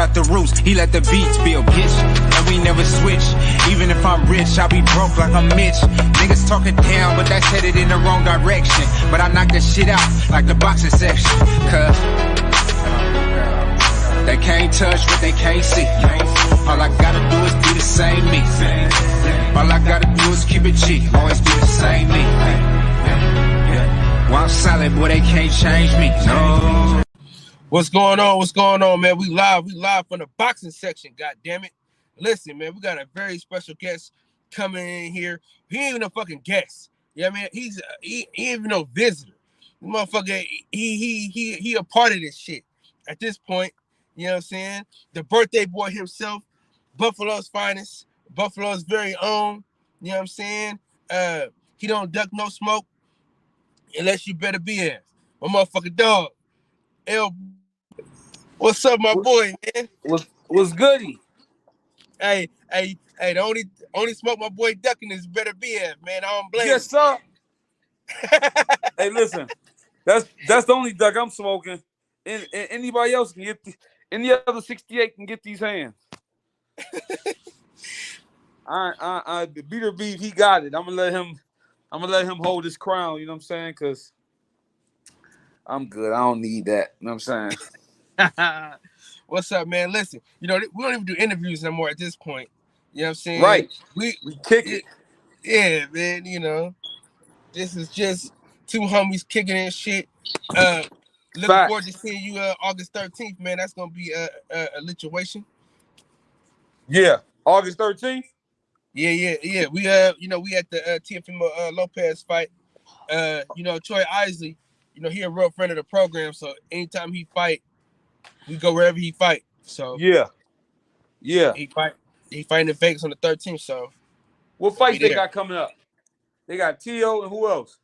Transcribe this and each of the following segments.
Out the roots, he let the beats build, bitch, and we never switch. Even if I'm rich, I'll be broke like I'm Mitch. Niggas talking down, but that's headed in the wrong direction. But I knock that shit out like the boxing section, cause they can't touch what they can't see. All I gotta do is be the same me. All I gotta do is keep it G, always be the same me. While I'm solid, boy, they can't change me, no. What's going on? What's going on, man? We live from the boxing section, god damn it. Listen, man, we got a very special guest coming in here. He ain't even a fucking guest. You know what I mean? He ain't even no visitor. The motherfucker, he a part of this shit. At this point, you know what I'm saying? The birthday boy himself, Buffalo's finest, Buffalo's very own, you know what I'm saying? He don't duck no smoke unless you better be ass. My motherfucking dog, L. What's up, my boy, man? What's goody? Hey, the only smoke my boy ducking is better BF, man. I don't blame Yes, sir. Hey, listen, that's the only duck I'm smoking. And anybody else can get any other 68 can get these hands. I Beater Beef, he got it. I'm gonna let him hold his crown. You know what I'm saying? Cause I'm good. I don't need that. You know what I'm saying? What's up, man? Listen, we don't even do interviews no more at this point. You know what I'm saying? Right. We kick it. Yeah, man. This is just two homies kicking in shit. Looking forward to seeing you August 13th, man. That's gonna be a lituation. Yeah, August 13th. Yeah. We at the Teofimo Lopez fight. Troy Isley, he a real friend of the program, so anytime he fight, we go wherever he fight. So yeah. He fighting in Vegas on the 13th. So what fights they got coming up? They got T.O. and who else?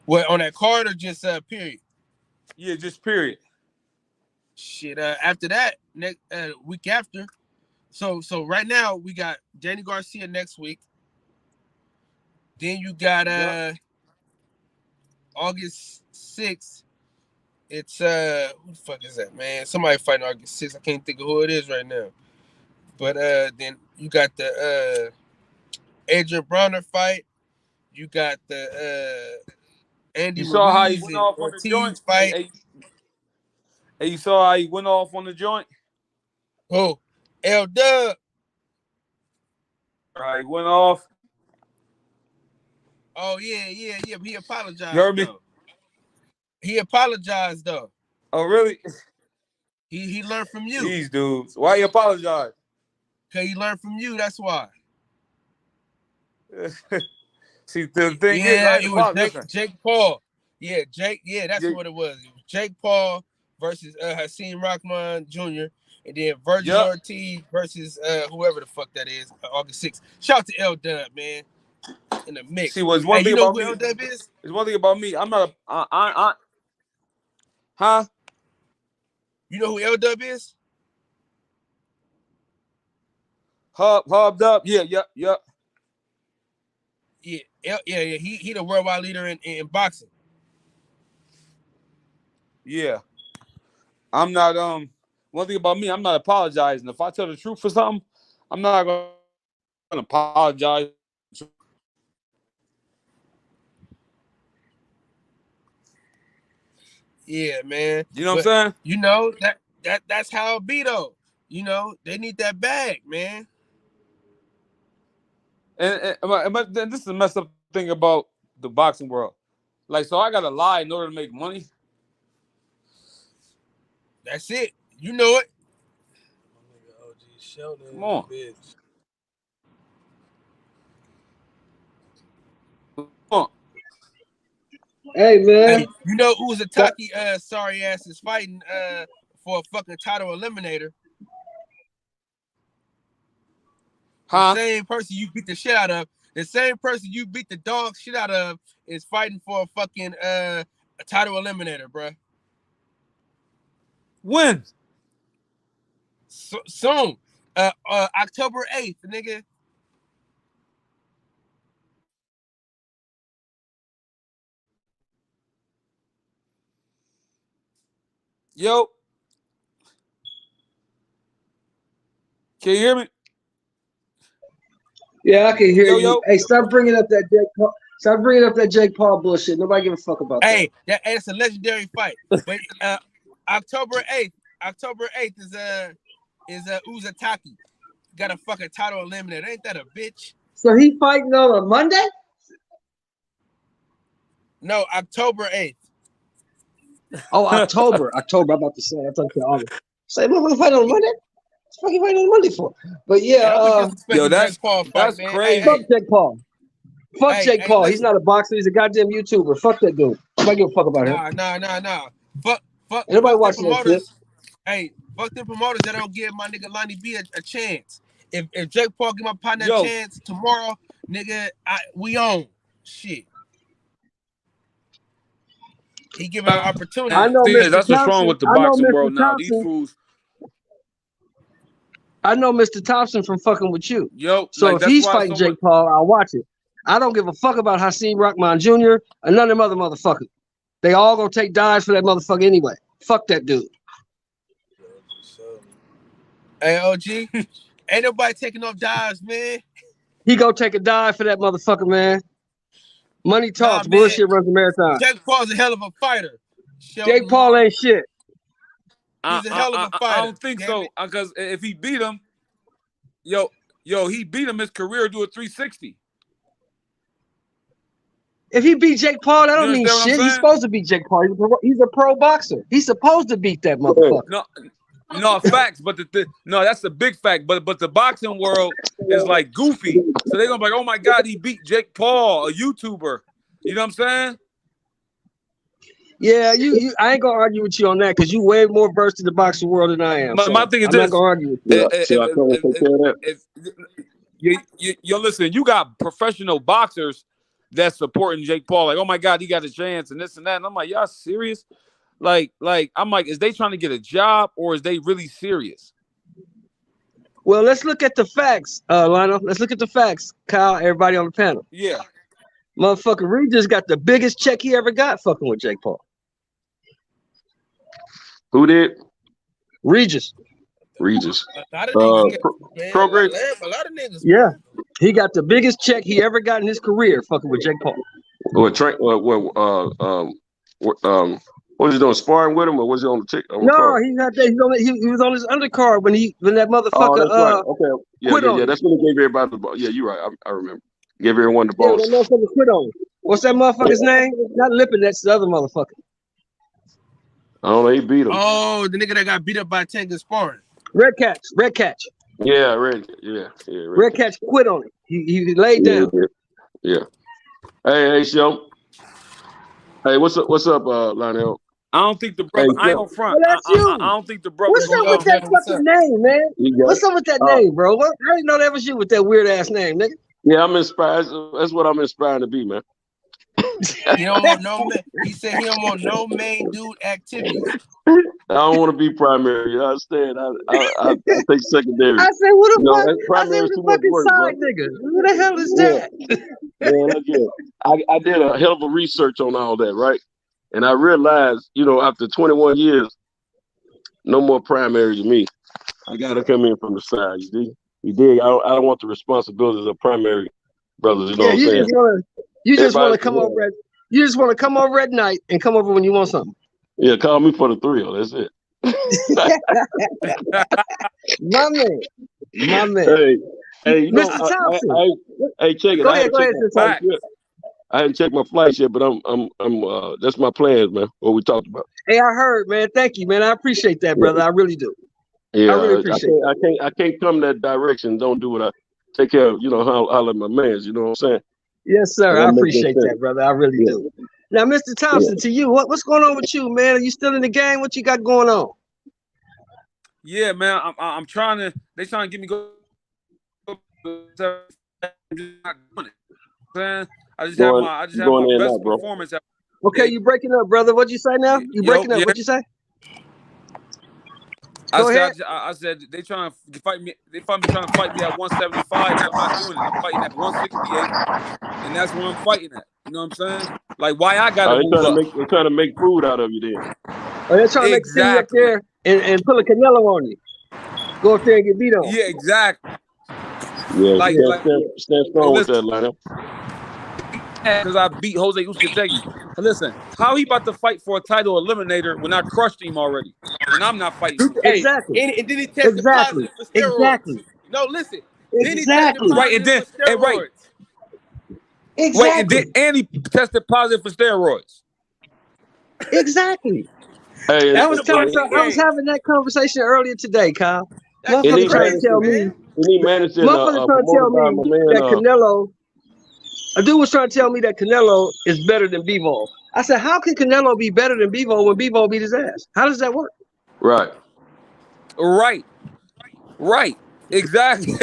What, on that card or just period? Yeah, just period. Shit. After that, next week after. So right now we got Danny Garcia next week. Then you got August 6th. It's who the fuck is that, man? Somebody fighting August 6th. I can't think of who it is right now. But then you got the Adrian Bronner fight. You got the Andy Ruiz and Ortiz fight. Hey, you saw how he went off on the joint? Oh, L Dub. All right, went off. Oh yeah. But he apologized. You heard me? Though. He apologized though. Oh really? He learned from you. These dudes. Why you apologize? Cause he learned from you. That's why. See, the thing is, it was Jake Paul. Yeah, Jake. Yeah, that's what it was. It was Jake Paul versus Hakeem Rahman Jr. And then Virgil Ortiz versus whoever the fuck that is. August 6th. Shout out to L Dub, man. In the mix. See, what's one thing about me? L Dub is? There's one thing about me. I'm not a. Huh? You know who L Dub is? Hubbed up. Yeah. Yeah. He the worldwide leader in boxing. Yeah. I'm not one thing about me, I'm not apologizing. If I tell the truth for something, I'm not gonna apologize. Yeah, man. You know what I'm saying? That's how it be though. They need that bag, man. And this is a messed up thing about the boxing world. Like, so I gotta lie in order to make money. That's it. You know it. Come on. Hey man. You know Uzataki sorry ass is fighting for a fucking title eliminator. Huh? The same person you beat the shit out of. The same person you beat the dog shit out of is fighting for a fucking a title eliminator, bruh. When? Soon. October 8th, nigga. Yo. Can you hear me? Yeah, I can hear Yo, you. yo. Hey, stop bringing up that Jake Paul. Stop bringing up that Jake Paul bullshit. Nobody give a fuck about Hey, that's a legendary fight. But October 8th is Uzataki. Got a fucking title eliminated. Ain't that a bitch? So he fighting on a Monday? No, October 8th. Oh, October. October. I'm about to say. I thought you August. Say, motherfucker fight on Monday? What's fucking fighting on Monday for? But yeah, Yo, Jake Paul fight, that's man. crazy. fuck Jake Paul. Fuck Hey, Jake Paul. He's listen. not a boxer. He's a goddamn YouTuber. Fuck that dude. Nobody give a fuck about him. Nah. Fuck Nobody the watching that shit. promoters. Hey, fuck the promoters that don't give my nigga Lonnie B a chance. If Jake Paul give my partner a chance tomorrow, nigga, we own shit. He give an opportunity. I know Mr. That's what's wrong with the boxing world now. Thompson. These fools. I know Mr. Thompson from fucking with you. Yo, So like, if that's he's why fighting Jake Paul, I'll watch it. I don't give a fuck about Hakeem Rockman Jr. or none of them other motherfuckers. They all gonna take dives for that motherfucker anyway. Fuck that dude. Hey, OG, ain't nobody taking off dives, man. He gonna take a dive for that motherfucker, man. Money talks, man. bullshit runs the marathon. Jake Paul's a hell of a fighter. Jake Paul ain't shit. He's a hell of a fighter. I don't think so, because if he beat him, he beat him, his career do a 360. If he beat Jake Paul, that don't mean shit. He's supposed to beat Jake Paul. He's a pro boxer. He's supposed to beat that motherfucker. No facts, but no, that's the big fact. But the boxing world is like goofy, so they're gonna be like, oh my god, he beat Jake Paul, a YouTuber. You know what I'm saying? Yeah, you. I ain't gonna argue with you on that because you way more versed in the boxing world than I am. My thing is I'm this. not gonna argue with you. Yo, listen, you got professional boxers that's supporting Jake Paul. Like, oh my god, he got a chance and this and that. And I'm like, y'all serious? Like, I'm like, is they trying to get a job or is they really serious? Well, let's look at the facts, Lionel. Let's look at the facts, Kyle, everybody on the panel. Yeah. Motherfucker, Regis got the biggest check he ever got fucking with Jake Paul. Who did? Regis. A lot of niggas Progress. A lot of niggas. Yeah. He got the biggest check he ever got in his career fucking with Jake Paul. Was he doing sparring with him, or was he on the tick? No, he's not there. He was on his undercard when that motherfucker. Oh, that's right. Okay. Yeah. That's when he gave everybody the ball. Yeah, you're right. I remember. Gave everyone the ball. Yeah, that motherfucker quit on him. What's that motherfucker's name? Not Lippin, that's the other motherfucker. I don't know. He beat him. Oh, the nigga that got beat up by Tank sparring. Red Catch. Yeah, Red. Yeah. Red Catch quit on him. He laid down. Yeah. Hey, show. Hey, what's up, Lionell? I don't think the brother. I ain't on front. Well, that's you. I don't think the brother. What's up with that fucking name, man? What's up with that name, bro? I didn't know that was you with that weird ass name, nigga. Yeah, I'm inspired. That's what I'm inspired to be, man. He don't want no man. He said he don't want no main dude activities. I don't want to be primary. You understand? I take secondary. I said, what the fuck? Primary is too much work, side nigga. Who the hell is that? Man, again, I did a hell of a research on all that, right? And I realized, after 21 years, no more primary to me. I got to come in from the side. You dig? I don't want the responsibilities of primary brothers. You know what I'm saying? You just want to come over at. You just want to come over at night and come over when you want something. Yeah, call me for the thrill. That's it. My man. Hey, Mr. Thompson. Hey, check it. Go ahead. I hadn't checked my flights yet, but I'm that's my plans, man. What we talked about. Hey, I heard, man. Thank you, man. I appreciate that, brother. I really do. Yeah, I really appreciate it. I can't come that direction. Don't do what I take care of. How my mans. You know what I'm saying? Yes, sir. I appreciate that, brother. I really do. Now, Mr. Thompson, to you, what's going on with you, man? Are you still in the game? What you got going on? Yeah, man. I'm trying to. They trying to get me go. I just have my best performance. Okay, you breaking up, brother. What'd you say now? You breaking up? What'd you say? I said they trying to fight me. They trying to fight me at 175. I'm not doing it. I'm fighting at 168, and that's where I'm fighting at. You know what I'm saying? Like, why I gotta move up? They're trying to make food out of you then. Oh, they're trying to make food up there and put a Canelo on you. Go up there and get beat on. Yeah, exactly. Yeah, Like, stand strong with that, Lionel. Because I beat Jose Usyk. Listen, how he about to fight for a title eliminator when I crushed him already, and I'm not fighting? Exactly. And then he tested positive for steroids. Exactly. No, listen. Then he tested positive for steroids. Exactly. And he tested positive for steroids. Exactly. Hey, I was having that conversation earlier today, Kyle. Motherfucker trying to tell me that Canelo. A dude was trying to tell me that Canelo is better than Bivol. I said, how can Canelo be better than Bivol when Bivol beat his ass? How does that work? Right. Exactly.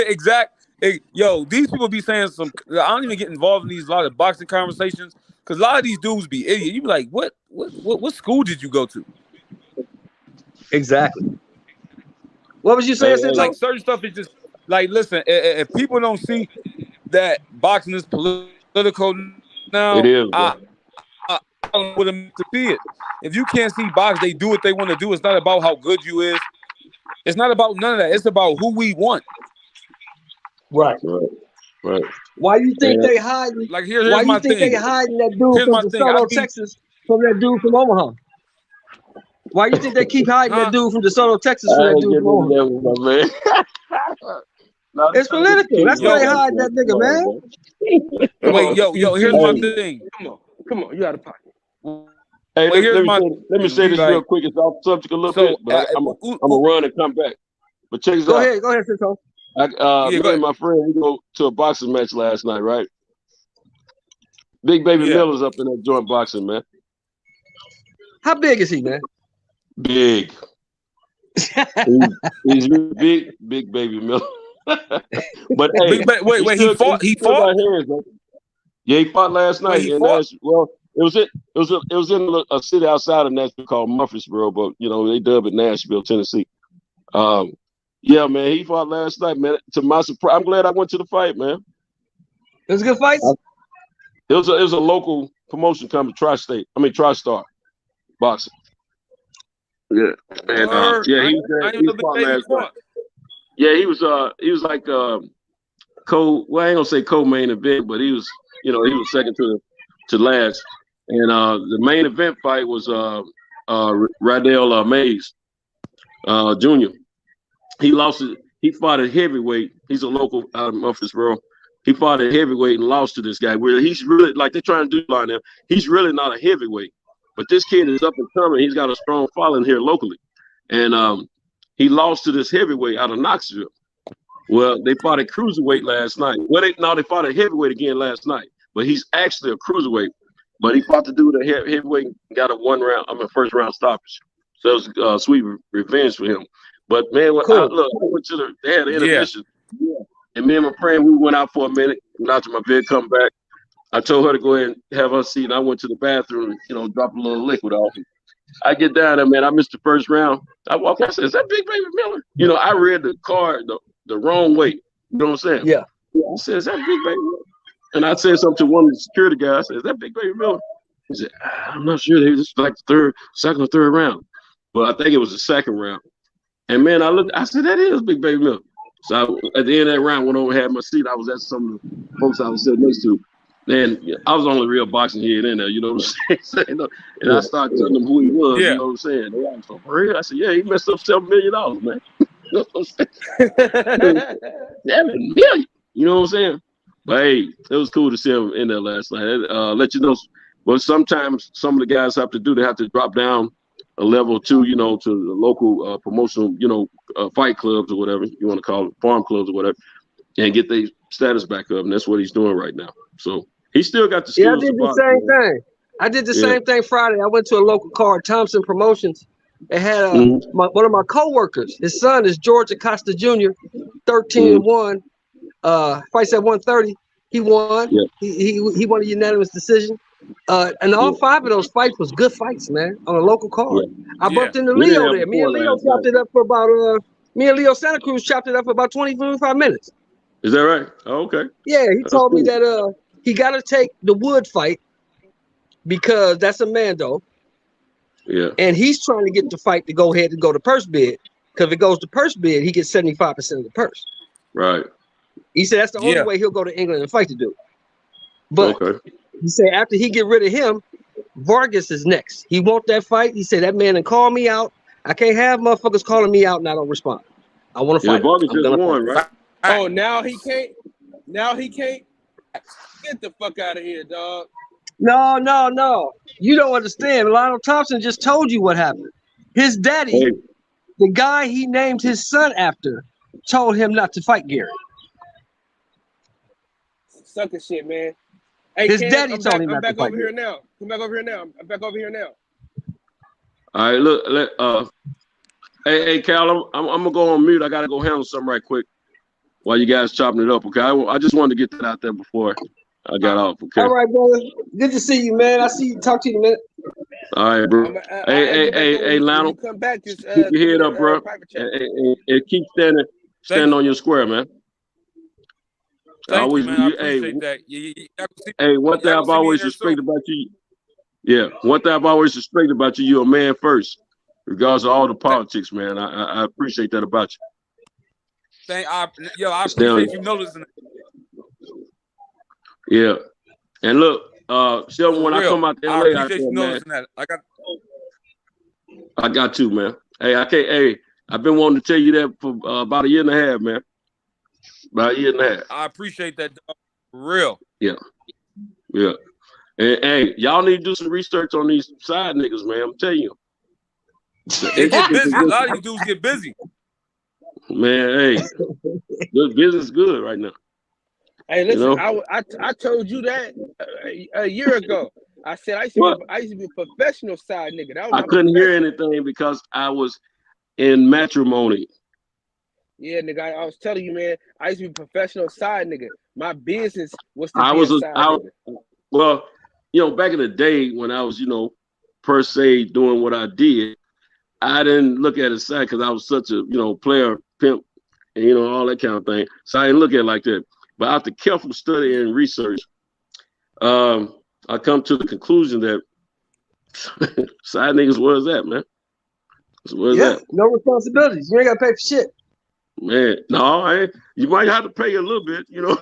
Yo, these people be saying some. I don't even get involved in these lot of boxing conversations because a lot of these dudes be idiots. You be like, what school did you go to? Exactly. What was you saying? Like certain stuff is just like, listen, if people don't see that boxing is political now, it is. I don't want them to see it. If you can't see box, they do what they want to do. It's not about how good you is. It's not about none of that. It's about who we want. Right. Why you think they hiding? Like here's why my you think thing. they hiding that dude from DeSoto, Texas, from that dude from Omaha? Why you think they keep hiding that dude from DeSoto, Texas, from that dude from Omaha? It's political. That's why they hide that nigga, man. Wait, yo, here's my thing. Come on, you out of pocket. Hey, let me say this real quick. It's off subject a little bit, but I'm gonna run and come back. But check this out. Go ahead, Cinco. Me and my friend, we go to a boxing match last night, right? Big Baby Miller's up in that joint boxing, man. How big is he, man? Big. he's big Baby Miller. But hey, wait, he fought. Hands, yeah, he fought last night. Well, it was in a city outside of Nashville called Murfreesboro, but you know they dub it Nashville, Tennessee. Yeah, man, he fought last night, man. To my surprise, I'm glad I went to the fight, man. It was a good fight. It was a local promotion coming, TriStar boxing. Yeah, and he fought last night. Yeah, he was like well, I ain't gonna say co-main event, but he was second to last. And the main event fight was Radell Mays Jr. He lost it. He fought at heavyweight. He's a local out of Murfreesboro. He fought at heavyweight and lost to this guy. Where he's really like they're trying to do line now. He's really not a heavyweight, but this kid is up and coming. He's got a strong following here locally, and he lost to this heavyweight out of Knoxville. Well, they fought at cruiserweight last night. They fought at heavyweight again last night, but he's actually a cruiserweight. But he fought the dude at heavyweight, got a first round stoppage. So it was sweet revenge for him. But man, I went to they had an intermission. Yeah. And me and my friend, we went out for a minute, went out to my bed, come back. I told her to go ahead and have her seat. And I went to the bathroom and, drop a little liquid off. I get down there, man. I missed the first round. I walk out, I said, is that Big Baby Miller? I read the card the wrong way. You know what I'm saying? Yeah. I said, is that Big Baby Miller? And I said something to one of the security guys. I said, is that Big Baby Miller? He said, I'm not sure. This is like the second or third round. But I think it was the second round. And man, I said, that is Big Baby Miller. So at the end of that round, went over and had my seat. I was at some of the folks I was sitting next to. And I was the only real boxing head in there, you know what I'm saying? And I started telling them who he was, you know what I'm saying? They asked for real. I said, yeah, he messed up $7 million, man. You know what I'm saying? $7 million. You know what I'm saying? But hey, it was cool to see him in there last night. Let you know, well, sometimes some of the guys have to drop down a level or two, to the local promotional, fight clubs or whatever you want to call it, farm clubs or whatever, and get their status back up. And that's what he's doing right now. So he still got the skills. Yeah, I did the same thing. I did the same thing Friday. I went to a local card, Thompson Promotions. It had one of my coworkers. His son is George Acosta Jr., 13-1. Fights at 130. He won. Yeah. He won a unanimous decision. And all 5 of those fights was good fights, man, on a local card. Yeah. I bumped into Leo there. Me and Leo chopped it up for about me and Leo Santa Cruz chopped it up for about 20-25 minutes. Is that right? Oh, okay. Yeah, he told me that he got to take the Wood fight because that's a Mando. Yeah. And he's trying to get the fight to go ahead and go to purse bid. Because if it goes to purse bid, he gets 75% of the purse. Right. He said that's the only way he'll go to England and fight the dude. But he said after he get rid of him, Vargas is next. He want that fight. He said that man and call me out. I can't have motherfuckers calling me out and I don't respond. I want to fight. Vargas just won, right? Oh, now he can't. Now he can't. Get the fuck out of here, dog. No. You don't understand. Lionell Thompson just told you what happened. His daddy, the guy he named his son after, told him not to fight Gary. Sucker shit, man. Hey, his daddy told him not to fight. I'm back over here now. Come back over here now. I'm back over here now. All right, look. Hey, Cal, I'm gonna go on mute. I gotta go handle something right quick while you guys chopping it up. Okay, I just wanted to get that out there before I got off. Okay. All right, brother. Good to see you, man. I see you. Talk to you in a minute. All right, bro. Hey, Lionel. Come back. Just keep your head up, bro. And keep standing on your square, man. Thank you, man. I appreciate that. Hey, one thing I've always respected about you. Yeah, one thing I've always respected about you, you're a man first, regardless of all the politics, man. I appreciate that about you. I appreciate you noticing it. Yeah. And look, Shelby, when I come out to LA, I appreciate you noticing that. I got to, man. Hey, I've been wanting to tell you that for about a year and a half, man. About a year and a half. I appreciate that, dog. For real. Yeah. And hey, y'all need to do some research on these side niggas, man. I'm telling you. They get busy. A lot of these dudes get busy. Man, hey, this business is good right now. Hey, listen, I told you that a year ago. I said I used to be a professional side nigga. I couldn't hear anything because I was in matrimony. Yeah, nigga, I was telling you, man. I used to be a professional side nigga. My business was to nigga. Well, back in the day when I was, per se doing what I did, I didn't look at it side because I was such a, player, pimp, and all that kind of thing. So I didn't look at it like that. But after careful study and research, I come to the conclusion that side niggas, where's that, man? Where's that? No responsibilities. You ain't got to pay for shit. Man, no, you might have to pay a little bit, But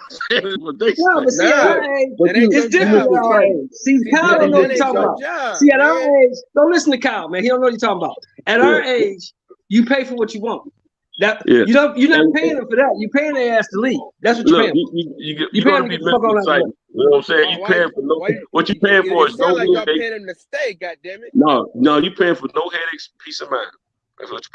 see, at our age, it's different at our age. See, Kyle don't know what you're talking about. See, at our age, don't listen to Kyle, man. He don't know what you're talking about. At our age, you pay for what you want. You're not paying them for that. You paying their ass to leave. That's what you're paying for. You gotta be mentally excited. You know what I'm saying? You paying for what you paying for is no like y'all paying them to stay, goddammit. No, you paying for no headaches, peace of mind.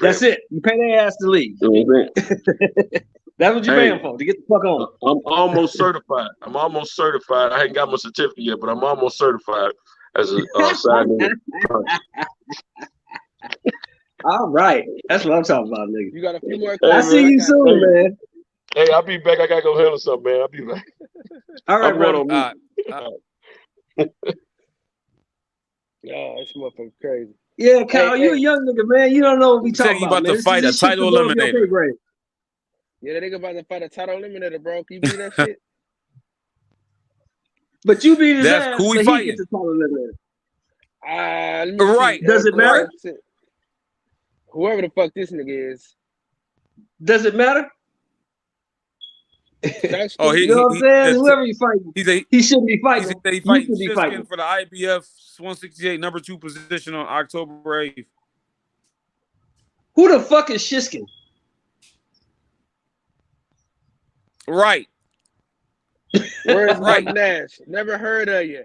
That's it. You pay their ass to leave. You know what I'm saying? That's what you're paying for, to get the fuck on. I'm almost certified. I haven't got my certificate yet, but I'm almost certified as a side nigga. All right. That's what I'm talking about, nigga. You got a few more I see you soon, man. Hey, I'll be back. I gotta go handle something, man. I'll be back. All right, brother. Oh, this motherfucker crazy. Yeah, Kyle, you a young nigga, man. You don't know what we talking about. You about to fight a title eliminator. Yeah, that nigga about to fight a title eliminator, bro. Can you believe that shit? But you beat his ass. That's cool. He fighting. The title eliminator. Right. Does it matter? Whoever the fuck this nigga is. Does it matter? Oh, you know what I'm saying? Whoever you fighting, he shouldn't be fighting. He should be fighting for the IBF 168 number 2 position on October 8th. Who the fuck is Shiskin? Right. Where's Mike Nash? Never heard of you.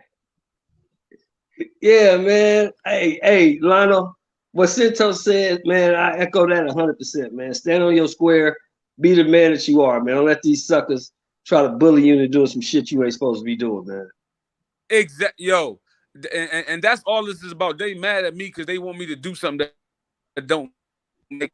Yeah, man. Hey, Lionel. What Cinto said, man, I echo that 100%, man. Stand on your square. Be the man that you are, man. Don't let these suckers try to bully you into doing some shit you ain't supposed to be doing, man. Yo, and that's all this is about. They mad at me because they want me to do something that don't make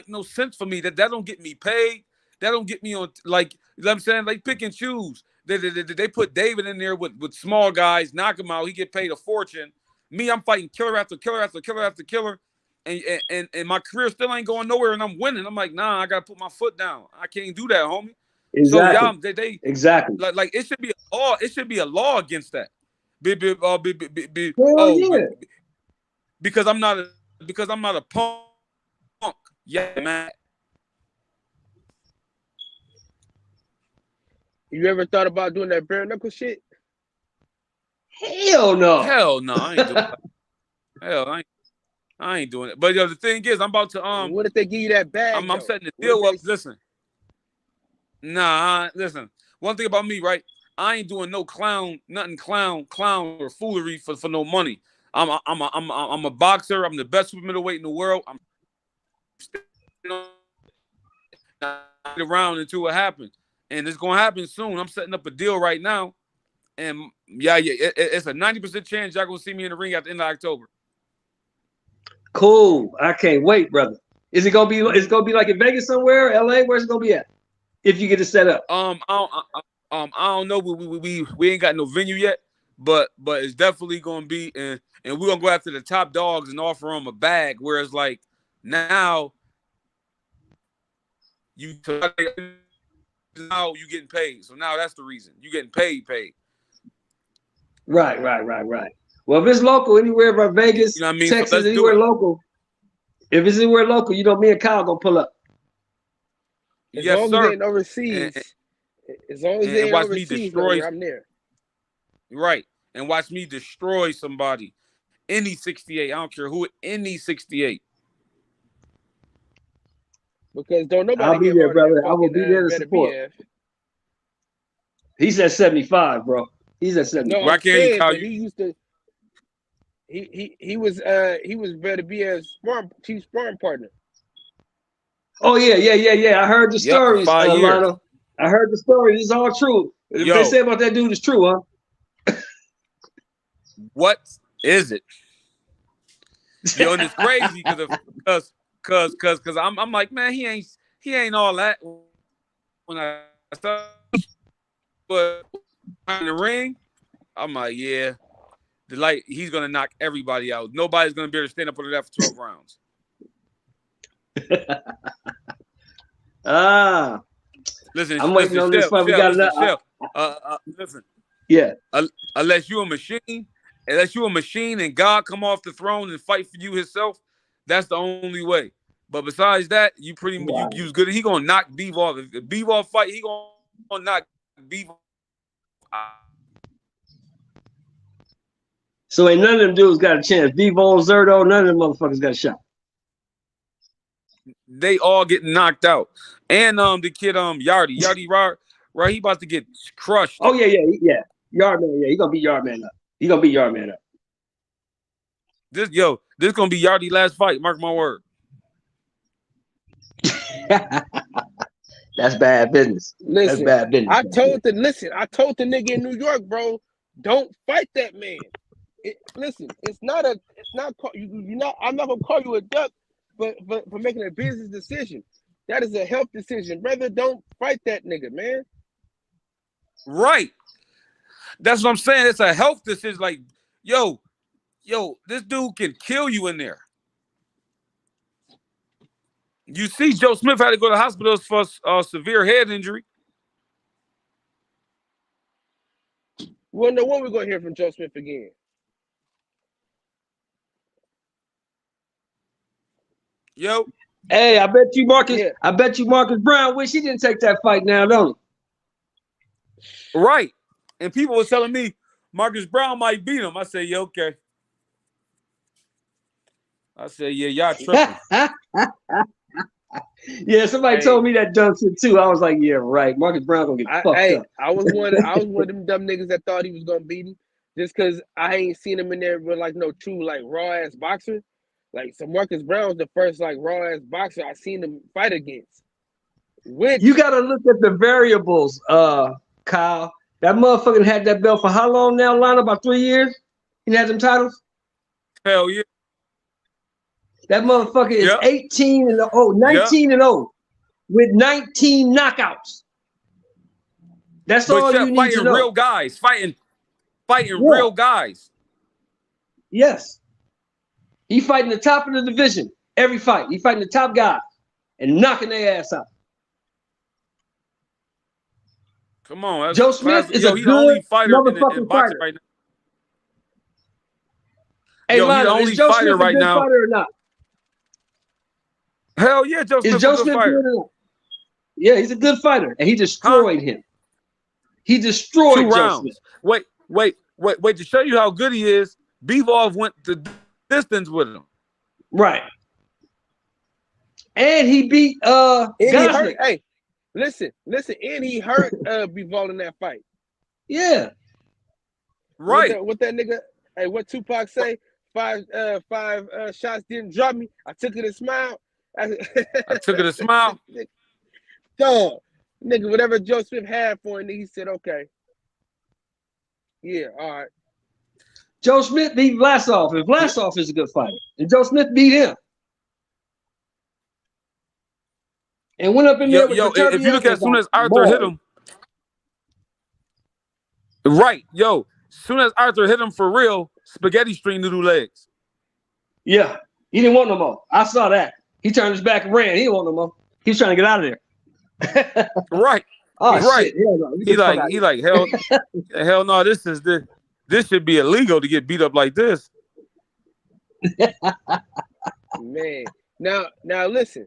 no sense for me. That don't get me paid. That don't get me on, like, you know what I'm saying? Like, pick and choose. They put David in there with small guys, knock him out. He get paid a fortune. Me, I'm fighting killer after killer after killer after killer. And my career still ain't going nowhere, and I'm winning. I'm like, nah, I gotta put my foot down. I can't do that, homie. Exactly. So y'all, exactly. Like it should be a law. It should be a law against that. Yeah. Because I'm not because I'm not a punk. Yeah, man. You ever thought about doing that bare knuckle shit? Hell no. Hell no, I ain't doing that. Hell, I ain't doing it. But the thing is, I'm about to What if they give you that bag? I'm setting the deal up. Listen. Nah, listen. One thing about me, right? I ain't doing no clown or foolery for no money. I'm a boxer. I'm the best super middleweight in the world. I'm around until it happens, and it's gonna happen soon. I'm setting up a deal right now, and it's a 90% chance y'all gonna see me in the ring at the end of October. Cool. I can't wait, brother. Is it gonna be? It's gonna be like in Vegas somewhere, LA? Where's it gonna be at? If you get it set up. I don't know. We ain't got no venue yet, but it's definitely gonna be, and we're gonna go after the top dogs and offer them a bag. Whereas like now, now you getting paid. So now that's the reason you getting paid. Right. Well, if it's local, anywhere but Vegas, Texas, so anywhere local. If it's anywhere local, me and Kyle gonna pull up. As long as they ain't overseas. As long as they ain't watch overseas, me destroy. I'm there. Right, and watch me destroy somebody. Any 68, I don't care who. Any 68. Because don't nobody. I'll be there, brother. I will be there to support. He's at 75, bro. He's at 75. No, why can't he call you? He used to. He was better be a chief sparring partner. Oh yeah. I heard the stories, Lionel. I heard the stories. It's all true. If they say about that dude is true, huh? What is it? Yo, and it's crazy because I'm like, man, he ain't all that. When I start, but in the ring, I'm like, yeah, he's gonna knock everybody out. Nobody's gonna be able to stand up under that for 12 rounds. Listen, I'm waiting on this fight. We got listen. Yeah. Unless you're a machine and God come off the throne and fight for you himself, that's the only way. But besides that, you pretty much you good. He gonna knock Bivol. If Bivol fight, he gonna knock Bivol. So ain't none of them dudes got a chance. Bivol, Zerto, none of them motherfuckers got a shot. They all get knocked out. And the kid Yardy, right? He about to get crushed. Oh yeah. Yardman, he gonna beat Yardman up. This gonna be Yardy last fight. Mark my word. That's bad business. Listen, that's bad business. I told the nigga in New York, bro, don't fight that man. I'm not gonna call you a duck, but for making a business decision. That is a health decision, brother. Don't fight that nigga, man. Right. That's what I'm saying. It's a health decision. Like, yo, this dude can kill you in there. You see, Joe Smith had to go to the hospital for severe head injury. Well, no, when we gonna hear from Joe Smith again? Yo. Hey, I bet you Marcus Brown wish he didn't take that fight now, don't he? Right. And people were telling me Marcus Brown might beat him. I said, yeah, okay. I said, yeah, y'all tripping. Yeah, somebody told me that dumb shit too. I was like, yeah, right. Marcus Brown gonna get fucked up. I was one of them dumb niggas that thought he was gonna beat him just because I ain't seen him in there with like no true like raw ass boxer. Like, so Marcus Brown's the first like raw ass boxer I seen him fight against. You gotta look at the variables, Kyle. That motherfucker had that belt for how long now, Lionel? About 3 years? He had them titles? Hell yeah. That motherfucker is 19 and 0 with 19 knockouts. That's all you need to know. Real guys, fighting real guys. Yes. He fighting the top of the division every fight. He fighting the top guys and knocking their ass out. Come on. Joe Smith is a good motherfucking fighter right now. Hey, Lionel, is Joe Smith a good fighter or not? Hell yeah, Joe Smith Is Joe a good Smith fighter. good enough? Yeah, he's a good fighter, and he destroyed him. He 2 destroyed Joe rounds. Smith. Wait, to show you how good he is, Bivol went the distance with him. Right. And he beat And he Gosling. hurt. Hey, listen, and he hurt Bivol in that fight. Yeah. Right. What that nigga? Hey, what Tupac say? Five shots didn't drop me. I took it and smiled. I took it a smile. Dog, nigga, whatever Joe Smith had for him, he said, okay. Yeah, all right. Joe Smith beat Vlasov, and Vlasov is a good fighter. And Joe Smith beat him. And went up in there with if you look at as soon as Arthur hit him. Right, as soon as Arthur hit him for real, spaghetti string noodle legs. Yeah, he didn't want no more. I saw that. He turned his back and ran. He didn't want no more. He was trying to get out of there. Right. Oh, right. Shit. Yeah, no. He like hell no, this should be illegal to get beat up like this. Man. Now listen.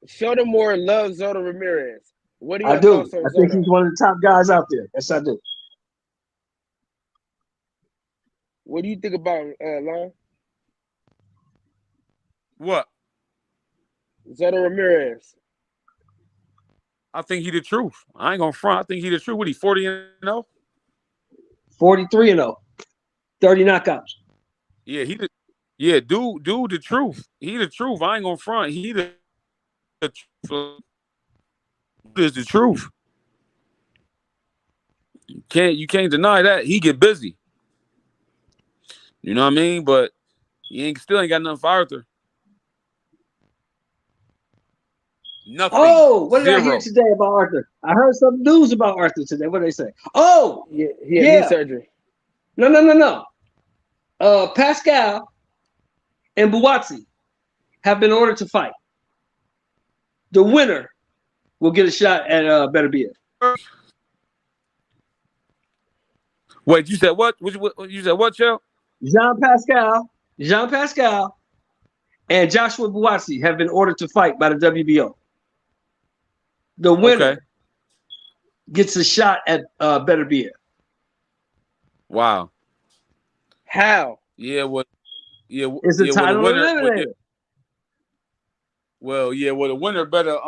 Shoulda Moore loves Zoto Ramirez. What do you I do. thoughts on I think Zoto? he's one of the top guys out there. Yes, I do. What do you think about Lon? What? Zoto Ramirez. I think he the truth. I ain't gonna front. I think he the truth. What he 40-0? 43-0. 30 knockouts. Yeah, dude the truth. He the truth. I ain't gonna front. He the truth. Is the truth. You can't deny that. He get busy. You know what I mean? But he still ain't got nothing for Arthur. Nothing. Oh, what did Zero. I hear today about Arthur? I heard some news about Arthur today. What did they say? Oh, Yeah, he had knee surgery. No. Pascal and Buatsi have been ordered to fight. The winner will get a shot at Better Be It. Wait, you said what? You said what, Chell? Jean Pascal, and Joshua Buatsi have been ordered to fight by the WBO. The winner gets a shot at Better Be It. Wow. How? Yeah, It's a title eliminator. The winner better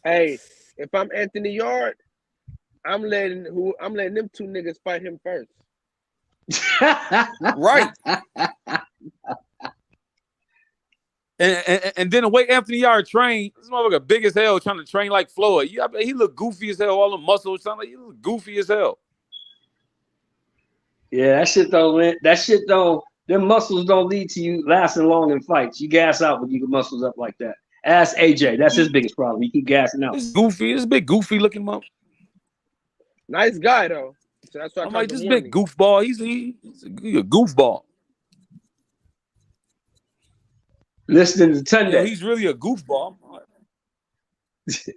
Hey, if I'm Anthony Yard, I'm letting them two niggas fight him first. right. And then the way Anthony Yard trained, this motherfucker big as hell trying to train like Floyd. He look goofy as hell, all the muscles, sound like he look goofy as hell. Yeah, that shit don't. Them muscles don't lead to you lasting long in fights. You gas out when you get muscles up like that. Ask AJ. That's his biggest problem. He keep gassing out. This goofy, this big goofy looking mother. Nice guy though. So that's why I'm like, this big goofball. He's a goofball. Listening to Tunde. Yeah, he's really a goofball.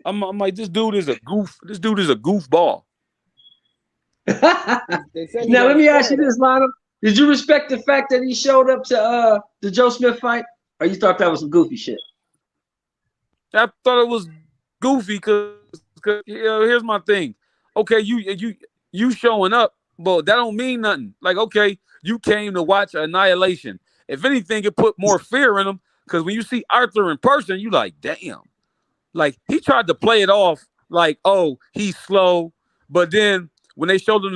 I'm like, this dude is a goof. This dude is a goofball. Now let me ask you this, Lionel. Did you respect the fact that he showed up to the Joe Smith fight, or you thought that was some goofy shit? I thought it was goofy because here's my thing. Okay, you showing up, but that don't mean nothing. Like, okay, you came to watch Annihilation. If anything, it put more fear in him. Because when you see Arthur in person, you like, damn. Like, he tried to play it off like, oh, he's slow. But then when they showed him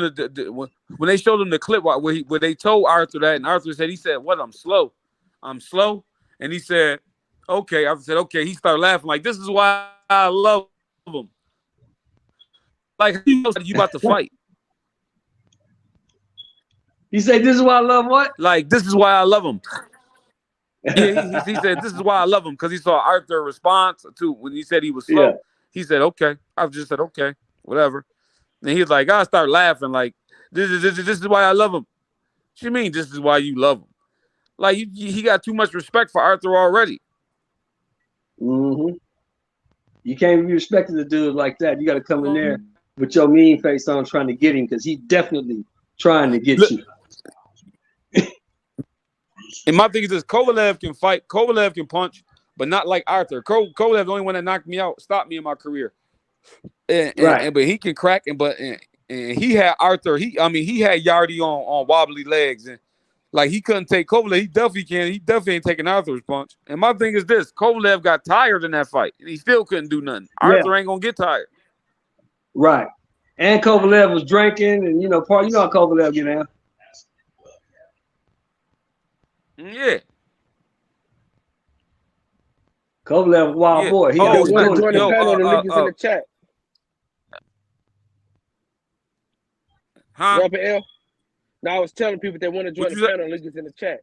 when they showed him the clip where they told Arthur that, and Arthur said, what? I'm slow. And he said, okay. I said, okay. He started laughing like, this is why I love him. Like, he knows you about to fight. He said, this is why I love what? Like, this is why I love him. Yeah, he said, this is why I love him, because he saw Arthur's response to when he said he was slow. Yeah. He said, okay. I just said, okay, whatever. And he was like, I start laughing like, this is why I love him. What you mean this is why you love him? Like, he got too much respect for Arthur already. Mm-hmm. You can't be respecting the dude like that. You got to come in there with your mean face on trying to get him, because he's definitely trying to get you. And my thing is this: Kovalev can fight, Kovalev can punch, but not like Arthur. Kovalev the only one that knocked me out, stopped me in my career. But he can crack, and he had Arthur. He had Yardy on wobbly legs, and like he couldn't take Kovalev. He definitely can. He definitely ain't taking Arthur's punch. And my thing is this: Kovalev got tired in that fight, and he still couldn't do nothing. Arthur ain't gonna get tired. Right. And Kovalev was drinking, and how Kovalev get out. Yeah. Kovalev, wild boy. He want to join the panel. The link is in the chat. Huh? Rapper L. Now I was telling people they want to join the panel. The link is in the chat.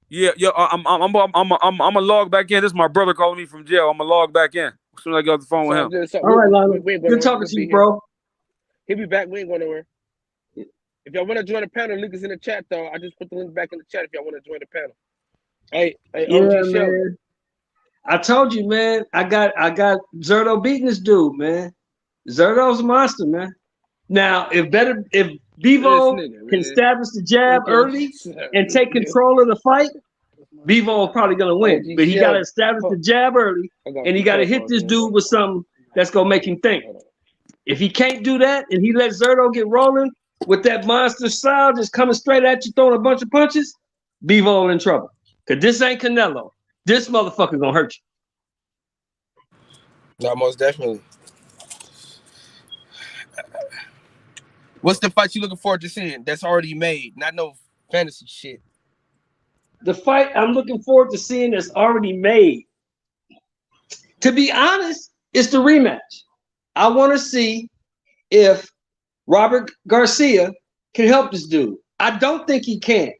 Yeah. I'm gonna log back in. This is my brother calling me from jail. I'm gonna log back in as soon as I get off the phone with him. All right, Lionel. Good talking to you, bro. He'll be back. We ain't going nowhere. If y'all want to join the panel, the link is in the chat, though. I just put the link back in the chat if y'all want to join the panel. Hey, OG man. I told you, man. I got Zerto beating this dude, man. Zerto's a monster, man. Now, if Bevo can establish the jab early and take control of the fight, Bevo is probably gonna win. But he gotta establish the jab early, and he gotta hit this dude with something that's gonna make him think. If he can't do that, and he lets Zerto get rolling with that monster style just coming straight at you, throwing a bunch of punches, Bevo in trouble. Cause this ain't Canelo. This motherfucker gonna hurt you. No, most definitely. What's the fight you looking forward to seeing that's already made? Not no fantasy shit. The fight I'm looking forward to seeing that's already made. To be honest, it's the rematch. I want to see if Robert Garcia can help this dude. I don't think he can,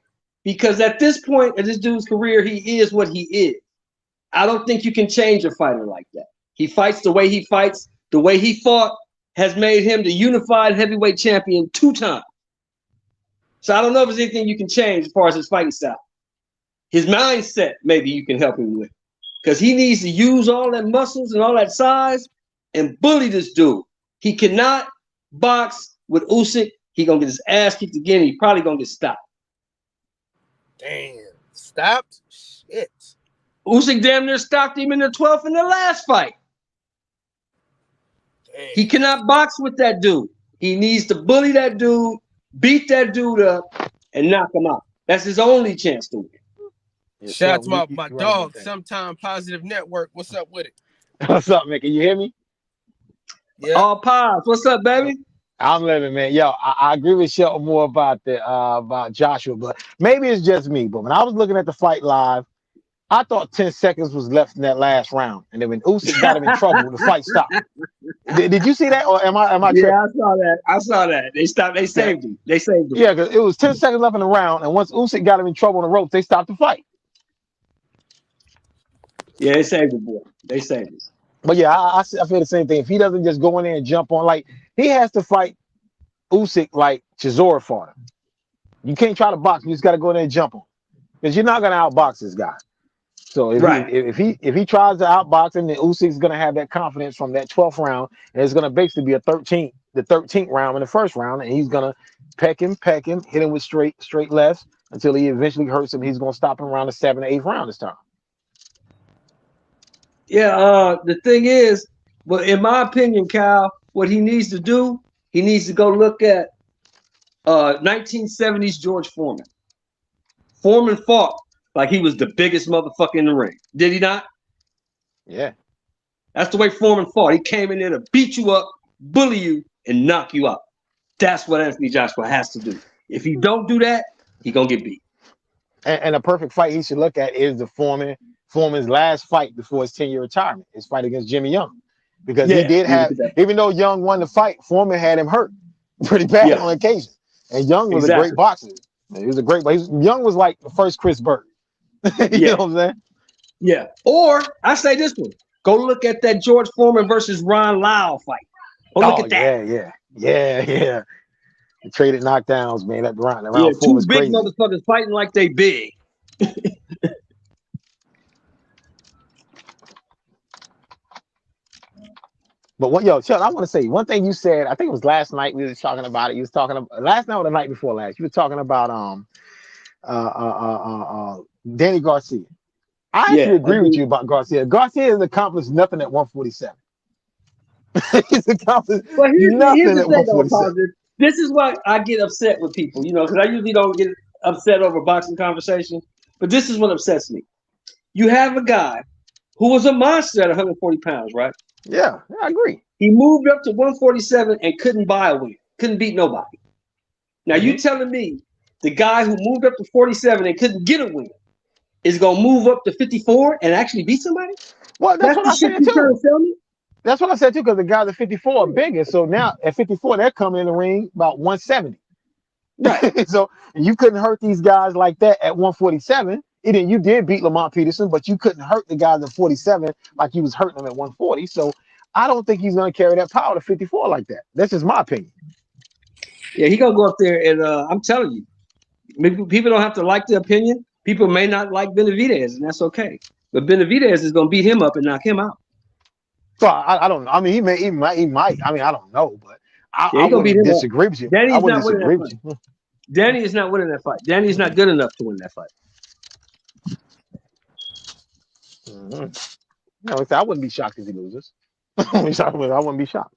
because at this point in this dude's career, he is what he is. I don't think you can change a fighter like that. He fights the way he fights. The way he fought has made him the unified heavyweight champion 2 times. So I don't know if there's anything you can change as far as his fighting style. His mindset, maybe you can help him with, because he needs to use all that muscles and all that size and bully this dude. He cannot box with Usyk. He gonna get his ass kicked again. He probably gonna get stopped. Damn, stopped? Shit. Usyk damn near stopped him in the 12th in the last fight. Damn. He cannot box with that dude. He needs to bully that dude, beat that dude up, and knock him out. That's his only chance to win. Yeah, shout out to my dog, Sometime Positive Network. What's up with it? What's up, man? Can you hear me? Yeah. All Pops. What's up, baby? I'm living, man. Yo, I agree with Shelton more about Joshua, but maybe it's just me. But when I was looking at the fight live, I thought 10 seconds was left in that last round, and then when Usyk got him in trouble, the fight stopped. Did you see that, or am I? Yeah, I saw that. They stopped. They saved him. Yeah, because it was 10 seconds left in the round, and once Usyk got him in trouble on the ropes, they stopped the fight. Yeah, they saved it, boy. They saved it. But yeah, I feel the same thing. If he doesn't just go in there and jump on, like he has to fight Usyk like Chisora fought him. You can't try to box. You just got to go in there and jump on, because you're not gonna outbox this guy. So if he tries to outbox him, then Usyk's gonna have that confidence from that 12th round, and it's gonna basically be the 13th round in the first round, and he's gonna peck him, hit him with straight lefts until he eventually hurts him. He's gonna stop him around the 7th or 8th round this time. Yeah, the thing is, well, in my opinion, Kyle, what he needs to do, he needs to go look at 1970s George Foreman. Foreman fought like he was the biggest motherfucker in the ring. Did he not? Yeah. That's the way Foreman fought. He came in there to beat you up, bully you, and knock you out. That's what Anthony Joshua has to do. If he don't do that, he gonna get beat. And a perfect fight he should look at is the Foreman's last fight before his 10-year retirement, his fight against Jimmy Young. Because he did have, even though Young won the fight, Foreman had him hurt pretty bad on occasion. And Young was a great boxer. He was a great, but Young was like the first Chris Burke. You know what I'm saying? Yeah. Or I say this one. Go look at that George Foreman versus Ron Lyle fight. Go look at that. Yeah. The traded knockdowns, man. That round 4 was big motherfuckers fighting like they big. But Chuck, I want to say one thing you said. I think it was last night we were talking about it. You was talking about last night or the night before last. You were talking about Danny Garcia. I actually agree with you about Garcia. Garcia has accomplished nothing at 147. He's accomplished here's nothing the at thing, though, 147. Positive. This is why I get upset with people, because I usually don't get upset over boxing conversation, but this is what upsets me. You have a guy who was a monster at 140 pounds, right? Yeah, I agree. He moved up to 147 and couldn't buy a win, couldn't beat nobody. Now you telling me the guy who moved up to 47 and couldn't get a win is gonna move up to 54 and actually beat somebody? Well, that's what the I shit said you trying too. to tell me? That's what I said too, because the guys at 54 are bigger. So now at 54, they're coming in the ring about 170. Right. So you couldn't hurt these guys like that at 147. You did beat Lamont Peterson, but you couldn't hurt the guys at 47 like you was hurting them at 140. So I don't think he's going to carry that power to 54 like that. That's just my opinion. Yeah, he gonna go up there, and I'm telling you, maybe people don't have to like the opinion. People may not like Benavidez, and that's okay. But Benavidez is gonna beat him up and knock him out. So I don't know. I mean, he might. I mean, I don't know, but I gonna beat wouldn't him up. disagree with you. Danny's I wouldn't not winning disagree that with you. Danny is not winning that fight. Danny's not good enough to win that fight. No, I wouldn't be shocked if he loses. I wouldn't be shocked.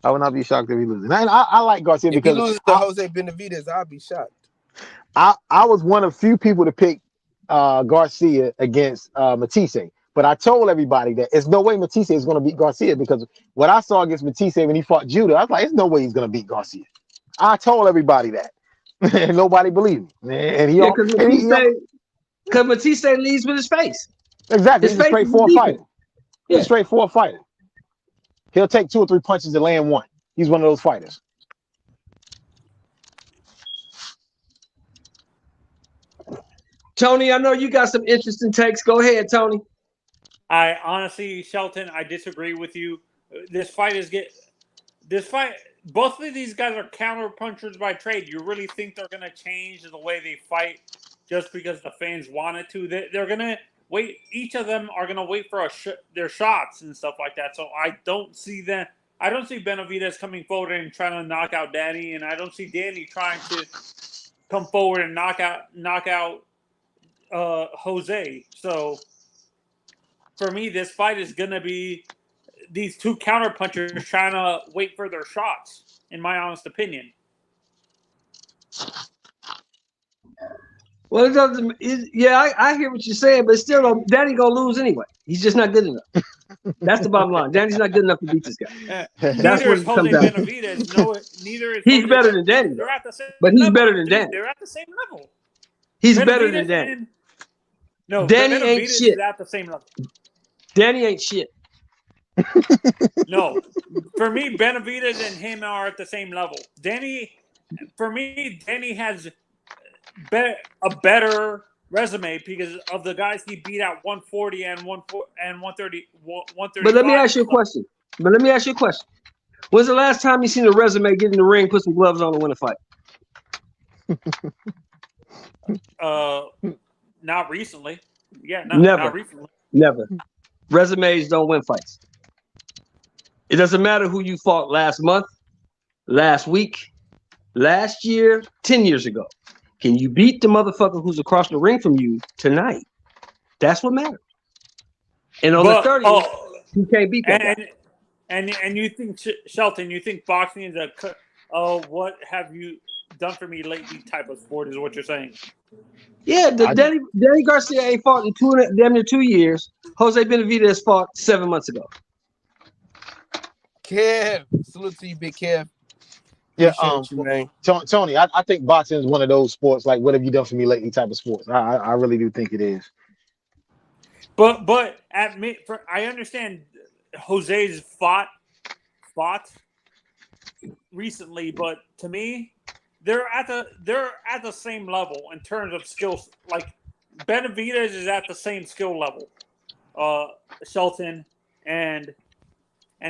I would not be shocked if he loses. And I like Garcia If he because loses to Jose Benavidez, I'll be shocked. I was one of few people to pick Garcia against Matisse. But I told everybody that there's no way Matisse is going to beat Garcia because what I saw against Matisse when he fought Judah, I was like, there's no way he's going to beat Garcia. I told everybody that. And nobody believed me. And because Matisse leads with his face. Exactly. He's a straightforward fighter. He's a straightforward fighter. He'll take 2 or 3 punches and land one. He's one of those fighters. Tony, I know you got some interesting takes. Go ahead, Tony. I honestly, Shelton, I disagree with you. Both of these guys are counter punchers by trade. You really think they're going to change the way they fight just because the fans wanted to? They're going to wait. Each of them are going to wait for their shots and stuff like that. So I don't see that. I don't see Benavidez coming forward and trying to knock out Danny, and I don't see Danny trying to come forward and knock out Jose. So for me, this fight is going to be these two counter punchers trying to wait for their shots, in my honest opinion. Well, it doesn't. I hear what you're saying, but still, Danny gonna lose anyway. He's just not good enough. That's the bottom line. Danny's not good enough to beat this guy. That's what it comes down to. Neither is he's better than Danny, they're at the same but he's level. better than Danny. They're at the same level. He's better than Danny. No, Danny ain't shit. Is at the same level. Danny ain't shit. No, for me, Benavidez and him are at the same level. Danny has a better resume because of the guys he beat at 140 and 130. But let me ask you a question. When's the last time you seen a resume get in the ring, put some gloves on, and win a fight? Not recently. Yeah, never. Not recently. Never. Resumes don't win fights. It doesn't matter who you fought last month, last week, last year, 10 years ago. Can you beat the motherfucker who's across the ring from you tonight? That's what matters. And on the 30, you can't beat that guy. And you think, Shelton, you think boxing is what have you done for me lately type of sport is what you're saying? Yeah, Danny Garcia ain't fought in damn near 2 years. Jose Benavidez fought 7 months ago. Kev, salute to you, big Kev. Yeah, you, man. Tony, I think boxing is one of those sports, like what have you done for me lately type of sports. I really do think it is. But I understand Jose's fought recently, but to me, they're at the same level in terms of skills. Like Benavidez is at the same skill level. Shelton and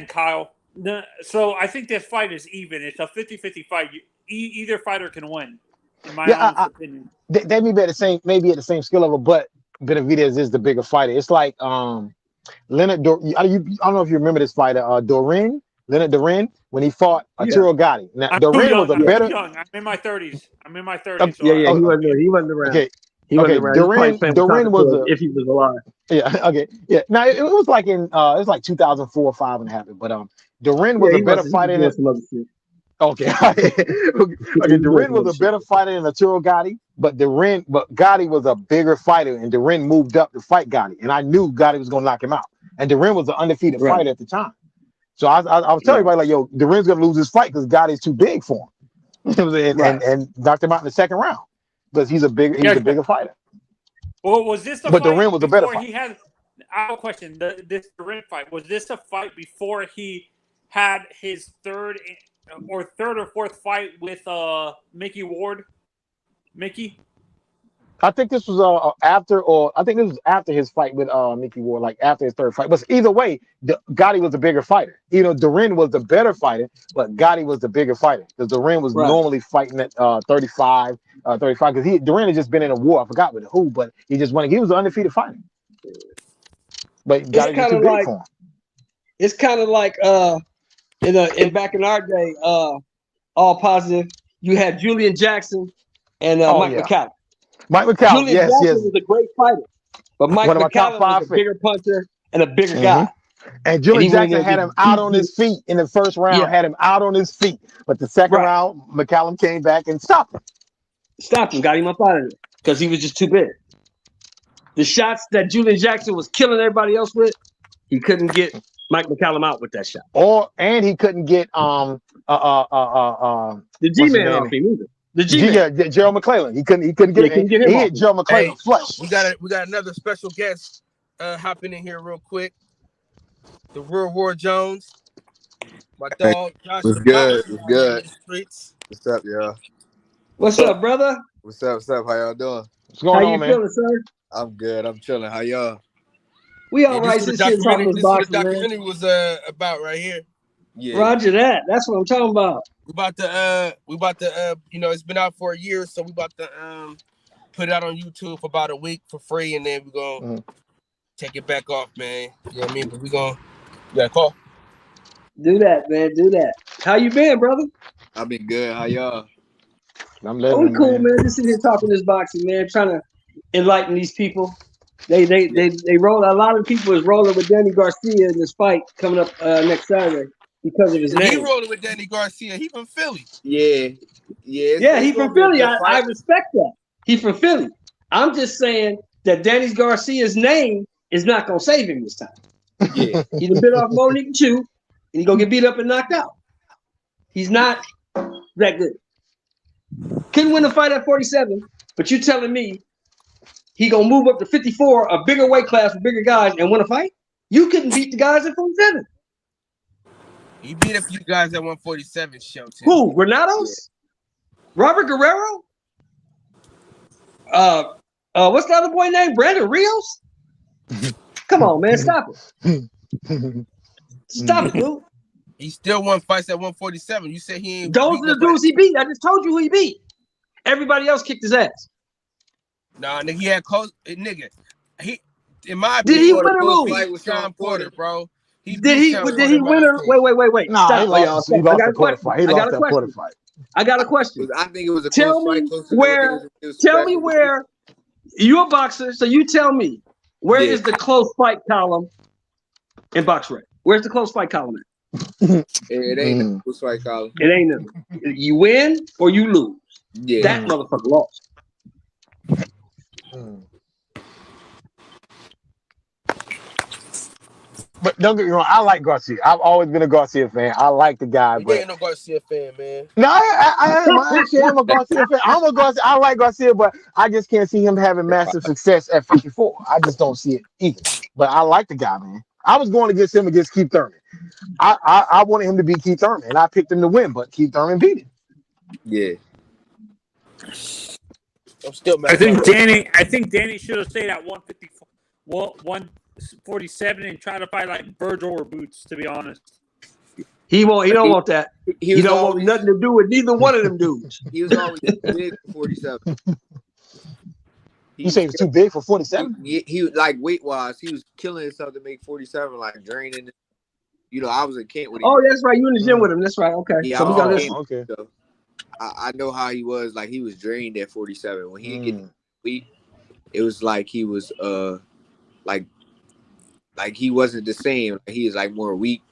Kyle. So I think this fight is even. It's a 50-50 fight. Either fighter can win, in my honest opinion. They may be at the same skill level, but Benavidez is the bigger fighter. It's like Leonard. I don't know if you remember this fighter, Dorin. Leonard Duran, when he fought Arturo Gatti. Now, I'm too Duran young. was a I'm better. too young. I'm in my 30s. So Yeah. He wasn't around. Okay, He wasn't okay. around. He was probably playing with Duran was Concord a. if he was alive. Yeah, okay, yeah. Now it was like in it was like 2004 or 5 when it happened. But Duran was Yeah, a better he fighter. was doing some other shit. Okay, okay. Duran was a better fighter than Arturo Gatti, but Gotti was a bigger fighter, and Duran moved up to fight Gotti, and I knew Gotti was gonna knock him out. And Duran was an undefeated fighter at the time, so I was telling everybody like, yo, Duran's gonna lose his fight because Gotti's too big for him, and knocked him out in the second round because he's a bigger fighter. Well, was this the but fight Duran was a better fighter? he had? I have a question. This Duran fight, was this a fight before he had his third or fourth fight with Mickey Ward? Mickey? I think this was after his fight with Mickey Ward, like after his third fight. But either way, Gotti was the bigger fighter. You know, Duran was the better fighter, but Gotti was the bigger fighter because Duran was normally fighting at 35 because Duran had just been in a war. I forgot with who, but he just won. He was an undefeated fighter. But Gotti was too big for him. It's kind of like in back in our day, all positive. You had Julian Jackson and Mike McCallum. Mike McCallum, Julian Jackson was a great fighter, but Mike McCallum was a bigger puncher and a bigger guy. And Julian Jackson had him out on his feet in the first round. Had him out on his feet, but the second round, McCallum came back and stopped him. Got him up out of there because he was just too big. The shots that Julian Jackson was killing everybody else with, he couldn't get Mike McCallum out with that shot. And he couldn't get the G-Man off him either. The G-Man. Gerald McClellan. He couldn't get it. He hit Gerald McClellan flush. We got another special guest hopping in here real quick. The Real War Jones. My dog, Josh. What's good? What's good? What's up, y'all? What's up, brother? What's up? What's up? How y'all doing? What's going on, man? How you feeling, sir? I'm good. I'm chilling. How y'all? We all right. This shit talking this boxing, the documentary was about right here. Yeah. Roger that. That's what I'm talking about. We about to you know, it's been out for a year, so we about to put it out on YouTube for about a week for free, and then we're gonna take it back off, man. You know what I mean? But you got a call. Do that, man. Do that. How you been, brother? I've been good. How y'all? I'm living, we cool, man. Just sitting here talking this boxing, man. Trying to enlighten these people. They roll. A lot of people is rolling with Danny Garcia in this fight coming up next Saturday because of his name. He rolling with Danny Garcia. He from Philly. Yeah. He from Philly. I respect that. He from Philly. I'm just saying that Danny Garcia's name is not gonna save him this time. Yeah. He done bit off more than he can chew, and he gonna get beat up and knocked out. He's not that good. Couldn't win a fight at 47, but you telling me he gonna move up to 54, a bigger weight class for bigger guys, and win a fight? You couldn't beat the guys at 47. He beat a few guys at 147, Shelton. Who? Granados? Yeah. Robert Guerrero? What's the other boy name? Brandon Rios? Come on, man, stop it. Stop it, dude. He still won fights at 147. You said he ain't. Those are the dudes he beat. I just told you who he beat. Everybody else kicked his ass. Nah, nigga, he had close. Nigga, he. In my opinion, did he win or lose? Fight with Sean Porter, bro. Did he win or wait? Nah, stop. He lost the Porter fight. He lost that Porter fight. I got a question. I think it was a close fight. Tell me where. You're a boxer, so you tell me where is the close fight column in BoxRec? Where's the close fight column at? It ain't a close fight column. It ain't no. You win or you lose. Yeah. That motherfucker lost. But don't get me wrong, I like Garcia. I've always been a Garcia fan. I like the guy. You ain't no Garcia fan, man. No, I am. I actually am a Garcia fan. I'm a Garcia. I like Garcia, but I just can't see him having massive success at 54. I just don't see it either. But I like the guy, man. I was going against him against Keith Thurman. I wanted him to beat Keith Thurman, and I picked him to win, but Keith Thurman beat him. Yeah. I'm still mad. I think Danny should have stayed at 154, 147 and try to fight like Virgil or Boots, to be honest. He don't want that. He don't want nothing to do with neither one of them dudes. He was always big for 47. You say he was too big for 47? He like weight wise, he was killing himself to make 47, like draining. You know, I was in camp with him. Oh, that's right. You in the gym with him. That's right. Okay. Yeah, So I we was got in this. camp. Okay. So I know how he was. Like he was drained at 47. When he get weak, it was like he was like he wasn't the same. He was like more weak.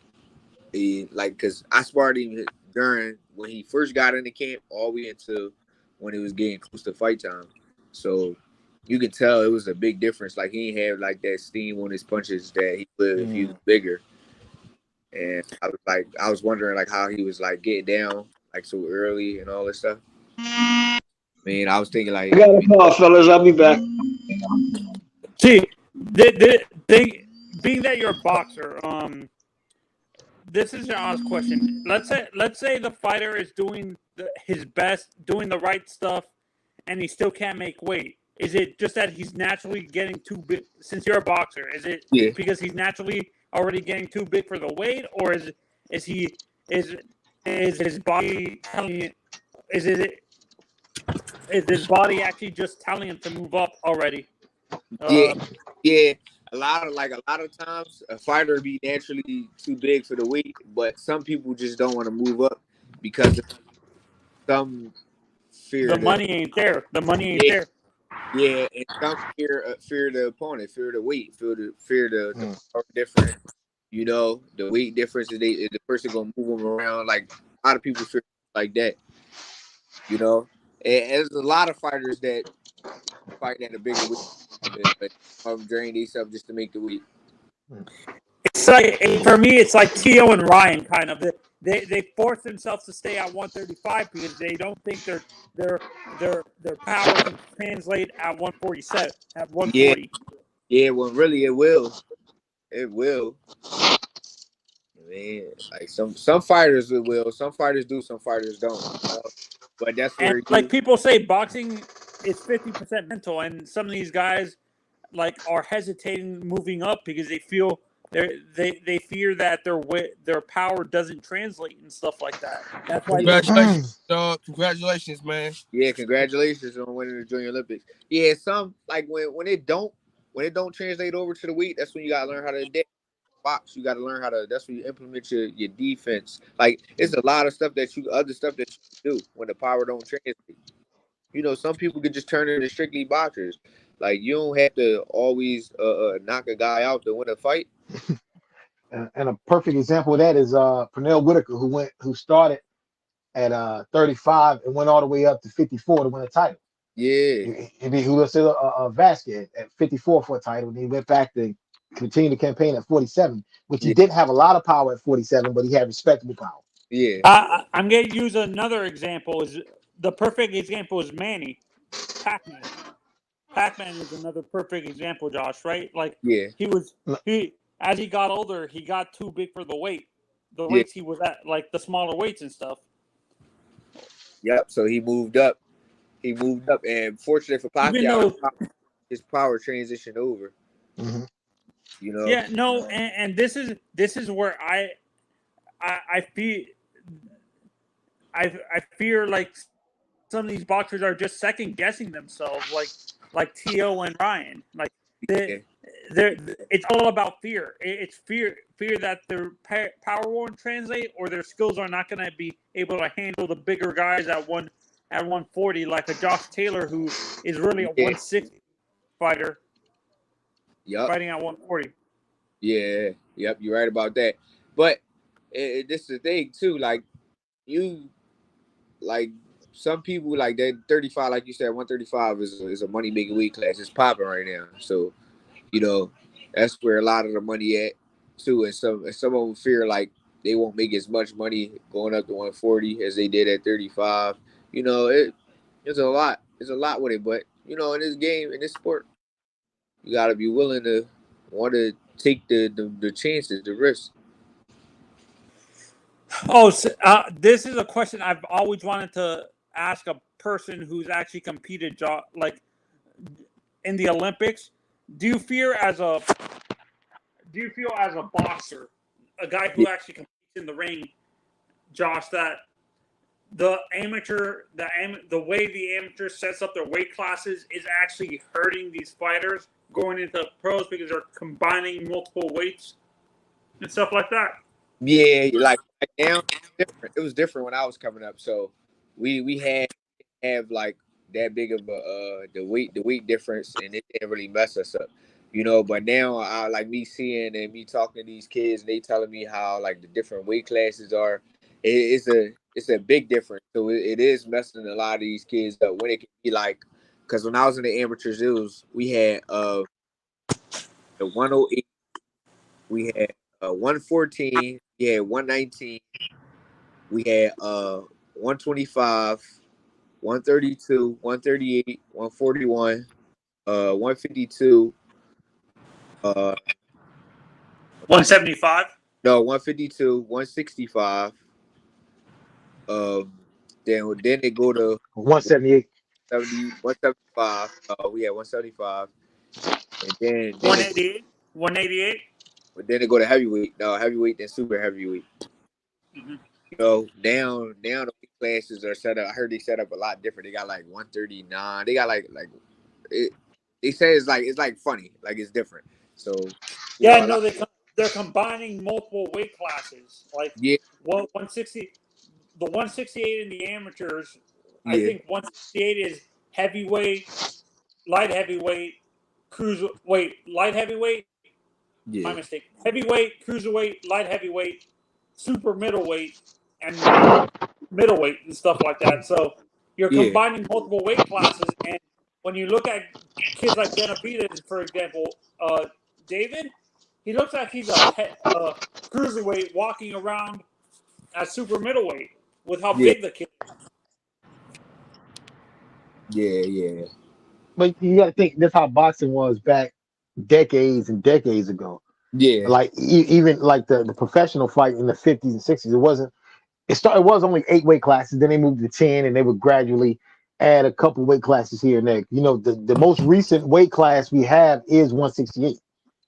Because I sparred him during when he first got into camp, all the way until when it was getting close to fight time. So you could tell it was a big difference. Like he didn't have like that steam on his punches that he would if he was bigger. And I was wondering like how he was like getting down like so early and all this stuff. I mean, I was thinking like, I got a call, fellas. I'll be back. See, being that you're a boxer, this is an honest question. Let's say the fighter is doing his best, doing the right stuff, and he still can't make weight. Is it just that he's naturally getting too big? Since you're a boxer, is it because he's naturally already getting too big for the weight, or is his body telling you? Is his body actually just telling him to move up already? Yeah. A lot of times a fighter would be naturally too big for the weight, but some people just don't want to move up because of some fear. The money ain't there. The money ain't there. Yeah, and some fear the opponent, fear the weight, fear the power difference. You know, the weight difference is the person gonna move them around. Like a lot of people fear like that. You know, and there's a lot of fighters that fight at a bigger weight, but drain themselves just to make the weight. It's like for me, it's like Tio and Ryan kind of. They force themselves to stay at 135 because they don't think their power can translate at 147 at 140. Yeah. Well, really, it will. It will. Man, like some fighters it will. Some fighters do. Some fighters don't. But that's where like people say, boxing is 50% mental, and some of these guys like are hesitating moving up because they feel. They fear that their power doesn't translate and stuff like that. That's why. Congratulations, dog. Congratulations, man. Yeah, congratulations on winning the Junior Olympics. Yeah, some like when it don't translate over to the weight, that's when you gotta learn how to adapt. Box. You gotta learn how to. That's when you implement your defense. Like it's a lot of stuff other stuff that you do when the power don't translate. You know, some people could just turn into strictly boxers. Like you don't have to always knock a guy out to win a fight. And a perfect example of that is Pernell Whitaker, who started at 35 and went all the way up to 54 to win a title. Yeah. And he was still Vasquez at 54 for a title, and he went back to continue the campaign at 47, which he didn't have a lot of power at 47, but he had respectable power. Yeah. I'm going to use another example. The perfect example is Manny Pac-Man. Pac-Man is another perfect example, Josh. Right? Like as he got older, he got too big for the weight. The weights he was at, like the smaller weights and stuff. Yep. So he moved up. And fortunately for Pacquiao, his power transitioned over. Mm-hmm. You know. Yeah. No. And this is where I fear like some of these boxers are just second guessing themselves, like Tio and Ryan. Like it's all about fear. It's fear that their power won't translate, or their skills are not going to be able to handle the bigger guys at 140, like a Josh Taylor, who is really a 160 fighter. Yep. Fighting at 140. Yeah. Yep. You're right about that. But this is the thing too. Like some people like that 35, like you said, 135 is a money making weight class. It's popping right now. So, you know, that's where a lot of the money at too. And some of them fear like they won't make as much money going up to 140 as they did at 35. You know, it's a lot. It's a lot with it. But, you know, in this game, in this sport, you gotta be willing to want to take the chances, the risks. Oh, so, this is a question I've always wanted to ask a person who's actually competed, like in the Olympics. Do you feel as a boxer, a guy who actually competes in the ring, Josh, that the way the amateur sets up their weight classes is actually hurting these fighters going into pros because they're combining multiple weights and stuff like that? Yeah, like now different. It was different when I was coming up. So we had have like that big of a the weight difference, and it didn't really mess us up, you know. But now I like me seeing and me talking to these kids, and they telling me how like the different weight classes are. It's a big difference. So it is messing a lot of these kids up when it can be like, because when I was in the amateurs, we had the 108, we had 114, we had 119, we had 125, 132, 138, 141, 152, 175. no, 152, 165. Um, then they go to 178. 70, 175. We had 175, and then 188. 188. they go to heavyweight. No, heavyweight, then super heavyweight. Mm-hmm. You know, now the weight classes are set up. I heard they set up a lot different. They got like 139. They got like it. They say it's like funny, like it's different. So you Yeah, know, no, they're combining multiple weight classes. Like yeah, 160, the 168 in the amateurs. I yeah, think 168 is heavyweight, light heavyweight, light heavyweight. My yeah, mistake. Heavyweight, cruiserweight, light heavyweight, super middleweight, and middleweight and stuff like that. So you're yeah, combining multiple weight classes, and when you look at kids like Benavidez, for example, David, he looks like he's a cruiserweight walking around at super middleweight with how yeah, big the kid is. yeah. But you got to think that's how boxing was back decades and decades ago. Yeah, Like even like the professional fight in the 50s and 60s, it was only 8 weight classes. Then they moved to 10, and they would gradually add a couple weight classes here and there. You know, the most recent weight class we have is 168.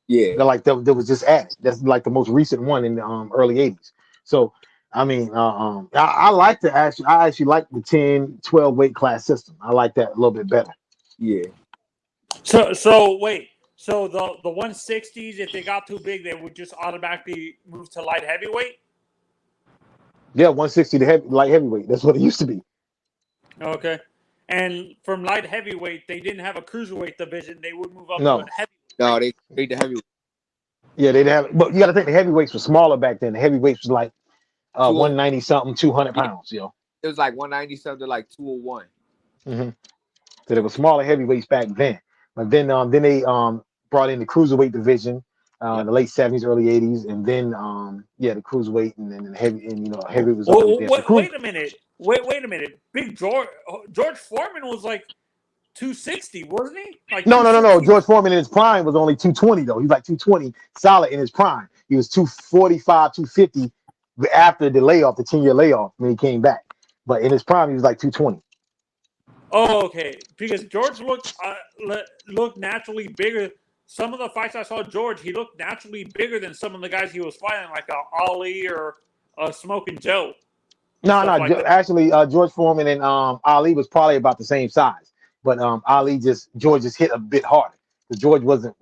yeah, That was just added. That's like the most recent one in the early 80s. So I mean, I like I actually like the 10, 12 weight class system. I like that a little bit better. yeah, So wait. So the 160s, if they got too big, they would just automatically move to light heavyweight. Yeah, 160 light heavyweight. That's what it used to be. Okay. And from light heavyweight, they didn't have a cruiserweight division. They would move up to a No. heavyweight. no, they made the heavyweight Yeah, they'd have, but you got to think the heavyweights were smaller back then. The heavyweights was like 201. 190 something, 200 Yeah, pounds. it was like 190 something, like 201. Mm-hmm. So there were smaller heavyweights back then. But then they brought in the cruiserweight division, Yeah, the late 70s, early 80s, and then the cruiserweight and then heavy, and heavy was always there. So Wait a minute. Wait a minute. Big George Foreman was like 260, wasn't he? Like No. 260. George Foreman in his prime was only 220 though. He was like 220 solid in his prime. He was 245, 250 after the layoff, the 10-year layoff when he came back. But in his prime, he was like 220. Oh, okay. Because George looked naturally bigger. Some of the fights I saw George, he looked naturally bigger than some of the guys he was fighting, like Ali or Smoking Joe. No. Like Actually, George Foreman and Ali was probably about the same size, but George just hit a bit harder. George wasn't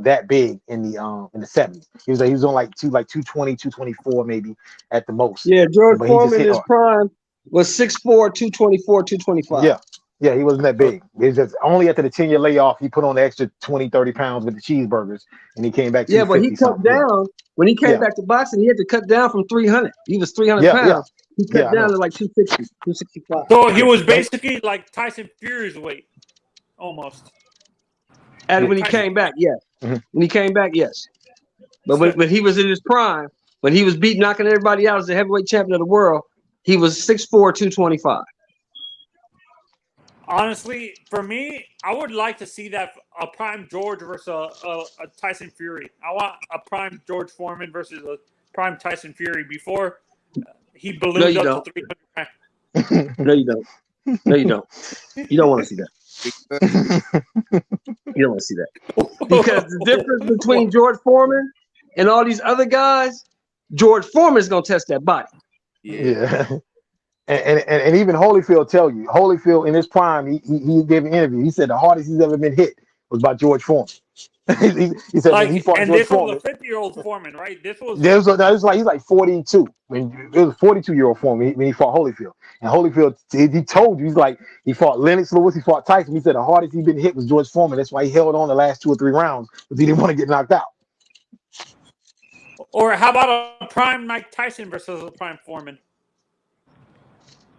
that big in the 70s. He was on like 220, 224 maybe at the most. Yeah, George But he just Foreman in hit his hard. prime was 6'4", 224, 225. Yeah, he wasn't that big. It was just only after the 10-year layoff, he put on the extra 20, 30 pounds with the cheeseburgers, and he came back Yeah, but he 250 cut something. down when he came Yeah. back to boxing. He had to cut down from 300. He was 300 Yeah, pounds. He cut I down know. to like 260, 265. so he was basically like Tyson Fury's weight, almost. And when he came back, yes. Mhm. When he came back, yes. But when he was in his prime, when he was knocking everybody out as the heavyweight champion of the world, he was 6'4", 225. Honestly, for me, I would like to see that a prime George versus a Tyson Fury. I want a prime George Foreman versus a prime Tyson Fury before he ballooned up to 300 pounds. No, you don't. No, you don't. You don't want to see that. You don't want to see that. Because the difference between George Foreman and all these other guys, George Foreman is going to test that body. Yeah. And even Holyfield tell you, Holyfield in his prime, he gave an interview. He said the hardest he's ever been hit was by George Foreman. he said when he fought and George this was Foreman. a 50-year-old Foreman, right? This was He's like 42. It was a 42-year-old Foreman when he fought Holyfield. And Holyfield, he told you, he's like, he fought Lennox Lewis, he fought Tyson. He said the hardest he'd been hit was George Foreman. That's why he held on the last 2 or 3 rounds because he didn't want to get knocked out. Or how about a prime Mike Tyson versus a prime Foreman?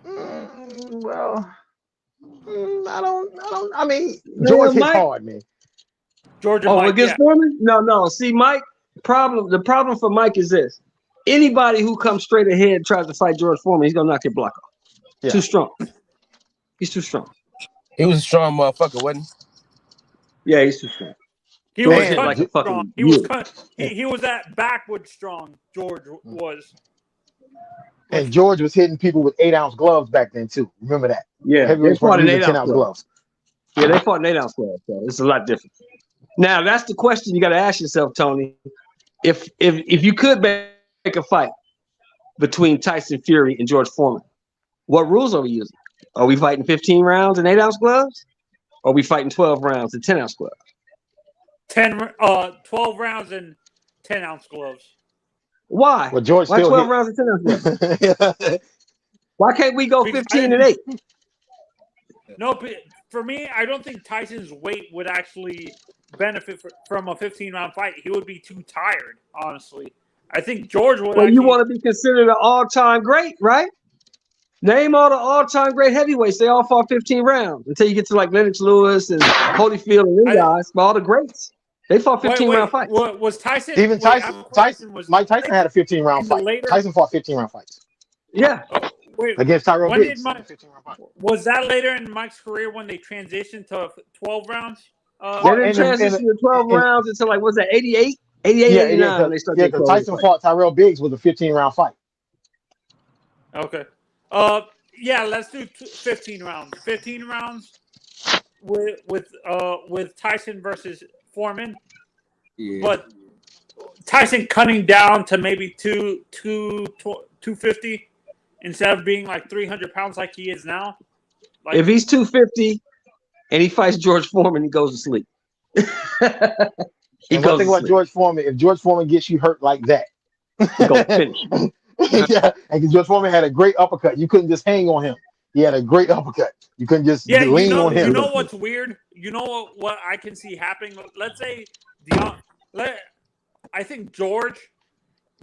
Well, I mean, George hits hard, man. George and Mike, against Foreman? No. See, Mike, the problem for Mike is this. Anybody who comes straight ahead and tries to fight George Foreman, he's going to knock your block off. Yeah. Too strong. He's too strong. He was a strong motherfucker, wasn't he? Yeah, he's too strong. He was like strong. He was that backward strong. George was. And George was hitting people with 8-ounce gloves back then too. Remember that? Yeah, they fought in 8-ounce gloves. Yeah, they fought in 8-ounce gloves. So it's a lot different. Now that's the question you got to ask yourself, Tony. If you could make a fight between Tyson Fury and George Foreman, what rules are we using? Are we fighting 15 rounds in 8-ounce gloves? Or are we fighting 12 rounds in 10-ounce gloves? 12 rounds in 10-ounce gloves. Why? Well, George Why still 12 rounds in 10-ounce gloves? Why can't we go 15 and 8? No, but for me, I don't think Tyson's weight would actually benefit from a 15-round fight. He would be too tired, honestly. I think George would. Well, you want to be considered an all-time great, right? Name all the all-time great heavyweights. They all fought 15 rounds until you get to like Lennox Lewis and Holyfield and them guys. But all the greats, they fought 15-round fights. Was Tyson? Even Mike Tyson had a 15-round fight. Tyson fought 15-round fights. Yeah. Against Tyrell Biggs. Was that later in Mike's career when they transitioned to 12 rounds? They didn't transition to 12 rounds until like, was that 88? 88, 89. Yeah, because Tyson fought Tyrell Biggs with a 15-round fight. Okay. Yeah, let's do 15 rounds. 15 rounds with Tyson versus Foreman. Yeah. But Tyson cutting down to maybe 250 instead of being like 300 pounds like he is now. Like, if he's 250 and he fights George Foreman, he goes to sleep. One thing about George Foreman, if George Foreman gets you hurt like that, he's going to finish. Yeah, and George Foreman had a great uppercut. You couldn't just hang on him. He had a great uppercut. You couldn't just lean on him. You know what's weird? You know what I can see happening? Let's say I think George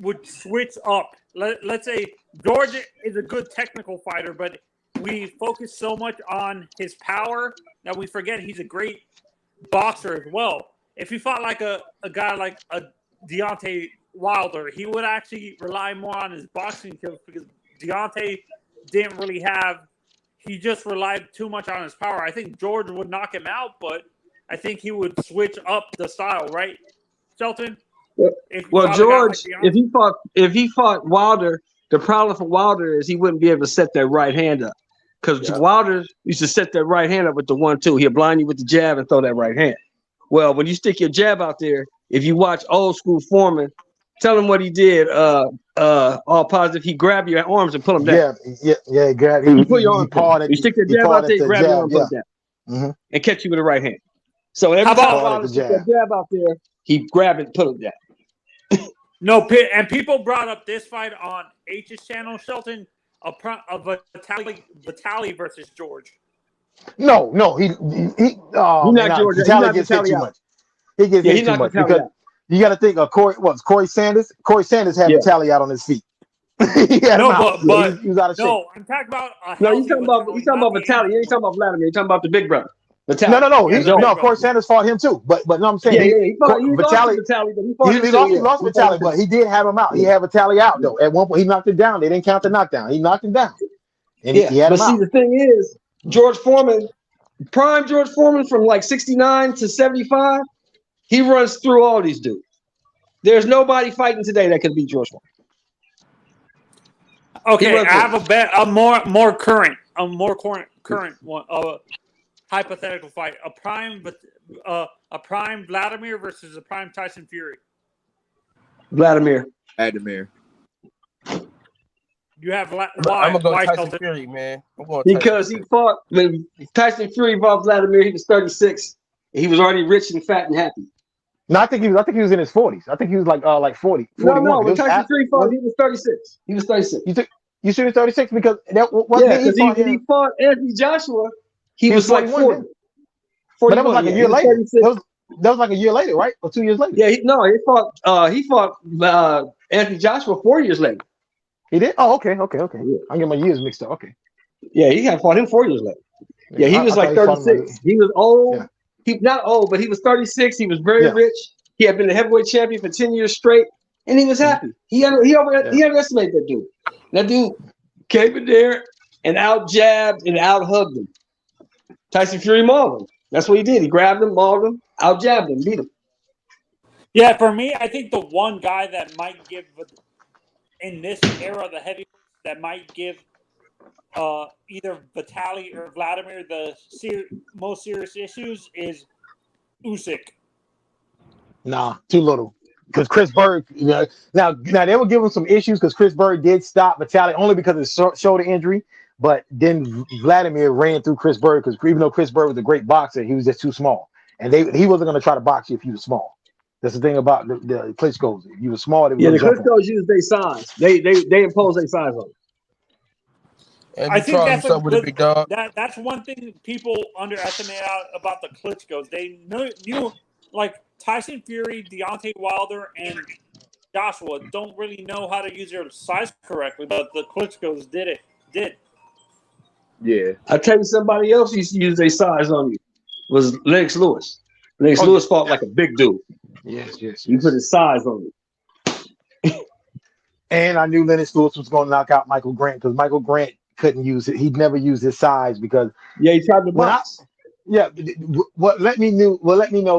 would switch up. Let's say George is a good technical fighter, but we focus so much on his power that we forget he's a great boxer as well. If he fought like a guy like a Deontay Wilder, he would actually rely more on his boxing skills because Deontay didn't really have. He just relied too much on his power. I think George would knock him out, but I think he would switch up the style, right, Shelton? Well, George, if he fought Wilder, the problem for Wilder is he wouldn't be able to set that right hand up because Wilder used to set that right hand up with the 1-2. He'll blind you with the jab and throw that right hand. Well, when you stick your jab out there, if you watch old school Foreman, tell him what he did. All positive. He grabbed your arms and pull them down. Yeah. He grabbed. You put your arms. You stick your jab out there, grab your arm, pull it down, and catch you with the right hand. So every time Wilder stick that jab out there, he grab it, and pull it down. No, and people brought up this fight on H's channel, Shelton, of Vitali versus George. No, he not George. Vitali gets hit too much. He gets hit too much because you got to think of Corey Sanders. Corey Sanders had Vitali out on his feet. He was out of shape. No, I'm talking about. You're talking about Vitali. You ain't talking about Vladimir. You're talking about the big brother. No. Corey Sanders fought him too, but no, I'm saying he lost Vitali, but he did have him out. He had Vitali out though. At one point, he knocked him down. They didn't count the knockdown. He knocked him down, and he had him out. The thing is, George Foreman, prime George Foreman from like 69 to 75, he runs through all these dudes. There's nobody fighting today that can beat George Foreman. Okay, I have a more current one. Hypothetical fight: a prime Vladimir versus a prime Tyson Fury. Vladimir. You have I'm gonna go Tyson Fury, man. Because he fought when Tyson Fury fought Vladimir. He was 36. He was already rich and fat and happy. No, I think he was in his 40s. I think he was like 40, 41. No. When Tyson Fury fought, he was 36. He was 36. You see, he was 36 because because he fought Anthony Joshua. He was like 40. But that was like a year later. That was like a year later, right? Or 2 years later. Yeah, he fought Anthony Joshua 4 years later. He did? Oh, okay. Yeah. I'm getting my years mixed up. Okay. Yeah, he had fought him 4 years later. Yeah, he was like 36. He was old. Yeah. He not old, but he was 36. He was very rich. He had been the heavyweight champion for 10 years straight, and he was happy. He underestimated that dude. That dude came in there and out jabbed and out hugged him. Tyson Fury mauled him. That's what he did. He grabbed him, mauled him, out jabbed him, beat him. Yeah, for me, I think the one guy that might give in this era the heavyweights that might give either Vitaly or Vladimir the most serious issues is Usyk. Nah, too little. Because Chris Berg, now they will give him some issues because Chris Berg did stop Vitaly only because of his shoulder injury. But then Vladimir ran through Chris Berg because even though Chris Berg was a great boxer, he was just too small, and he wasn't going to try to box you if you were small. That's the thing about the Klitschko's. If you were small, they the Klitschko's use their size. They impose their size on. I think that's that's one thing people underestimate about the Klitschko's. They knew like Tyson Fury, Deontay Wilder, and Joshua don't really know how to use their size correctly, but the Klitschko's did. Yeah. I tell you, somebody else used to use their size on you was Lennox Lewis. Lennox Lewis fought like a big dude. Yes. You put his size on you. And I knew Lennox Lewis was going to knock out Michael Grant because Michael Grant couldn't use it. He'd never use his size because he tried to box. What let me know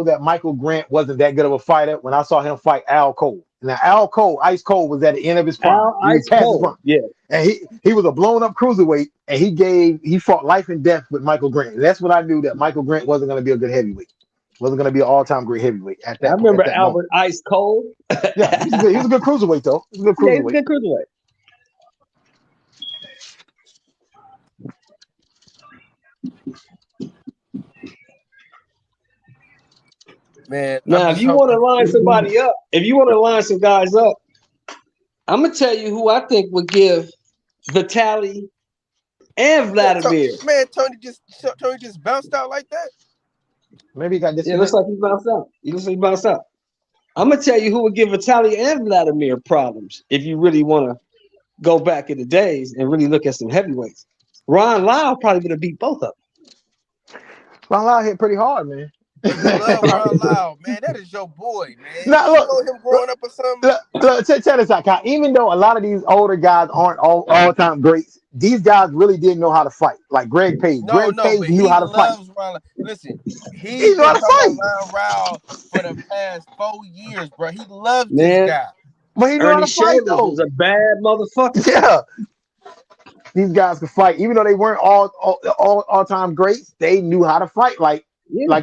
that Michael Grant wasn't that good of a fighter when I saw him fight Al Cole. Now Al Cole, Ice Cole, was at the end of his prime. Ice Cole, yeah. And he was a blown up cruiserweight, and he fought life and death with Michael Grant. That's when I knew that Michael Grant wasn't going to be a good heavyweight. Wasn't going to be an all-time great heavyweight at that. I remember at that Albert moment. Ice Cole. Yeah, he was a good cruiserweight though. He was a good cruiserweight. Man, now if you want to line somebody up, if you want to line some guys up, I'm gonna tell you who I think would give Vitaly and Vladimir. Man, Tony just bounced out like that. Maybe he got this. Yeah, looks like he bounced out. He bounced out. I'm gonna tell you who would give Vitaly and Vladimir problems if you really want to go back in the days and really look at some heavyweights. Ron Lyle probably would have beat both of them. Ron Lyle hit pretty hard, man. Love Ron Lyle, man. That is your boy, man. Now, look, you know him growing up or something. Look, check this out, Kyle. Even though a lot of these older guys aren't all-time greats, these guys really didn't know how to fight. Like Greg Page. Greg Page knew how to fight. Listen, he knew how to fight. Ron Lyle for the past 4 years, bro. He loved this guy. But he knew how to fight, though. Was a bad motherfucker. Yeah. These guys could fight. Even though they weren't all-time greats, they knew how to fight. Like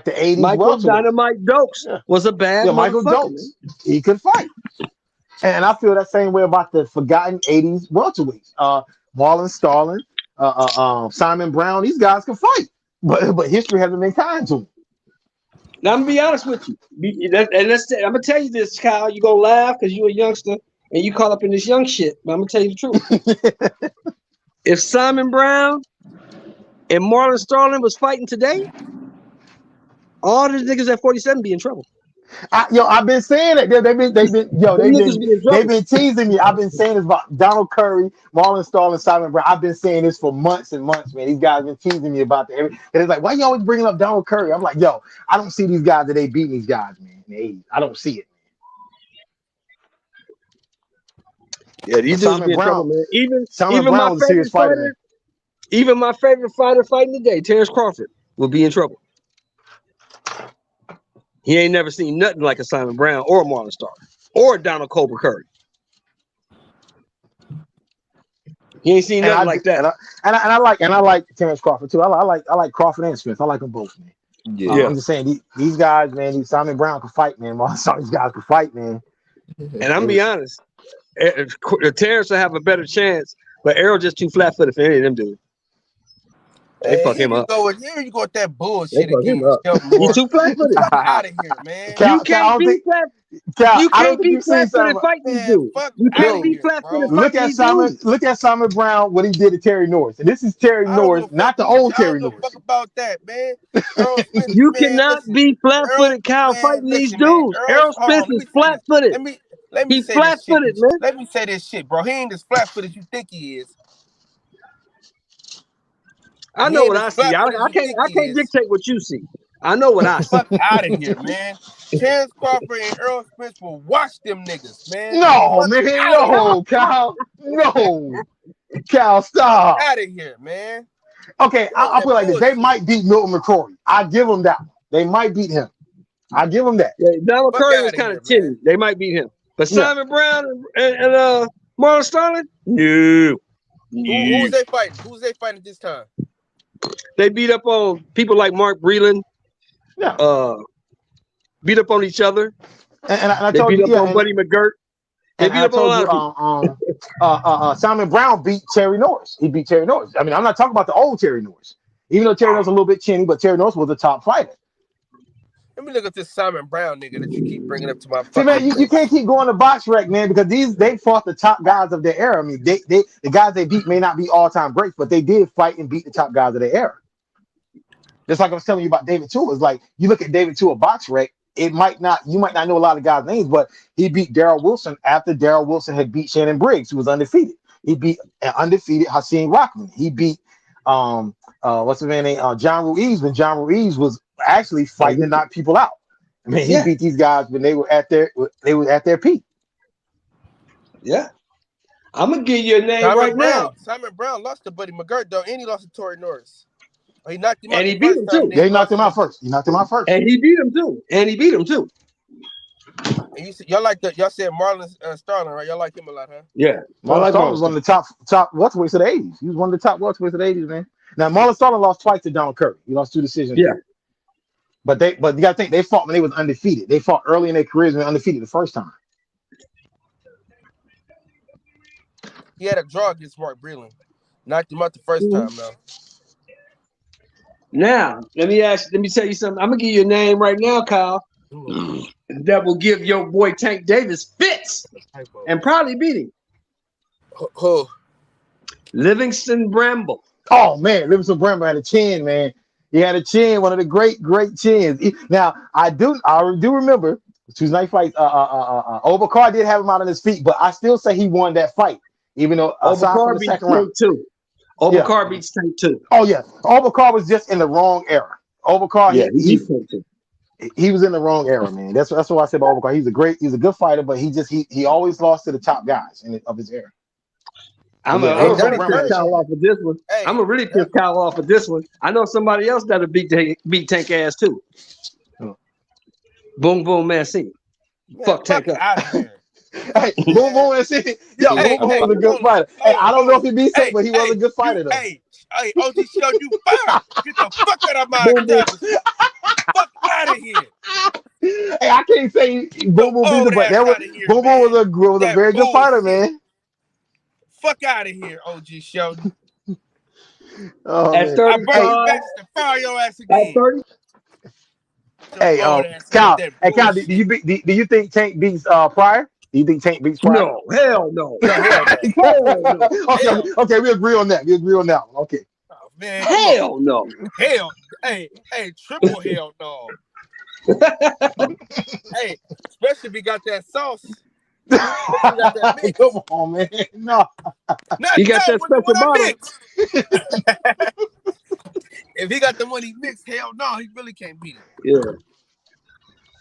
the 80s. Michael Dynamite Dokes was a bad motherfucker. Michael Dokes. He could fight. And I feel that same way about the forgotten 80s welterweights. Marlon Starling, Simon Brown, these guys can fight. But history hasn't been kind to them. Now, I'm going to be honest with you. I'm going to tell you this, Kyle. You're going to laugh because you're a youngster and you caught up in this young shit. But I'm going to tell you the truth. If Simon Brown and Marlon Starling was fighting today, all the niggas at 47 be in trouble. I've been saying it. They've been teasing me. I've been saying this about Donald Curry, Marlon Starling, Simon Brown. I've been saying this for months and months, man. These guys have been teasing me about that. And it's like, why you always bringing up Donald Curry? I'm like, I don't see these guys that they beating these guys, man. In the 80s. I don't see it. Yeah, these dudes be in trouble, man. Even Brown was a serious fighter, man. Even my favorite fighter fighting today, Terrence Crawford, will be in trouble. He ain't never seen nothing like a Simon Brown or a Marlon Starling or Donald Cobra Curry. He ain't seen nothing like that. And I like Terrence Crawford too. I like Crawford and Smith. I like them both, man. Yeah. I'm just saying these guys, man. These Simon Brown can fight, man. These guys can fight, man. And I'm gonna be honest, Terrence will have a better chance, but Errol just too flat-footed for any of them dudes. They fuck Here him you up. go with that They bullshit fuck him again, up. Shelton He's Moore. too flat-footed. Fuck out of here, man. Cal, You can't be flat. Cal, You I don't can't think be you've seen flat-footed something. fighting these Man, dudes. fuck You out can't of be here, flat-footed bro. Look fighting at these Simon. dudes. Look at Simon Brown. What he did to Terry Norris, and this is Terry I don't give Norris, a fuck. not the old I don't Terry give a Norris. fuck about that, man. Earl Spence, You man, cannot listen. be flat-footed, Cal, Man, fighting these listen, man. dudes. Errol Hold Spence on, let is me say this. flat-footed. Let me He's say this shit. flat-footed, man. Let me say this shit, bro. He ain't as flat-footed as you think he is. I He know ain't what as I see. I flat-footed as you can't think I he can't is. dictate what you see. I know what I see. Fuck out of here, man. Terrence Crawford and Earl Spence will watch them niggas, man. No, Fuck man, out of here. no, Cal, no, Cal, Fuck stop. out of here, man. Okay, I'll That put it like this: they bullshit. might beat Milton McCrory. I give them that. They might beat him. I give them that. Yeah, Donald Fuck Curry was out of kind here, of timid. man. They might beat him. But Yeah. Simon Brown and Marlon Starling? No. Who's they fighting? Who's they fighting this time? They beat up on people like Mark Breland. Yeah. Beat up on each other. And I They told beat you, up yeah, on Buddy McGirt. They and beat I up on a told lot you, of people. Simon Brown beat Terry Norris. He beat Terry Norris. I mean, I'm not talking about the old Terry Norris, even though Terry Norris was a little bit chinny, but Terry Norris was a top fighter. Let me look at this Simon Brown nigga that you keep bringing up to my See, fucking man, you face. can't keep going to box rec, man, because they fought the top guys of their era. I mean, the guys they beat may not be all-time greats, but they did fight and beat the top guys of their era. Just like I was telling you about David Tua. It's like you look at David Tua box rec, you might not know a lot of guys' names, but he beat Darrell Wilson after Darrell Wilson had beat Shannon Briggs, who was undefeated. He beat an undefeated Hakeem Rockman. He beat what's his name? John Ruiz, when John Ruiz was actually fighting to knock people out. I mean, he beat these guys when they were at their peak. Yeah. I'm gonna give you a name right now. Simon Brown lost to Buddy McGirt though, and he lost to Torrey Norris. He knocked him out. And he beat him too. Yeah, he knocked him out first. And he beat him too. And y'all said Marlon Starling, right? Y'all like him a lot, huh? Yeah. Marlon Starling was one of the top welterweights of the 80s. He was one of the top welterweights of the 80s, man. Now Marlon Starling lost twice to Donald Curry. He lost 2 decisions. Yeah. But you gotta think they fought when they was undefeated. They fought early in their careers when they were undefeated the first time. He had a draw against Mark Breland. Knocked him out the first time though. Now, let me tell you something. I'm gonna give you a name right now, Kyle, that will give your boy Tank Davis fits and probably beat him. Who? Livingston Bramble. Oh man, Livingston Bramble had a chin, man. He had a chin, one of the great chins. Now I do remember Tuesday night fights. Overcar did have him out on his feet, but I still say he won that fight, even though aside from the second round. Too. Overcar beats Tank too. Oh yeah, Overcar was just in the wrong era. Overcar, he was in the wrong era, man. That's what I said about Overcar. He's a good fighter, but he always lost to the top guys of his era. I'm gonna really piss Kyle off with this one. I'm gonna really piss Kyle off with this one. I know somebody else that'll beat Tank ass too. Boom Boom Mancini. Fuck Tank up. Out of here. Hey, Boom Boom Mancini. Boom Boom was a good fighter. Hey, I don't know if he beat Tank, but he was a good fighter though. Hey, OG Show, you fired. Get the fuck out of my establishment. Fuck out of here. Hey, I can't say Boom Boom beat him, but Boom Boom was a very good fighter, man. Fuck out of here, OG Sheldon. At 30, I bring you back to fire your ass again. At 30. Hey, Cal. Hey, Cal. Do you think Tank beats Pryor? Do you think Tank beats Pryor? No, hell no. Hell no. Okay, we agree on that. Okay. Oh, man, hell no. Hell, hey, triple hell no. Hey, especially if he got that sauce. Come on, man. No. He got that special bottle. If he got the money mixed, hell no, he really can't beat him. Yeah.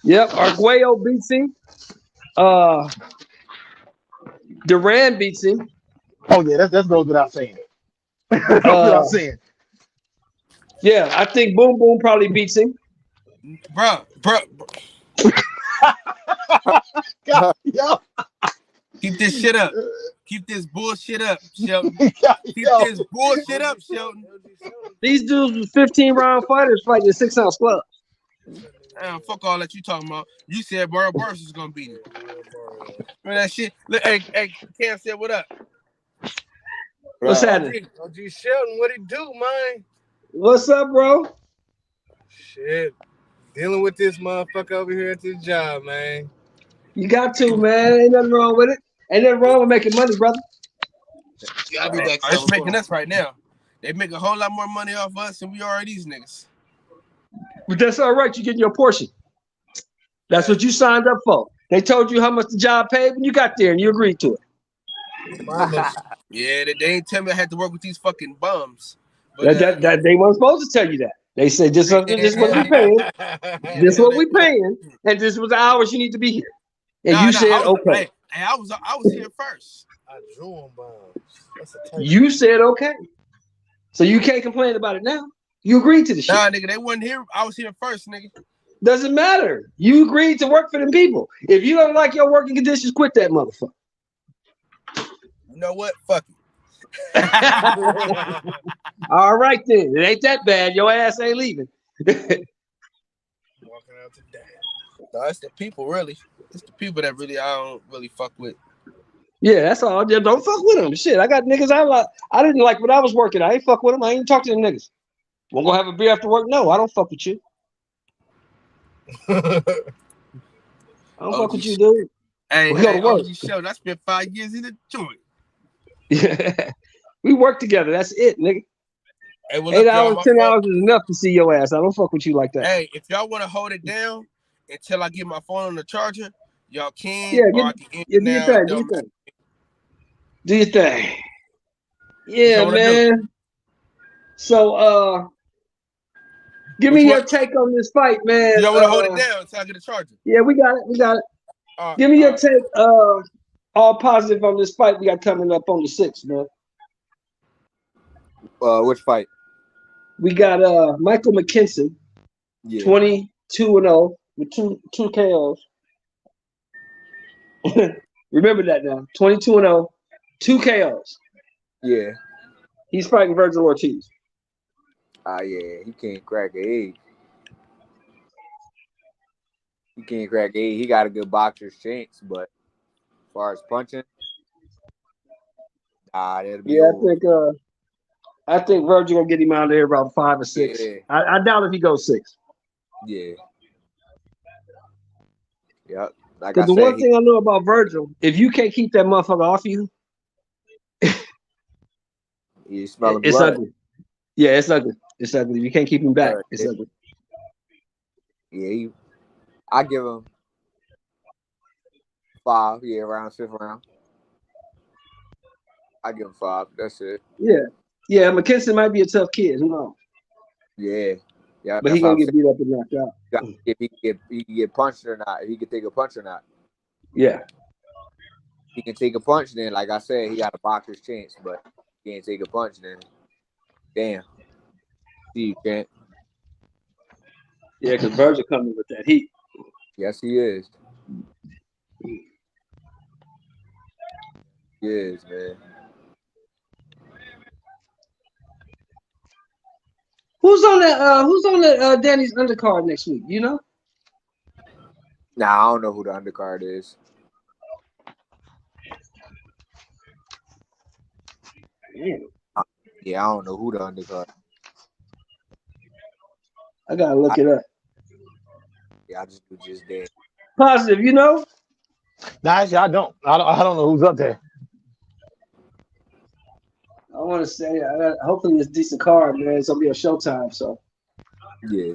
Yep, Arguello beats him. Duran beats him. Oh yeah, that goes without saying. Without saying. Yeah, I think Boom Boom probably beats him. Bro. Yo. Keep this shit up. Keep this bullshit up, Shelton. Keep this bullshit up, Shelton. These dudes was 15-round fighters fighting in 6-ounce gloves. Fuck all that you talking about. You said Burrow Burris was gonna beat him. Remember that shit? Look, hey, Cam said what up? What's happening? OG Sheldon, what it do, man? What's up, bro? Shit. Dealing with this motherfucker over here at this job, man. You got to, man. Ain't nothing wrong with it. Ain't nothing wrong with making money, brother. Yeah, I'll be back. It's making us right now. They make a whole lot more money off us than we are these niggas. But that's all right. You getting your portion. That's what you signed up for. They told you how much the job paid when you got there, and you agreed to it. Yeah, they ain't tell me I had to work with these fucking bums. But, that they weren't supposed to tell you that. They said this is what we paying. This is what we paying, and this was the hours you need to be here. And you said okay. Hey, I was here first. I drew them bombs. You said okay. So you can't complain about it now. You agreed to the shit. Nah, nigga, they wasn't here. I was here first, nigga. Doesn't matter. You agreed to work for them people. If you don't like your working conditions, quit that motherfucker. You know what? Fuck it. All right then. It ain't that bad. Your ass ain't leaving. Walking out today. No, it's the people, really. It's the people that really I don't really fuck with. Yeah, that's all. Just don't fuck with them. Shit, I got niggas I didn't like when I was working. I ain't fuck with them. I ain't talk to them niggas. Wanna go have a beer after work? No, I don't fuck with you. I don't fuck with you, dude. Hey, we go to work. Show, I spent 5 years in the joint. Yeah, we work together. That's it, nigga. Hey, well, 8 hours, 10 hours is enough to see your ass. I don't fuck with you like that. Hey, if y'all want to hold it down until I get my phone on the charger, y'all can. Yeah, or I can end it now. Do your thing. Yeah, man. So, give me your take on this fight, man. Y'all want to hold it down until I get a charger? Yeah, we got it. Give me your take, all positive on this fight we got coming up on the 6th, man. Which fight? We got Michael McKinson, 22-0 with two KOs. Remember that now. 22-0, 2 KOs. Yeah. He's fighting Virgil Ortiz. Yeah, he can't crack an egg. He can't crack an egg. He got a good boxer's chance, but as far as punching, that'll be over. I think Virgil gonna get him out of there about 5 or 6. Yeah. I doubt if he goes 6. Yeah. Yep. Because the one thing I know about Virgil, if you can't keep that motherfucker off you, you smell it's blood. ugly. Yeah, it's ugly. It's ugly. If you can't keep him back, it's ugly. Yeah, I give him 5. Yeah, around 5th round. I give him 5. That's it. Yeah. Yeah, McKinson might be a tough kid. Who knows? Yeah. Yeah. But he gonna get beat up and knocked out. If he can get punched or not. If he can take a punch or not. Yeah. He can take a punch, then like I said, he got a boxer's chance, but if he can't take a punch, then damn. See you, Trent. Yeah, because Virgil coming with that heat. Yes, he is. He is, man. Who's on the Danny's undercard next week? You know? Nah, I don't know who the undercard is. Yeah, I don't know who the undercard. I gotta look it up. Yeah, I just do just that. Positive, you know? Nah, actually, I don't know who's up there. I want to say, hopefully it's a decent card, man. It's gonna be a Showtime, so yeah,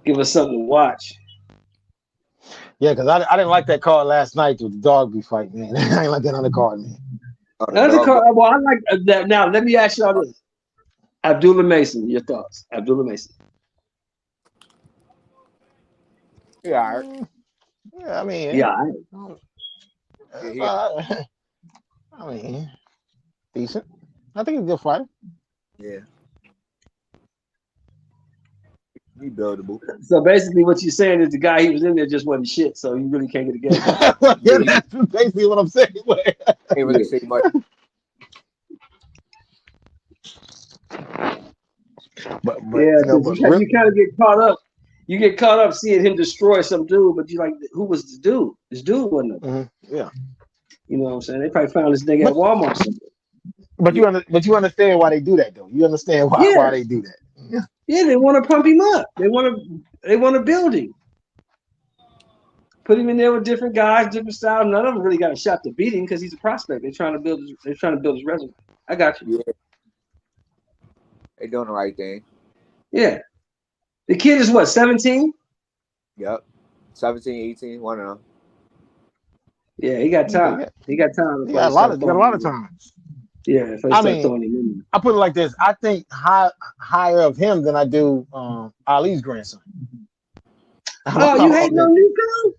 give us something to watch. Yeah, because I didn't like that card last night with the dog be fight, man. I ain't like that undercard, man. Undercard. Well, I like that. Now, let me ask y'all this: Abdullah Mason, your thoughts? Abdullah Mason. Yeah, yeah. I mean, yeah. I mean, decent. I think he's a good fighter. Yeah. He buildable. So basically, what you're saying is the guy he was in there just wasn't shit, so you really can't get a game. Yeah, that's basically what I'm saying. Can't really say much. But yeah, you kind of get caught up. You get caught up seeing him destroy some dude, but you like, who was this dude? This dude wasn't. Yeah. You know what I'm saying? They probably found this nigga at Walmart. But Yeah, you understand why they do that though. You understand why Yeah, they do that. Yeah. yeah, they want to pump him up. They want to build him. Put him in there with different guys, different styles. None of them really got a shot to beat him because he's a prospect. They're trying to build. They're trying to build his resume. I got you. yeah, they doing the right thing. Yeah, the kid is what 17. Yep, 17, 18, one of them. Yeah, he got Okay, time. yeah. He got time You before got they start you got a throwing lot him of in. time. Yeah, before they I start mean, throwing him in. I put it like this. I think higher of him than I do Ali's grandson. Oh, you hating on Nico?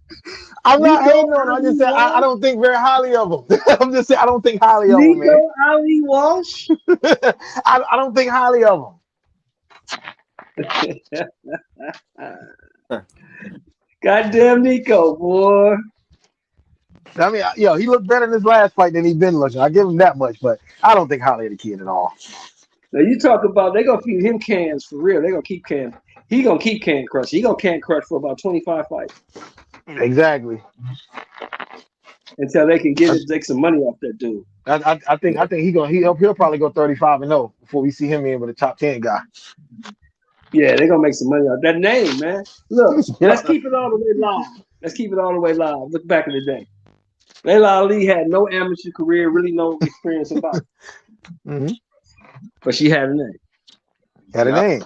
I'm not Nico hating on him. I just Ali said I Walsh? don't think very highly of him. I'm just saying I don't think highly of him, man. Nico Ali Walsh? I don't think highly of him. Goddamn Nico, boy. I mean, he looked better in his last fight than he's been looking. I give him that much, but I don't think highly of the kid at all. Now you talk about they gonna feed him cans for real. They gonna keep can. He gonna keep Can Crush. He gonna Can Crush for about 25 fights Exactly. until they can take some money off that dude. I think he'll probably go 35-0 before we see him in with a top 10 guy. Yeah, they're gonna make some money off that name, man. Look, let's keep it all the way live. Let's keep it all the way live. Look back in the day. Layla Ali had no amateur career, really no experience in boxing. Mm-hmm. But she had a name. Had a name.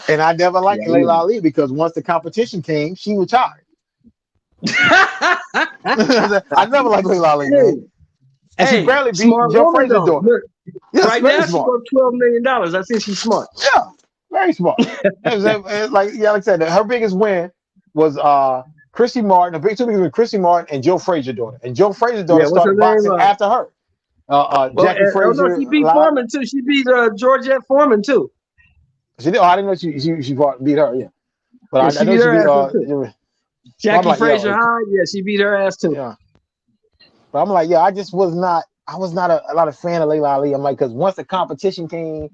And I never liked Layla Ali because once the competition came, she retired. I never liked Layla Ali, man. And she barely beat Joe Frazier's daughter. Look, Yes, right now, she's worth $12 million. I think she's smart. Yeah, very smart. like I said, her biggest win was Chrissy Martin. The two biggest were Chrissy Martin and Joe Frazier's daughter. And Joe Frazier's daughter started boxing after her. Jackie Frazier. No, she beat Foreman too. She beat Georgette Foreman too. She did. Oh, I didn't know she beat her. Yeah, but I know she beat Jackie Frazier Hyde. Yeah, she beat her ass too. Yeah. But I'm like, I just was not. I was not a lot of fan of Layla Ali. I'm like, because once the competition came,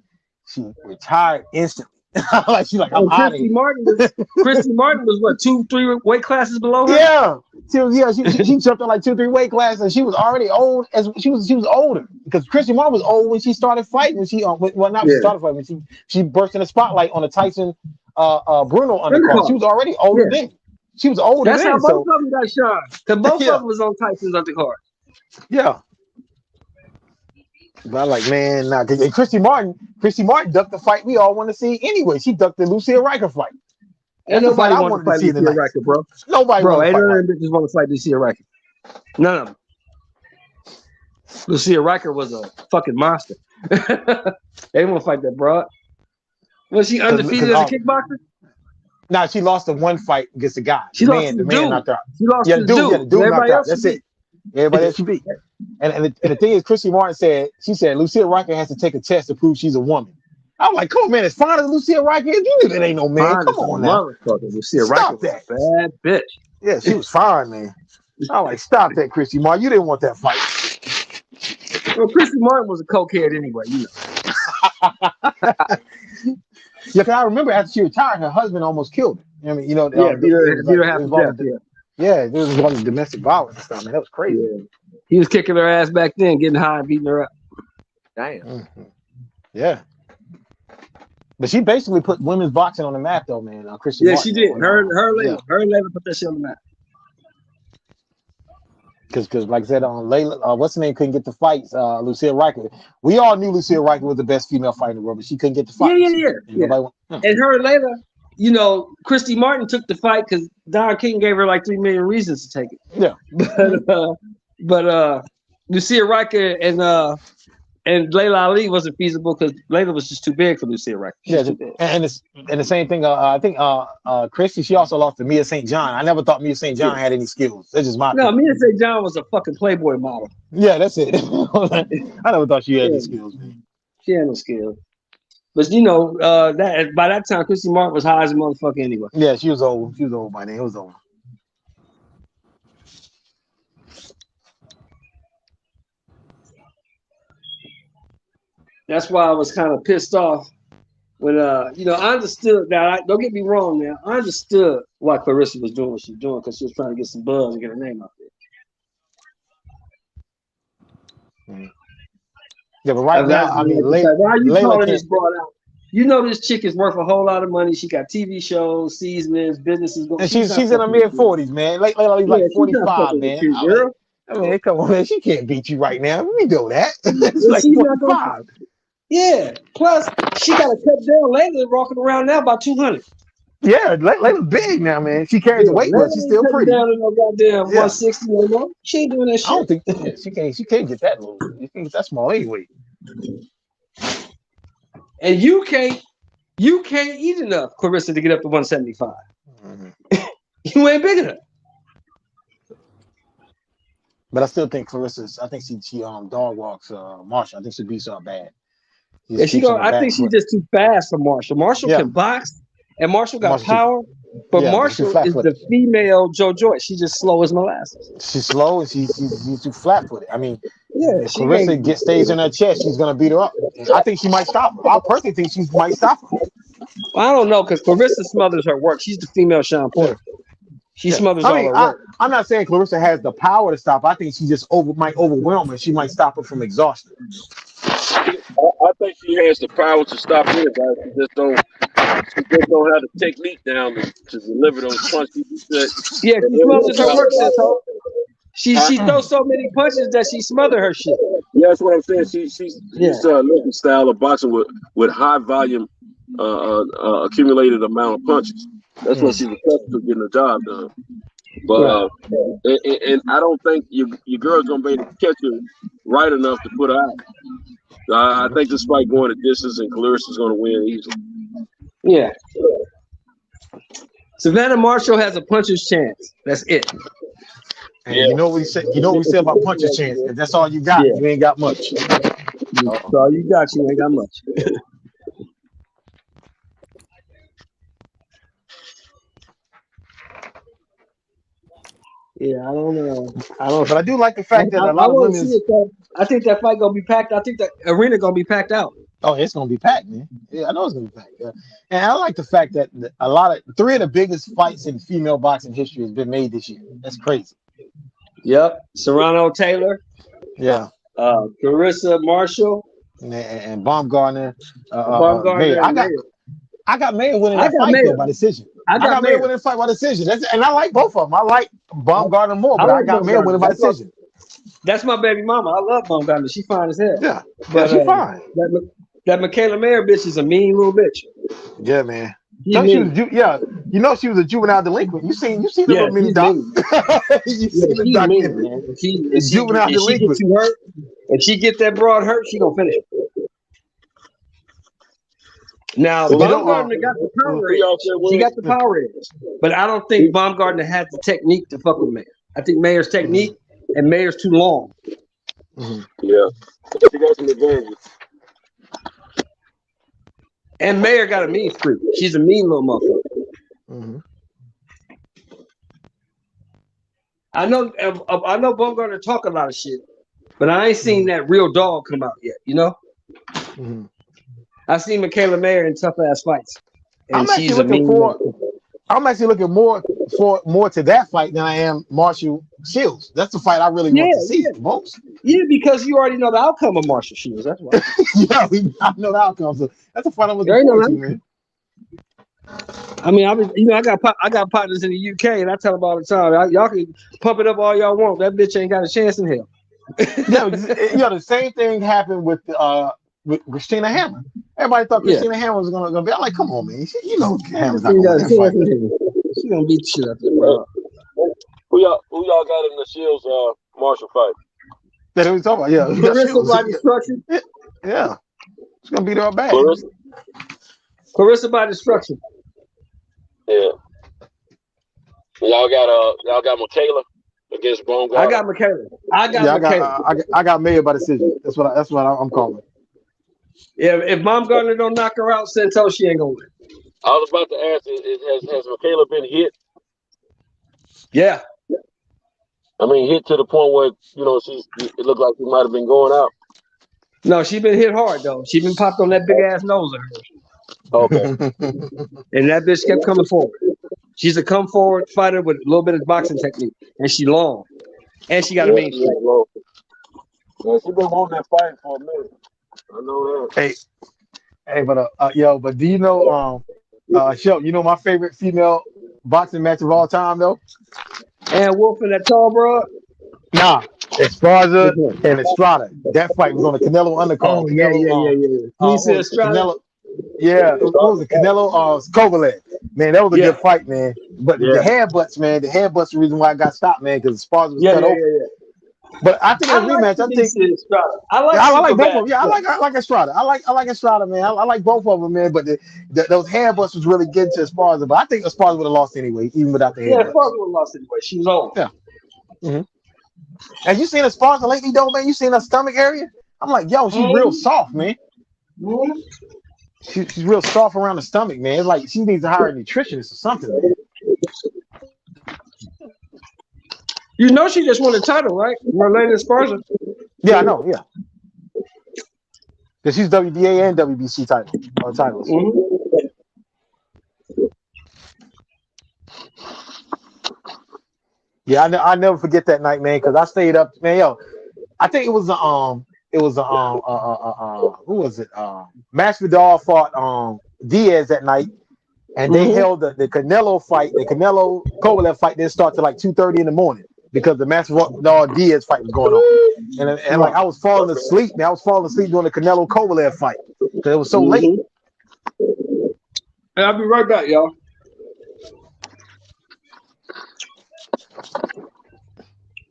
she retired instantly. She's like, I'm out of here. Christy Martin was what 2-3 weight classes below her. Yeah, she jumped on like 2-3 weight classes, and she was already old. She was older because Christy Martin was old when she started fighting. When she started fighting when she burst in the spotlight on the Tyson Bruno undercard. She was already older then. She was older. That's how both of them got shot. Because both of them was on Tyson's undercard. Yeah. But I'm like, man, nah. And Christy Martin ducked the fight we all want to see anyway. She ducked the Lucia Riker fight. Ain't nobody wanted to fight Lucia Riker, bro. Nobody bro, ain't none of them bitches want to fight Lucia Riker. None of them. Lucia Riker was a fucking monster. They didn't want to fight that broad. Was she undefeated as a kickboxer? Nah, she lost the one fight against the guy. She lost to the dude. Knocked out. She lost to the dude. Yeah, the dude knocked out. That's it. Everybody else she beat. And the thing is, Christy Martin said, Lucia Riker has to take a test to prove she's a woman. I'm like, come on, man, as fine as Lucia Riker is, you know that ain't no man. Fine, come on now. Lucia Riker was a bad bitch. Yeah, she was fine, man. I'm like, stop that, Christy Martin. You didn't want that fight. Well, Christy Martin was a cokehead anyway, you know. Yeah, cause I remember after she retired, her husband almost killed her. I mean, beat her half to death. Yeah, there was one domestic violence and stuff, man. That was crazy. Yeah. He was kicking her ass back then, getting high and beating her up. Damn. Mm-hmm. Yeah. But she basically put women's boxing on the map, though, man. Christian. Yeah, Martin, she did. Her and Layla put that shit on the map. Because like I said, Layla, what's her name, couldn't get the fights. Lucia Riker. We all knew Lucia Riker was the best female fighter in the world, but she couldn't get the fights. Yeah. And her and Layla, you know, Christy Martin took the fight because Don King gave her like 3 million reasons to take it. Yeah. But Lucia Riker and Layla Ali wasn't feasible because Layla was just too big for Lucia Riker. And the same thing. I think Christy, she also lost to Mia St. John. I never thought Mia St. John had any skills. That's just my opinion. Mia St. John was a fucking Playboy model. Yeah, that's it. I never thought she had any skills, man. She had no skills. But you know, that by that time, Christy Martin was high as a motherfucker anyway. Yeah, she was old. She was old by then. It was over. That's why I was kind of pissed off when I understood. Now, don't get me wrong. Now, I understood why Clarissa was doing what she was doing because she was trying to get some buzz and get her name out there. Yeah, but right now, I mean, why are you Layla calling can't. this broad out? You know this chick is worth a whole lot of money. She got TV shows, seasonings, businesses. And She's not she's in her fucking with you. mid-40s, man. Layla's Yeah, like she's not 45, fucking with man. you, girl. I mean, come on, man. She can't beat you right now. We know that. It's And like she's not gonna. 45. Yeah. Plus, she got to cut down. Layla walking around now about 200. Yeah, Layla's big now, man. She carries Yeah, weight, but Layla she's ain't still cutting pretty. down to no goddamn Yeah. 160 no more. She ain't doing that I shit. don't think she can't get that low. You can't get that small anyway. And you can't eat enough, Clarissa, to get up to 175. Mm-hmm. You ain't big enough. But I still think Clarissa's. I think she dog walks Marsha. I think she beats her bad. Yeah, I think she's just too fast for Marshall. Marshall can box, and Marshall got power, but Marshall is the female Joe Joyce. She's just slow as molasses. She's slow and she's too flat-footed. I mean, yeah, if Clarissa stays in her chest, she's gonna beat her up. And I think she might stop her. I personally think she might stop her. Well, I don't know because Clarissa smothers her work. She's the female Sean Porter. She smothers all her work. I'm not saying Clarissa has the power to stop. I think she just might overwhelm her. She might stop her from exhaustion. I think she has the power to stop anybody. She just don't have the technique down to deliver those punches. Yeah, she smothers her work, Santo. She throws so many punches that she smothers her shit. Yeah, that's what I'm saying. She's looking style of boxing with high volume, accumulated amount of punches. That's what she's accustomed to getting the job done. But and I don't think your girl's gonna be able to catch her right enough to put her out. I think this fight going a distance, and Clarissa's going to win easily. Yeah. Savannah Marshall has a puncher's chance. That's it. And you know what we say. You know what we say about puncher's chance. If that's all you got, you ain't got much. That's all you got. You ain't got much. Yeah, I don't know. But I do like the fact that a lot of women. I think that fight gonna be packed. I think that arena gonna be packed out. Oh, it's gonna be packed, man. Yeah, I know it's gonna be packed. Yeah. And I like the fact that three of the biggest fights in female boxing history has been made this year. That's crazy. Yep, Serrano Taylor. Yeah. Clarissa Marshall and Baumgartner. Mayer. I got Mayer winning that fight though, by decision. I got Mayer winning the fight by decision. And I like both of them. I like Baumgartner more, but I got Mayer winning by decision. That's my baby mama. I love Baumgartner. She fine as hell. Yeah, but she's fine. That Michaela Mayer bitch is a mean little bitch. Yeah, man. You know she was a juvenile delinquent. You seen the little mini doc. You seen the documentary. Man. Juvenile delinquent. She hurt. If she get that broad hurt, she gonna finish. Now Baumgartner got the power edge. She got the power edge, but I don't think Baumgartner had the technique to fuck with Mayer. I think Mayer's technique and Mayer's too long. Mm-hmm. Yeah, she got some advantages. And Mayer got a mean streak. She's a mean little motherfucker. Mm-hmm. I know Baumgartner talk a lot of shit, but I ain't seen that real dog come out yet. You know. Mm-hmm. I seen Michaela Mayer in tough ass fights, and I'm actually looking more to that fight than I am Marshall Shields. That's the fight I really want to see the most. Yeah, because you already know the outcome of Marshall Shields. That's why. I know the outcome. So that's a fight I'm looking forward to, man. I mean, I got partners in the UK, and I tell them all the time, y'all can pump it up all y'all want. That bitch ain't got a chance in hell. The same thing happened with Christina Hammer. Everybody thought Christina Hammer was gonna be. I'm like, come on, man. Hammer's not gonna fight. She gonna beat the shit out there, bro. Who y'all got in the Shields Marshall fight? That we talking about, yeah. Clarissa by destruction. Yeah, she's gonna beat her up bad. Clarissa by destruction. Yeah. Y'all got Michaela against Baumgartner. I got Michaela. I got Mayer by decision. That's what I'm calling. Yeah, if Baumgartner don't knock her out, Santos, she ain't gonna win. I was about to ask, has Michaela been hit? Yeah. I mean, hit to the point where, it looked like she might have been going out. No, she been hit hard, though. She been popped on that big-ass nose of hers. Okay. And that bitch kept coming forward. She's a come-forward fighter with a little bit of boxing technique. And she long. And she got a mean streak. Yeah, she been holding that fight for a minute. I know that. Hey, but do you know, Shelp, you know my favorite female boxing match of all time, though? And Wolf and that tall broad. Nah, Esparza and Estrada. That fight was on the Canelo undercard. Oh yeah. You What see was it? Estrada? Canelo. Yeah, what was it? Canelo Kovalev. Man, that was a good fight, man. But the headbutts, man, the headbutts the reason why I got stopped, man, because Esparza was cut open. But I think in a rematch, I think Estrada. I like both of them. Yeah, I like Estrada. I like Estrada, man. I like both of them, man. But those headbutts was really getting to Esparza. But I think Esparza would have lost anyway, even without the headbutts. Yeah, Esparza would have lost anyway. She was old. Yeah. Mm-hmm. And you seen Esparza lately, though, man? You seen her stomach area? I'm like, yo, she's real soft, man. Mm-hmm. She's real soft around the stomach, man. It's like she needs to hire a nutritionist or something, man. You know she just won the title, right? Marlene Esparza. Yeah, I know, yeah. Because she's WBA and WBC titles. Mm-hmm. Yeah, I never forget that night, man, because I stayed up, man. Yo, I think it was who was it? Masvidal fought Diaz that night, and they held the Canelo fight. The Canelo Kovalev fight didn't start till like 2:30 in the morning because the Masvidal Diaz fight was going on, and like I was falling asleep, man. I was falling asleep during the Canelo Kovalev fight because it was so late. Hey, I'll be right back, y'all.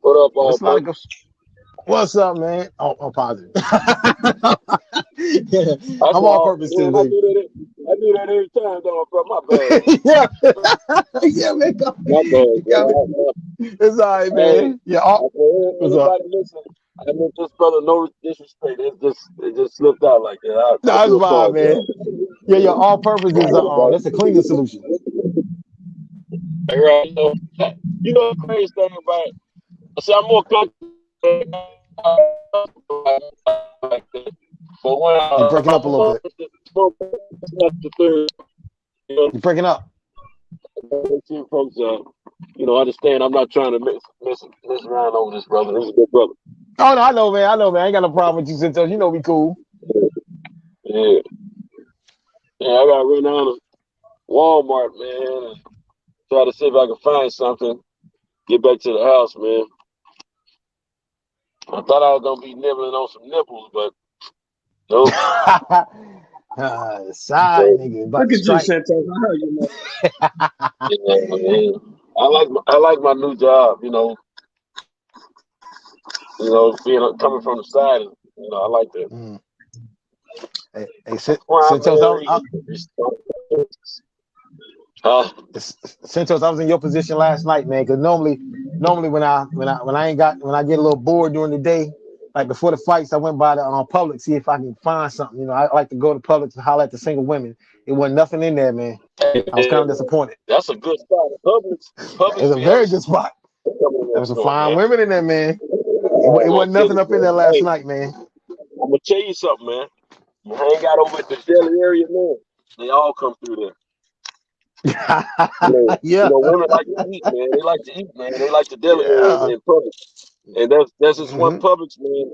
What up, all? What's up, man? Oh, I'm positive. Yeah, I'm all purpose today. I do that every time, though, bro. My bad. Yeah, man. My bad. It's all right, man. Yeah. What's up? Listen, I mean, this brother, no disrespect. It just slipped out like that. That's fine, man. Yeah, your all purpose is that's a cleaning solution. Right. You know the crazy thing about it? I say I'm more comfortable. But when You're breaking up a little bit. You're breaking up. Folks, understand I'm not trying to mess around over this brother. He's a good brother. Oh no, I know, man. I ain't got no problem with you, Santos. You know we cool. Yeah. Yeah, I gotta run down to Walmart, man, and try to see if I can find something. Get back to the house, man. I thought I was gonna be nibbling on some nipples, but nope. Side nigga. Look at you, Santos. I heard you, man. Yeah, man. I like my new job. Being coming from the side. I like that. Hey, Santos, Santos, I was in your position last night, man. Because normally when I get a little bored during the day, like before the fights, I went by the Publix see if I can find something. I like to go to Publix to holler at the single women. It wasn't nothing in there, man. I was kind of disappointed. That's a good spot. Publix it's a very good spot. There was some fine women in there, man. It wasn't nothing up in there last night, man. I'm gonna tell you something, man. You hang out over at the deli area, man. They all come through there. Women like to eat, man. They like to eat, man. They like the deli area in Publix. And there's this one Publix, man.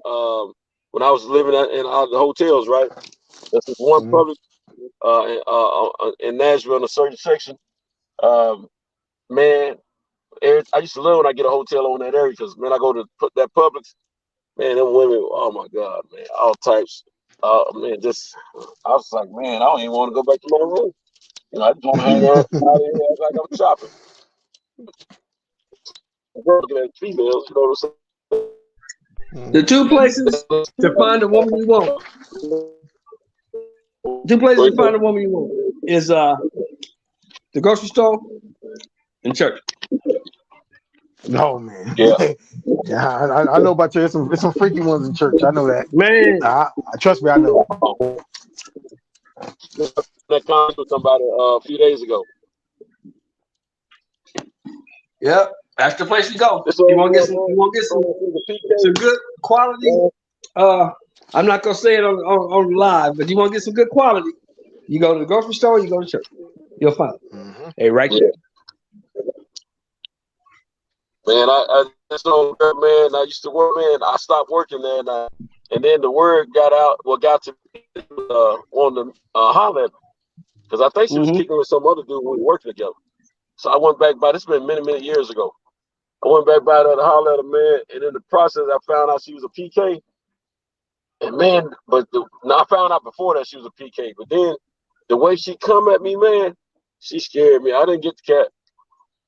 When I was living in the hotels, right? There's this one Publix in Nashville in a certain section. Man, I used to love when I get a hotel on that area because, man, I go to that Publix. Man, them women, oh my God, man, all types. Man, I was like, man, I don't even want to go back to my room. I just want to hang out here like I'm shopping. Looking at females, you know what I'm saying? The two places to find a woman you want. Two places to find a woman you want is the grocery store and church. No, man. Yeah. I know about you. There's some freaky ones in church. I know that. Man. Trust me, I know. That comment with somebody a few days ago. Yep, that's the place you go. You want to get some good quality. I'm not gonna say it on live, but you want to get some good quality. You go to the grocery store, you go to church. You'll find it. Hey, right there. Man, I just know, man. I used to work, man. I stopped working there, and And then the word got out, got to on the holler at me. Because I think she was kicking with some other dude when we were working together. So I went back by, this has been many, many years ago. I went back by there to holler at her, man. And in the process, I found out she was a PK. And man, I found out before that she was a PK. But then the way she come at me, man, she scared me. I didn't get the cat.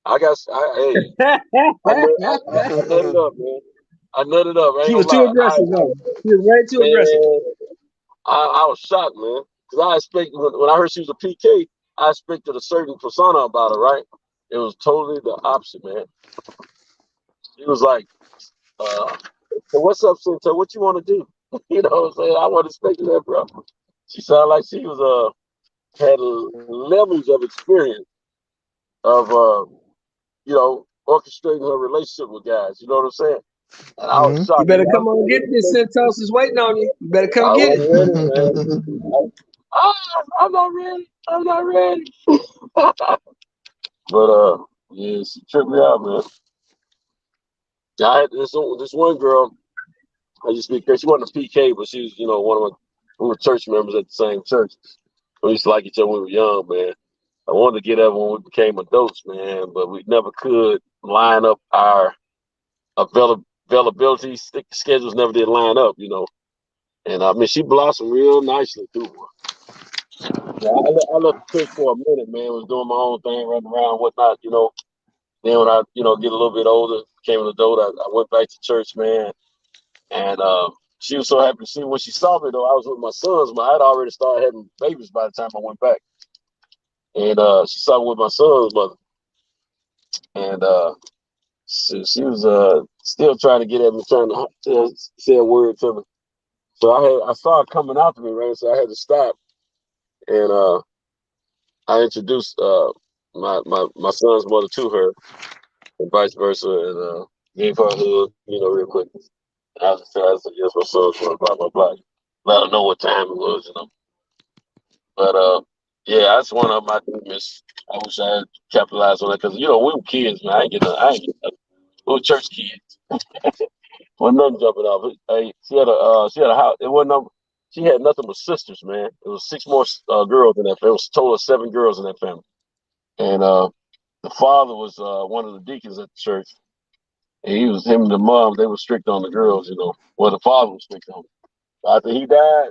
I nutted up, man. I nutted up. I ain't She was gonna too lie. aggressive, though. She was way too aggressive. I was shocked, man. Because I expected, when I heard she was a PK, I expected a certain persona about her, right? It was totally the opposite, man. She was like, so what's up, Cinta? What you want to do? You know what I'm saying? I wasn't expecting that, bro. She sounded like she was had levels of experience of orchestrating her relationship with guys. You know what I'm saying? And I was shocked. You better come on get this. Santos is waiting on you. You better come get it. Ready, man. I'm not ready. I'm not ready. But yeah, she tripped me out, man. I had this one girl. I used to be, she wasn't a PK, but she was, one of we were church members at the same church. We used to like each other when we were young, man. I wanted to get up when we became adults, man, but we never could line up our availability schedules. Never did line up, And I mean, she blossomed real nicely too. Yeah, I left the church for a minute, man. Was doing my own thing, running around, whatnot, Then when I, get a little bit older, became an adult, I went back to church, man. And she was so happy to see me. When she saw me, though, I was with my sons, but I had already started having babies by the time I went back. And she saw me with my son's mother. And she was still trying to get at me, trying to say a word to me. So I saw her coming out to me, right? So I had to stop. And I introduced my son's mother to her, and vice versa, and gave her a hug, real quick. And I said, yes, my son's mother, blah, blah, blah. Let her know what time it was, But yeah, that's one of my miss. I wish I had capitalized on that because we were kids, man. I ain't getting nothing. We were church kids. Wasn't nothing jumping off. Hey, she had a house. It wasn't number. She had nothing but sisters, man. It was 6 more girls in that family. It was a total of 7 girls in that family. And the father was one of the deacons at the church. And him and the mom, they were strict on the girls, Well, the father was strict on them. After he died,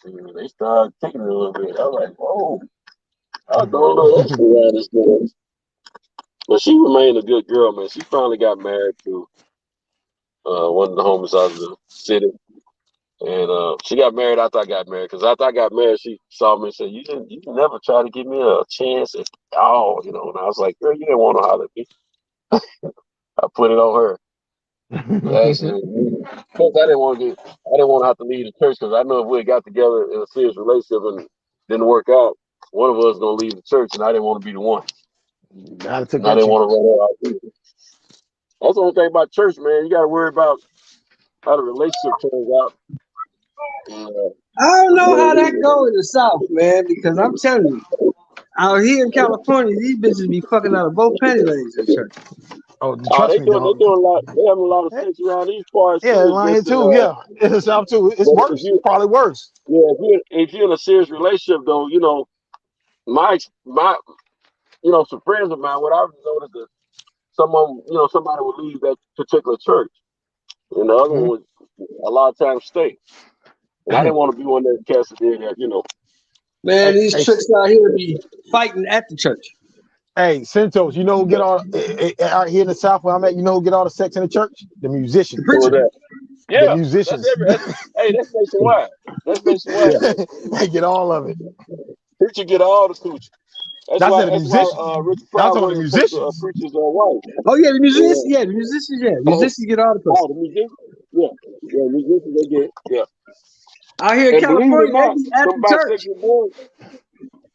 they started taking it a little bit. I was like, whoa, I don't know that's why this girl. But she remained a good girl, man. She finally got married to one of the homies out of the city. And she got married after I got married. Because after I got married, she saw me and said, you didn't never try to give me a chance at all, And I was like, girl, you didn't want to holler at me. I put it on her. Actually, because I didn't want to have to leave the church because I know if we had got together in a serious relationship and didn't work out, one of us was gonna leave the church, and I didn't want to be the one. I didn't want to run out. That's the only thing about church, man. You got to worry about how the relationship turns out. I don't know how that go in the South, man, because I'm telling you, out here in California, these bitches be fucking out of both panty lanes in church. Oh, trust me, dog. They're doing a lot. They having a lot of sex around these parts. Yeah, around here too. Yeah, in the South too. It's worse. Probably worse. Yeah, if you're in a serious relationship, though, my some friends of mine, what I've noticed is somebody would leave that particular church, and the other one would a lot of times stay. And I didn't want to be one that cast did that, Man, these tricks out here be fighting at the church. Hey, Santos, you know who get all out here in the South where I'm at? You know who get all the sex in the church? The musicians. Yeah, the musicians. Hey, that's nationwide. That's nationwide. They get all of it. Preacher get all the coochie. That's why Richard Pryor the musicians. Preacher's wife. Oh yeah, the musicians. Yeah, the musicians. Yeah, musicians get all the pussy. Oh, the musicians. Yeah, musicians they get. Yeah. Out here in California, they be at the church.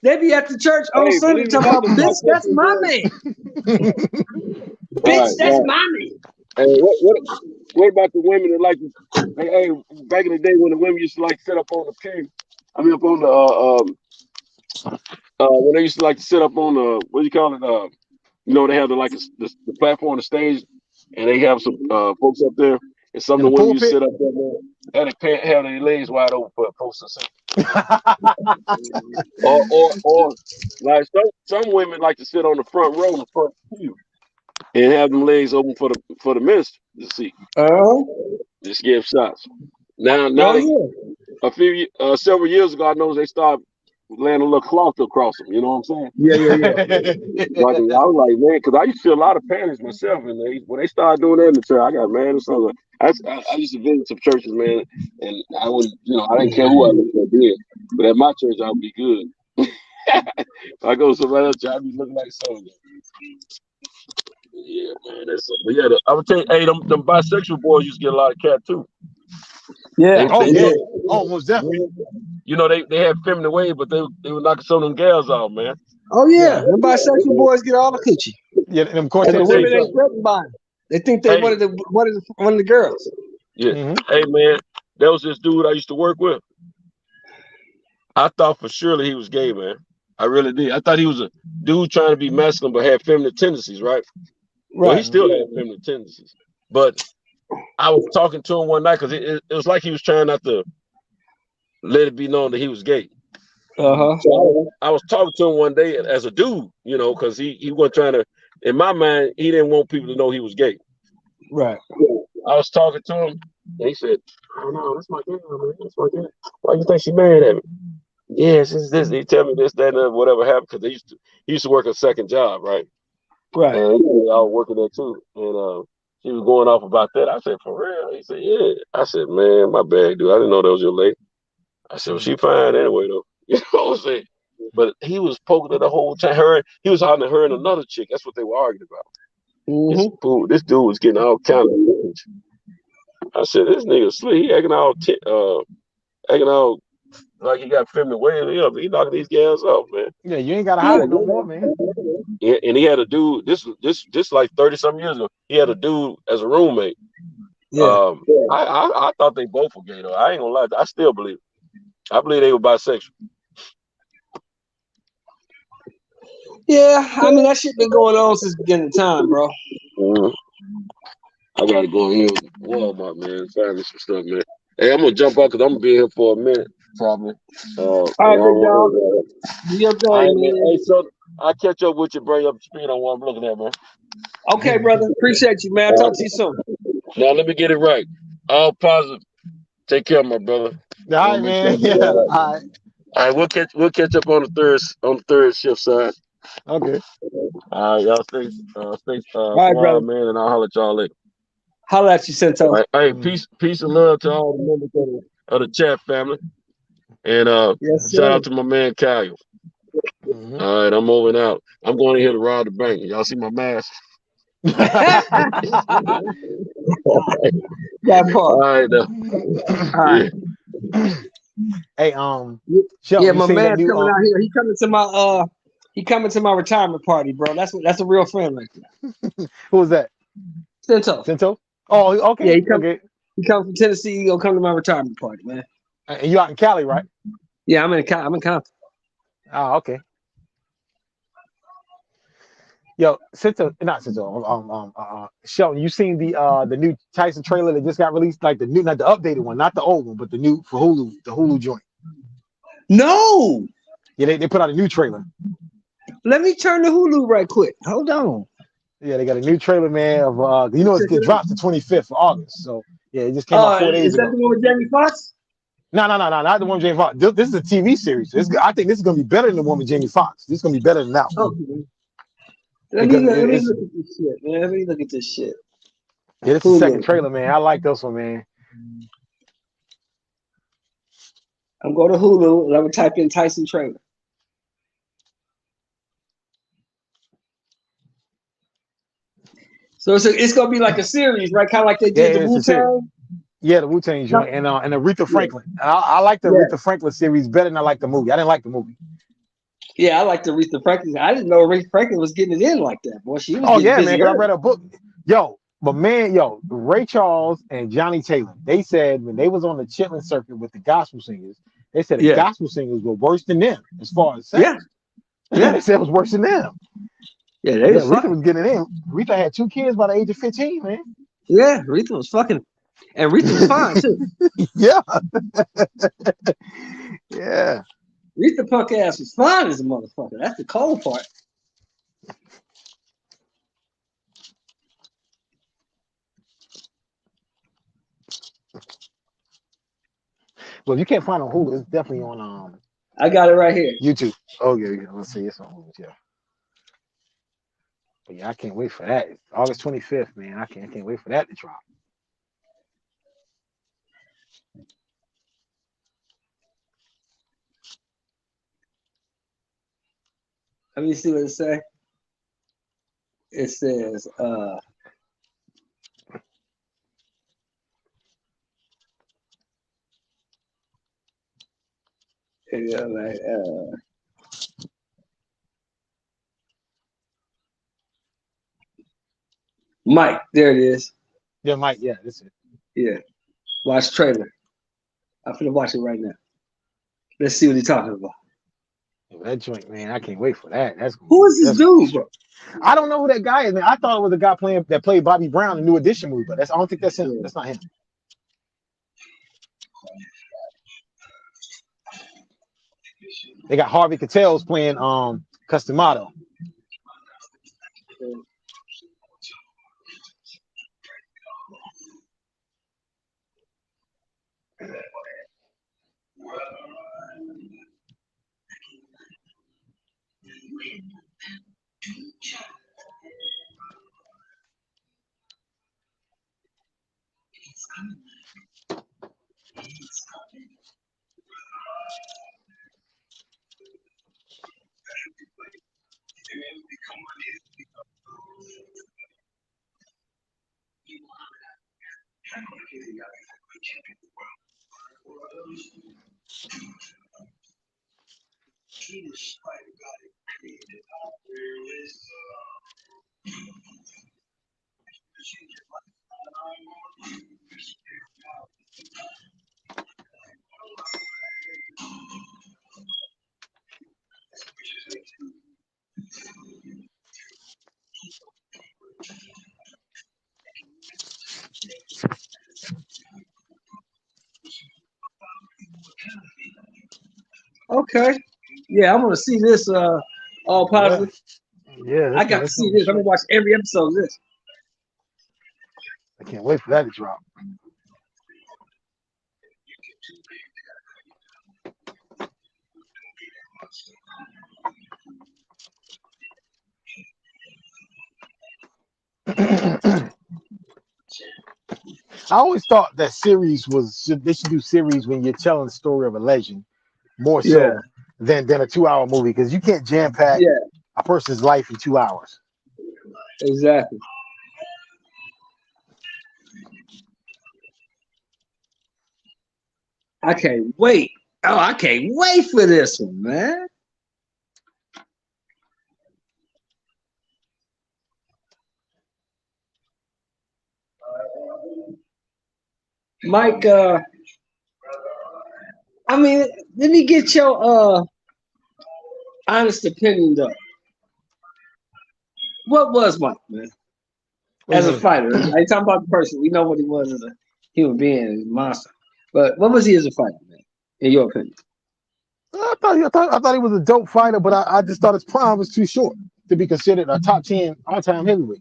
They be at the church on Sunday talking about, bitch, that's my man. Bitch, that's my man. Hey, what about the women that like to? Hey, back in the day when the women used to like sit up on the pew. I mean, up on the when they used to like to sit up on the what do you call it? They have the platform, the stage, and they have some folks up there, And some In of the the women you pulpit? sit up there, man, have their legs wide open for a poster. Or like some women like to sit on the front row in the front pew and have them legs open for the minister to see. Just give shots. Now several years ago, I noticed they started laying a little cloth across them. You know what I'm saying? Yeah. But I was like, man, because I used to feel a lot of panties myself, and when they started doing that in the church, I got mad or something. I used to visit some churches, man, and I would, I didn't care who I looked at then, but at my church, I would be good. If I go to somebody else, I'd be looking like something. Yeah, man, but yeah, I would tell you, hey, them bisexual boys used to get a lot of cat too. Yeah. Oh, most definitely. They had feminine ways, but they were knocking some of them gals off, man. Oh yeah, the bisexual boys get all the coochie. Yeah, and of course the women ain't threatened by them. They think they one of the girls. Yeah. Hey man, that was this dude I used to work with. I thought for surely he was gay, man. I really did. I thought he was a dude trying to be masculine but had feminine tendencies, right? Well, he still had feminine tendencies. But I was talking to him one night because it was like he was trying not to let it be known that he was gay. So I was talking to him one day as a dude, because he wasn't trying to. In my mind, he didn't want people to know he was gay. Right. I was talking to him, and he said, "Oh no, that's my girl, man. That's my girl. Why you think she mad at me?" Yes, it's this. He tell me this, that, and whatever happened because he used to work a second job, right? Right. And I was working there too, and he was going off about that. I said, "For real?" He said, "Yeah." I said, "Man, my bad, dude. I didn't know that was your lady." I said, "Well, she fine anyway, though." You know what I'm saying? But he was poking her the whole time. He was hollering at her and another chick. That's what they were arguing about. This dude was getting all kind of attention. I said, "This nigga sleep. He acting all like he got feminine ways. He knocking these gals off, man." Yeah, you ain't gotta hide it no more, man. Yeah, and he had a dude. This like 30-something years ago. He had a dude as a roommate. Yeah. I thought they both were gay though. I ain't gonna lie. I still believe it. I believe they were bisexual. Yeah, I mean that shit been going on since the beginning of time, bro. I gotta go in here to Walmart, man. Find me some stuff, man. Hey, I'm gonna jump out because I'm gonna be here for a minute, probably. All right, big dog. Do your thing, man. Hey, so I'll catch up with you, bring up speed on what I'm looking at, man. Okay, brother. Appreciate you, man. I'll talk to you soon. Now let me get it right. All positive. Take care, my brother. All right, man. Yeah. All right. We'll catch up on the third shift side. Okay. All right, y'all stay all right, brother, man, and I'll holler at y'all later. Holler at you, Sento. Right. Hey, peace and love to all the members of the chat family. And shout out to my man Kyle. All right, I'm moving out. I'm going in here to rob the bank. Y'all see my mask? That part. All right, all right. Hey, yeah, my man coming out here. He coming to my retirement party, bro. That's a real friend right there. Who was that? Sento. Oh, okay. Yeah, he comes from Tennessee. He gonna come to my retirement party, man. And you out in Cali, right? Yeah, I'm in Compton. Oh, okay. Yo, Shelton, you seen the new Tyson trailer that just got released? Like the new, not the updated one, not the old one, but the new for Hulu, the Hulu joint. No. Yeah, they put out a new trailer. Let me turn to Hulu right quick. Hold on. Yeah, they got a new trailer, man. Of it drops the 25th of August. So yeah, it just came out 4 days ago. Is that the one with Jamie Foxx? No, not the one with Jamie Foxx. This is a TV series. I think this is gonna be better than the one with Jamie Foxx. This is gonna be better than that one. Okay. Let me look at this shit, man. Let me look at this shit. Yeah, this is the second trailer, man. I like this one, man. I'm going to Hulu and I'm gonna type in Tyson trailer. So it's gonna be like a series, right? Kind of like they did the Wu-Tang. Yeah, the Wu-Tang joint and Aretha Franklin. I like the Aretha Franklin series better than I like the movie. I didn't like the movie. Yeah, I like the Aretha Franklin. I didn't know Aretha Franklin was getting it in like that. Boy, she was man, because I read a book. Ray Charles and Johnny Taylor, they said when they was on the chitlin circuit with the gospel singers, they said the gospel singers were worse than them as far as sex. Yeah, they said it was worse than them. Yeah, Aretha was getting it in. Aretha had 2 kids by the age of 15, man. Yeah, Aretha was fucking And Rita was fine too. Yeah. Yeah. Rita punk ass was fine as a motherfucker. That's the cold part. Well, you can't find it on Hulu. It's definitely on I got it right here. YouTube. Oh yeah. Let's see. It's on Hulu. Yeah. But yeah, I can't wait for that. It's August 25th, man. I can't wait for that to drop. Let me see what it say. It says, Mike, there it is. Yeah, Mike. Yeah, that's it. Yeah. Watch trailer. I'm finna watch it right now. Let's see what he's talking about. Yeah, that joint, man. I can't wait for that. Who is this dude, bro? I don't know who that guy is, man. I thought it was the guy that played Bobby Brown in the New Edition movie, but I don't think that's him. That's not him. They got Harvey Keitel's playing Customato. Okay. Yeah, I want to see this. All positive. Yeah, I got to see this. I'm gonna watch every episode of this. I can't wait for that to drop. I always thought that they should do series when you're telling the story of a legend more so than a 2-hour movie, because you can't jam pack a person's life in 2 hours. Exactly. I can't wait. Oh, I can't wait for this one, man. Mike, I mean, let me get your honest opinion though. What was Mike, man? As a fighter. I ain't talking about the person. We know what he was as a human being, a monster. But what was he as a fighter, man? In your opinion? I thought he was a dope fighter, but I just thought his prime was too short to be considered a top 10 all-time heavyweight.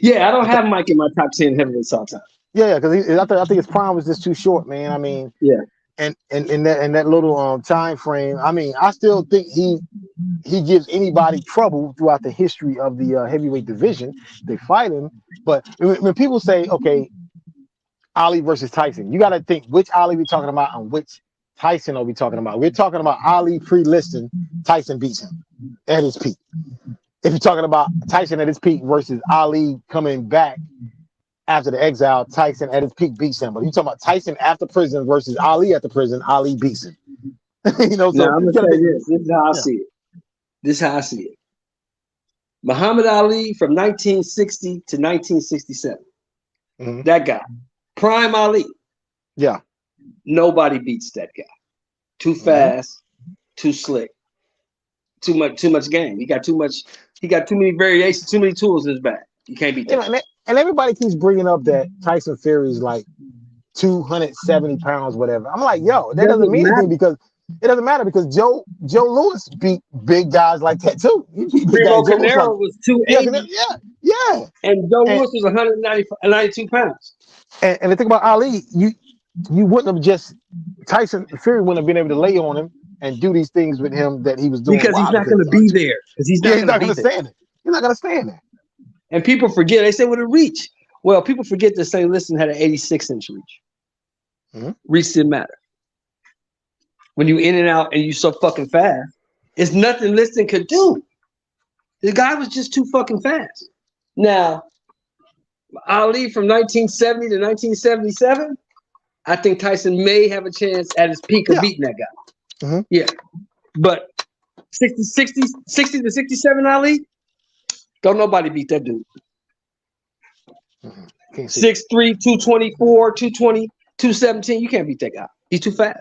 Yeah, I don't have Mike in my top 10 heavyweights all time. Yeah, because I think his prime was just too short, man. I mean, yeah, and in that little time frame, I mean, I still think he gives anybody trouble throughout the history of the heavyweight division. They fight him, but when people say, okay, Ali versus Tyson, you got to think which Ali we're talking about and which Tyson are we talking about. We're talking about Ali pre-listing. Tyson beats him at his peak. If you're talking about Tyson at his peak versus Ali coming back after the exile, Tyson at his peak beats him. But you're talking about Tyson after prison versus Ali at the prison, Ali beats him. You know, so now I'm gonna say this. This is how I see it. This is how I see it. Muhammad Ali from 1960 to 1967. Mm-hmm. That guy. Prime Ali. Yeah. Nobody beats that guy. Too fast, too slick, too much game. He got too many variations, too many tools in his bag. You can't beat that. And everybody keeps bringing up that Tyson Fury's like 270 pounds, whatever. I'm like, yo, that doesn't Doesn't mean anything matter. because it doesn't matter because Joe Lewis beat big guys like that too. He beat big Primo guys. Joe Lewis like, Canaro was yeah, 280, yeah. and Joe And, Lewis was 192 pounds. and the thing about Ali, you wouldn't have just Tyson Fury wouldn't have been able to lay on him and do these things with him that he was doing. Because he's Why? not Because going to be there. Because he's not he's going not to be going to there. stand it. He's not going to stand there. And people forget. They say with a reach. Well, people forget that St. Liston had an 86-inch reach. Mm-hmm. Reach didn't matter. When you in and out and you so fucking fast, it's nothing Liston could do. The guy was just too fucking fast. Now, Ali from 1970 to 1977, I think Tyson may have a chance at his peak of beating that guy. Mm-hmm. Yeah. But 60 to 67 Ali, don't nobody beat that dude. 6'3", 224, 220, 217. You can't beat that guy. He's too fast.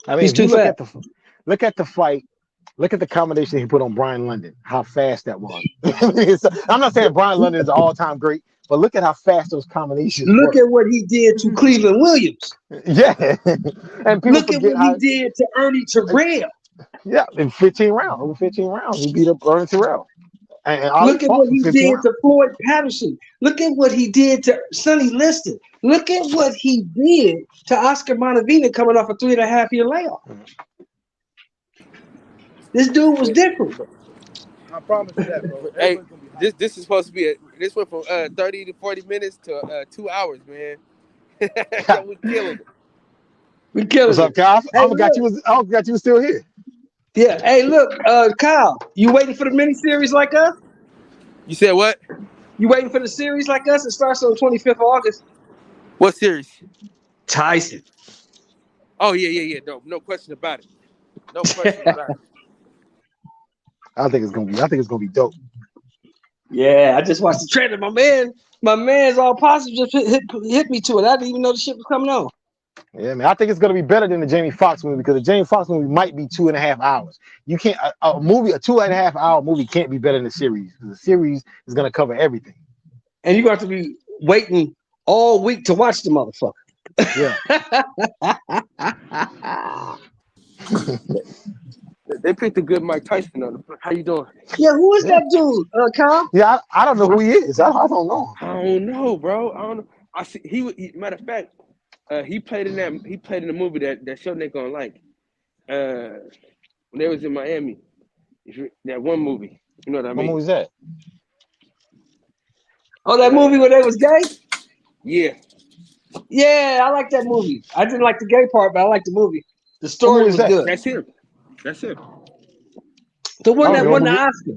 I mean, He's if you too look fast. at the fight, look at the combination he put on Brian London, how fast that was. I'm not saying Brian London is an all-time great, but look at how fast those combinations Look were. at what he did to Cleveland Williams. Yeah. And people Look at forget what he did to Ernie Terrell. Yeah, in 15 rounds. Over 15 rounds, he beat up Ernie Terrell. And Ali Look at fought what for he 15 did rounds. to Floyd Patterson. Look at what he did to Sonny Liston. Look at what he did to Oscar Bonavina coming off a 3.5-year layoff. This dude was different. I promise you that, bro. Hey, this is supposed to be this went from 30 to 40 minutes to 2 hours, man. Yeah, we killing it. We killing What's up, it. Kyle? Hey, I forgot you were still here. Yeah. Hey, look, Kyle, you waiting for the miniseries like us? You said what? You waiting for the series like us? It starts on the 25th of August. What series? Tyson. Oh yeah. No question about it. No question about it. I think it's gonna be dope. Yeah, I just watched the trailer. My man's all positive just hit me to it. I didn't even know the shit was coming on. Yeah, man. I think it's gonna be better than the Jamie Foxx movie because the Jamie Foxx movie might be 2.5 hours. You can't a 2.5 hour movie can't be better than the series. The series is gonna cover everything. And you're going to have to be waiting all week to watch the motherfucker. Yeah. They picked a good Mike Tyson on. How you doing? Yeah, who is that dude, Kyle? Yeah, I don't know who he is. I don't know. I don't know, bro. I don't know. I see. He matter of fact, he played in the movie that show they gonna like. When they was in Miami, that one movie. You know what I mean? What movie is that? Oh, that movie where they was gay? Yeah. Yeah, I like that movie. I didn't like the gay part, but I like the movie. The story was good. That's him. That's him. The one that won the Oscar.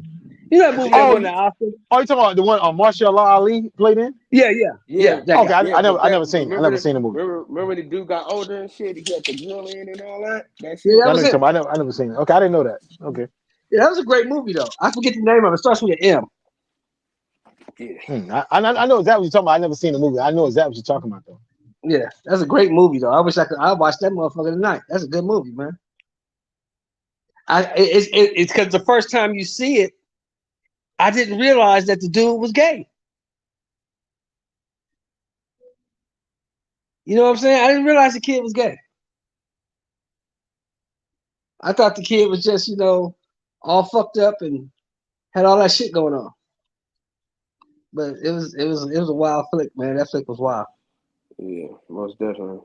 You know that movie that won the Oscar? Oh, you talking about the one Marshall Ali played in? Yeah. Okay, I never seen it. I never seen the movie. Remember the dude got older and shit? He got the grill in and all that? That's yeah, that I was it. I never seen it. Okay, I didn't know that. Okay. Yeah, that was a great movie, though. I forget the name of it. It starts with an M. Yeah. I know exactly what you're talking about. I never seen the movie. I know exactly what you're talking about, though. Yeah, that's a great movie, though. I wish I watch that motherfucker tonight. That's a good movie, man. It's because the first time you see it, I didn't realize that the dude was gay. You know what I'm saying? I didn't realize the kid was gay. I thought the kid was just, all fucked up and had all that shit going on. But it was a wild flick, man. That flick was wild. Yeah, most definitely.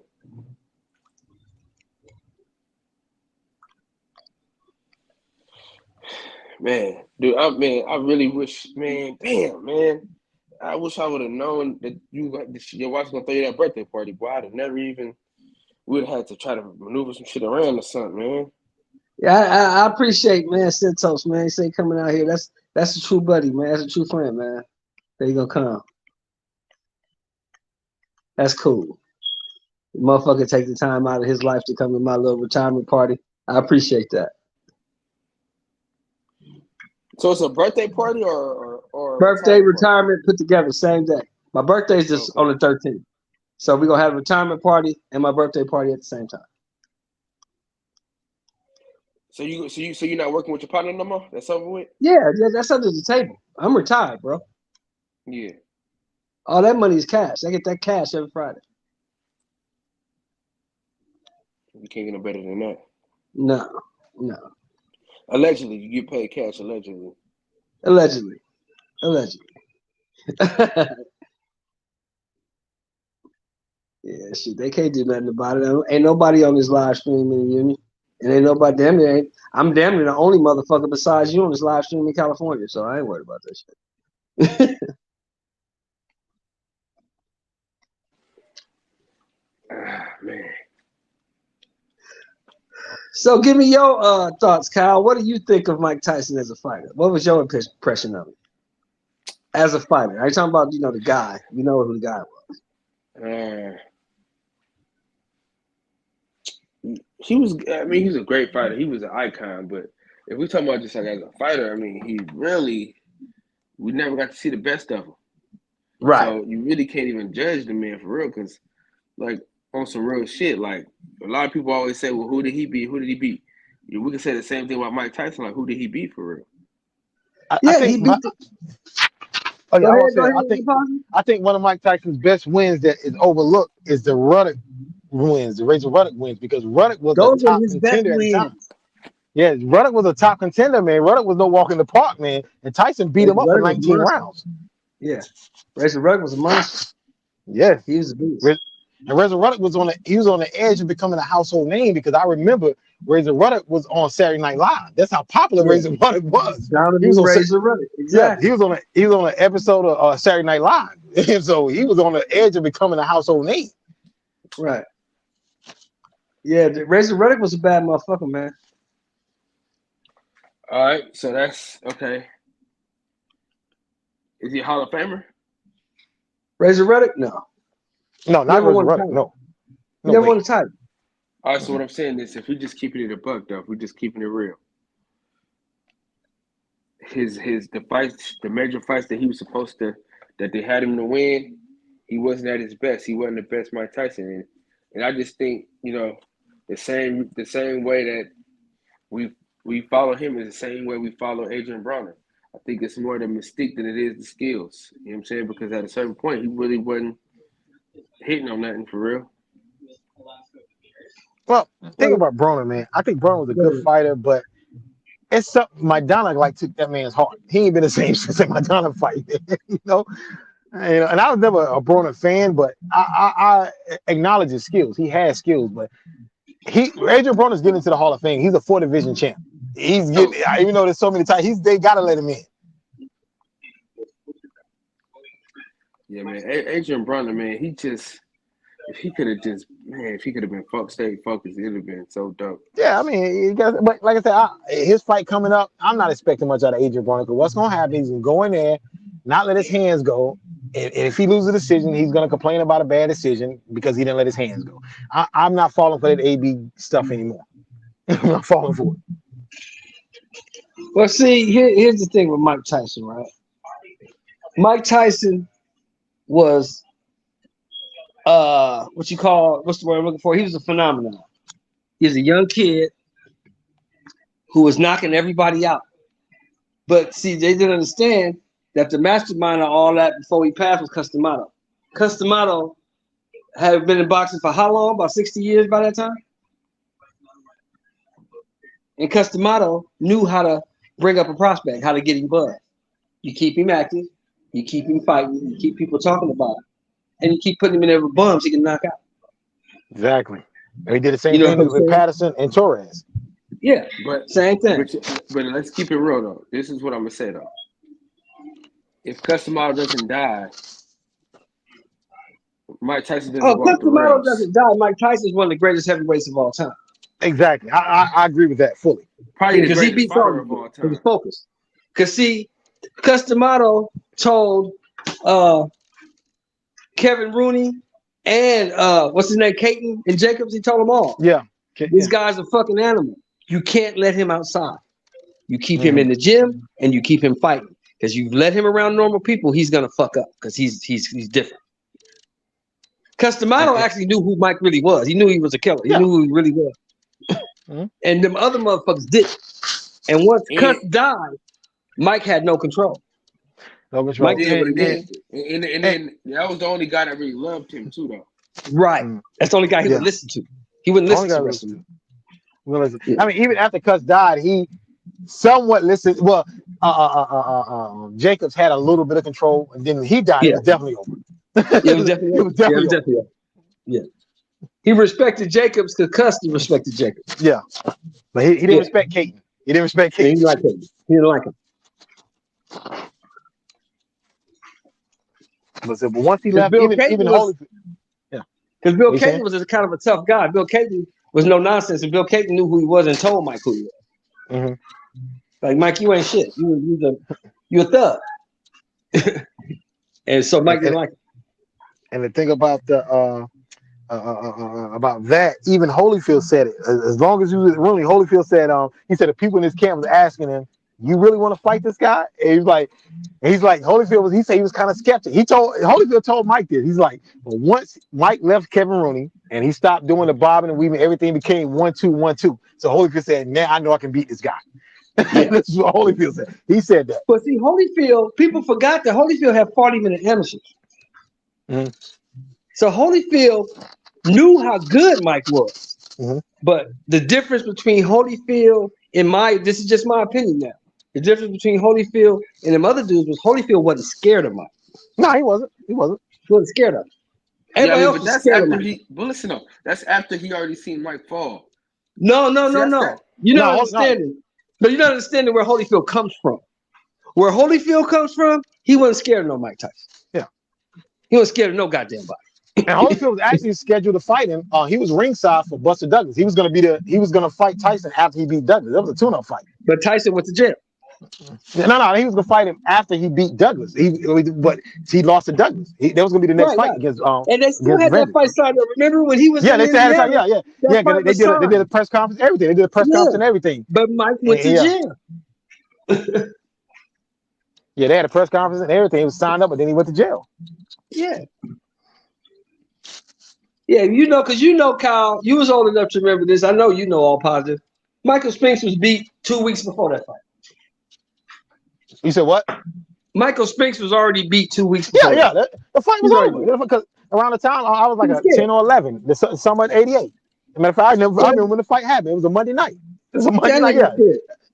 Man, dude, I really wish, man, damn, man. I wish I would have known that your wife's gonna throw you that birthday party, boy. I'd have never even. We'd have had to try to maneuver some shit around or something, man. Yeah, I appreciate, man, Santos, man. He say coming out here. That's a true buddy, man. That's a true friend, man. There you gonna come. That's cool. The motherfucker take the time out of his life to come to my little retirement party. I appreciate that. So it's a birthday party or birthday retirement put together same day. My birthday is just on the 13th. So we're gonna have a retirement party and my birthday party at the same time. So you're not working with your partner no more? That's over with? Yeah, that's under the table. I'm retired, bro. Yeah. All that money is cash. I get that cash every Friday. You can't get no better than that. No. Allegedly, you get paid cash. Allegedly. Yeah, shit. They can't do nothing about it. Ain't nobody on this live stream in the union. And ain't nobody damn near I'm damn near the only motherfucker besides you on this live stream in California, so I ain't worried about that shit. Man. So give me your thoughts, Kyle. What do you think of Mike Tyson as a fighter? What was your impression of him as a fighter? Are you talking about, the guy? You know who the guy was. He was a great fighter. He was an icon, but if we talking about just like as a fighter, we never got to see the best of him. Right. So you really can't even judge the man for real, because like on some real shit, like a lot of people always say, well, who did he beat? Who did he beat? We can say the same thing about Mike Tyson, like who did he beat for real? I think one of Mike Tyson's best wins that is overlooked is the Ruddock wins, the Razor Ruddock wins, because Ruddock was a top contender at the time. Yeah, Ruddock was a top contender, man. Ruddock was no walk in the park, man. And Tyson beat him up for 19 rounds. Yeah. Razor Ruddock was a monster. Yeah. He was a beast. And Razor Ruddock was on the edge of becoming a household name, because I remember Razor Ruddock was on Saturday Night Live. That's how popular Razor Ruddock was. He was on Razor Ruddock. Exactly. Yeah, he was on an episode of Saturday Night Live. And so he was on the edge of becoming a household name. Right. Yeah, Razor Ruddock was a bad motherfucker, man. All right, so that's okay. Is he a Hall of Famer? Razor Ruddock? No. No, not Razor Ruddock. No. Never won the title. All right, so what I'm saying is, if we just keeping it a buck, though, if we just keeping it real, the major fights that he was supposed to, that they had him to win, he wasn't at his best. He wasn't the best Mike Tyson, and I just think, the same way that we follow him is the same way we follow Adrian Broner. I think it's more the mystique than it is the skills. You know what I'm saying? Because at a certain point, he really wasn't hitting on nothing for real. Well, think about Broner, man. I think Broner was a good fighter, but it's something Maidana took that man's heart. He ain't been the same since that Maidana fight, And I was never a Broner fan, but I acknowledge his skills. He has skills, but Adrian Broner's getting into the Hall of Fame. He's a 4-division champ. He's getting, even though there's so many times, they gotta let him in. Yeah, man. Adrian Broner, man, if he could have been stayed focused, it would have been so dope. Yeah, but like I said, his fight coming up, I'm not expecting much out of Adrian Broner, because what's gonna happen, he's gonna go in there, not let his hands go. And if he loses a decision, he's going to complain about a bad decision because he didn't let his hands go. I'm not falling for that AB stuff anymore. I'm not falling for it. Well, see, here's the thing with Mike Tyson, right? Mike Tyson was, what's the word I'm looking for? He was a phenomenon. He was a young kid who was knocking everybody out. But see, they didn't understand that the mastermind of all that before he passed was Customato. Customato had been in boxing for how long? About 60 years by that time? And Customato knew how to bring up a prospect, how to get him buzz. You keep him active, you keep him fighting, you keep people talking about it, and you keep putting him in there with bums he can knock out. Exactly. And he did the same thing with Patterson and Torres. Yeah, but same thing. But let's keep it real, though. This is what I'm going to say, though. If Customato doesn't die, Mike Tyson doesn't walk the race. Customato doesn't die, Mike Tyson is one of the greatest heavyweights of all time. Exactly. I agree with that fully. Probably because he beat fighter of all time. He was focused. Because see, Customato told Kevin Rooney and what's his name, Caton and Jacobs, he told them all. Yeah. This guy's a fucking animal. You can't let him outside. You keep him in the gym and you keep him fighting. Because you let him around normal people, he's gonna fuck up because he's different. Customato actually knew who Mike really was. He knew he was a killer. He knew who he really was. and them other motherfuckers didn't. And once Cuss died, Mike had no control. No control. Mike did what he and, did. and then that was the only guy that really loved him too, though. Right. That's the only guy he would listen to. He wouldn't listen to wrestling. I mean, even after Cuss died, he somewhat listened. Well, Jacobs had a little bit of control, and then he died. It was definitely over. It was definitely over. Yeah. He respected Jacobs because Cuss respected Jacobs. Yeah. But he didn't respect Caton. He didn't respect Caton. He didn't like him. He didn't like him. But once he left, even Holyfield. Yeah. Because Bill Caton was kind of a tough guy. Bill Caton was no nonsense, and Bill Caton knew who he was and told Mike who he was. Like, Mike, you ain't shit. You a thug. And so Mike didn't like him. And the thing about about that, even Holyfield said it. As long as you really, Holyfield said, he said the people in his camp was asking him, "You really want to fight this guy?" And he's like, Holyfield was. He said he was kind of skeptic. Holyfield told Mike this. He's like, but once Mike left Kevin Rooney and he stopped doing the bobbing and weaving, everything became 1-2, 1-2. So Holyfield said, "Now I know I can beat this guy." This is what Holyfield said. He said that. But see, Holyfield, people forgot that Holyfield had 40-minute amateurs. So Holyfield knew how good Mike was. But the difference between Holyfield and this is just my opinion now. The difference between Holyfield and them other dudes was Holyfield wasn't scared of Mike. No, he wasn't. He wasn't scared of him. Everybody else was scared of Mike. But listen up. That's after he already seen Mike fall. No. You're not understanding. No, you're not understanding where Holyfield comes from. Where Holyfield comes from, he wasn't scared of no Mike Tyson. Yeah. He wasn't scared of no goddamn body. And Holyfield was actually scheduled to fight him. He was ringside for Buster Douglas. He was gonna fight Tyson after he beat Douglas. That was a tune-up fight. But Tyson went to jail. No, he was gonna fight him after he beat Douglas. But he lost to Douglas. That was gonna be the next fight against. And they still had that fight signed up. Remember when he was? Yeah, they said they did a press conference, everything. They did a press conference and everything. But Mike went to jail. Yeah, they had a press conference and everything. He was signed up, but then he went to jail. Yeah. Yeah, because Kyle, you was old enough to remember this. I know you know all positive. Michael Spinks was beat 2 weeks before that fight. You said what? Michael Spinks was already beat 2 weeks before. Yeah. The fight was over. Because around the time I was like 10 or 11, the summer of '88. As a matter of fact, I remember when the fight happened. It was a Monday night. It was a Monday night.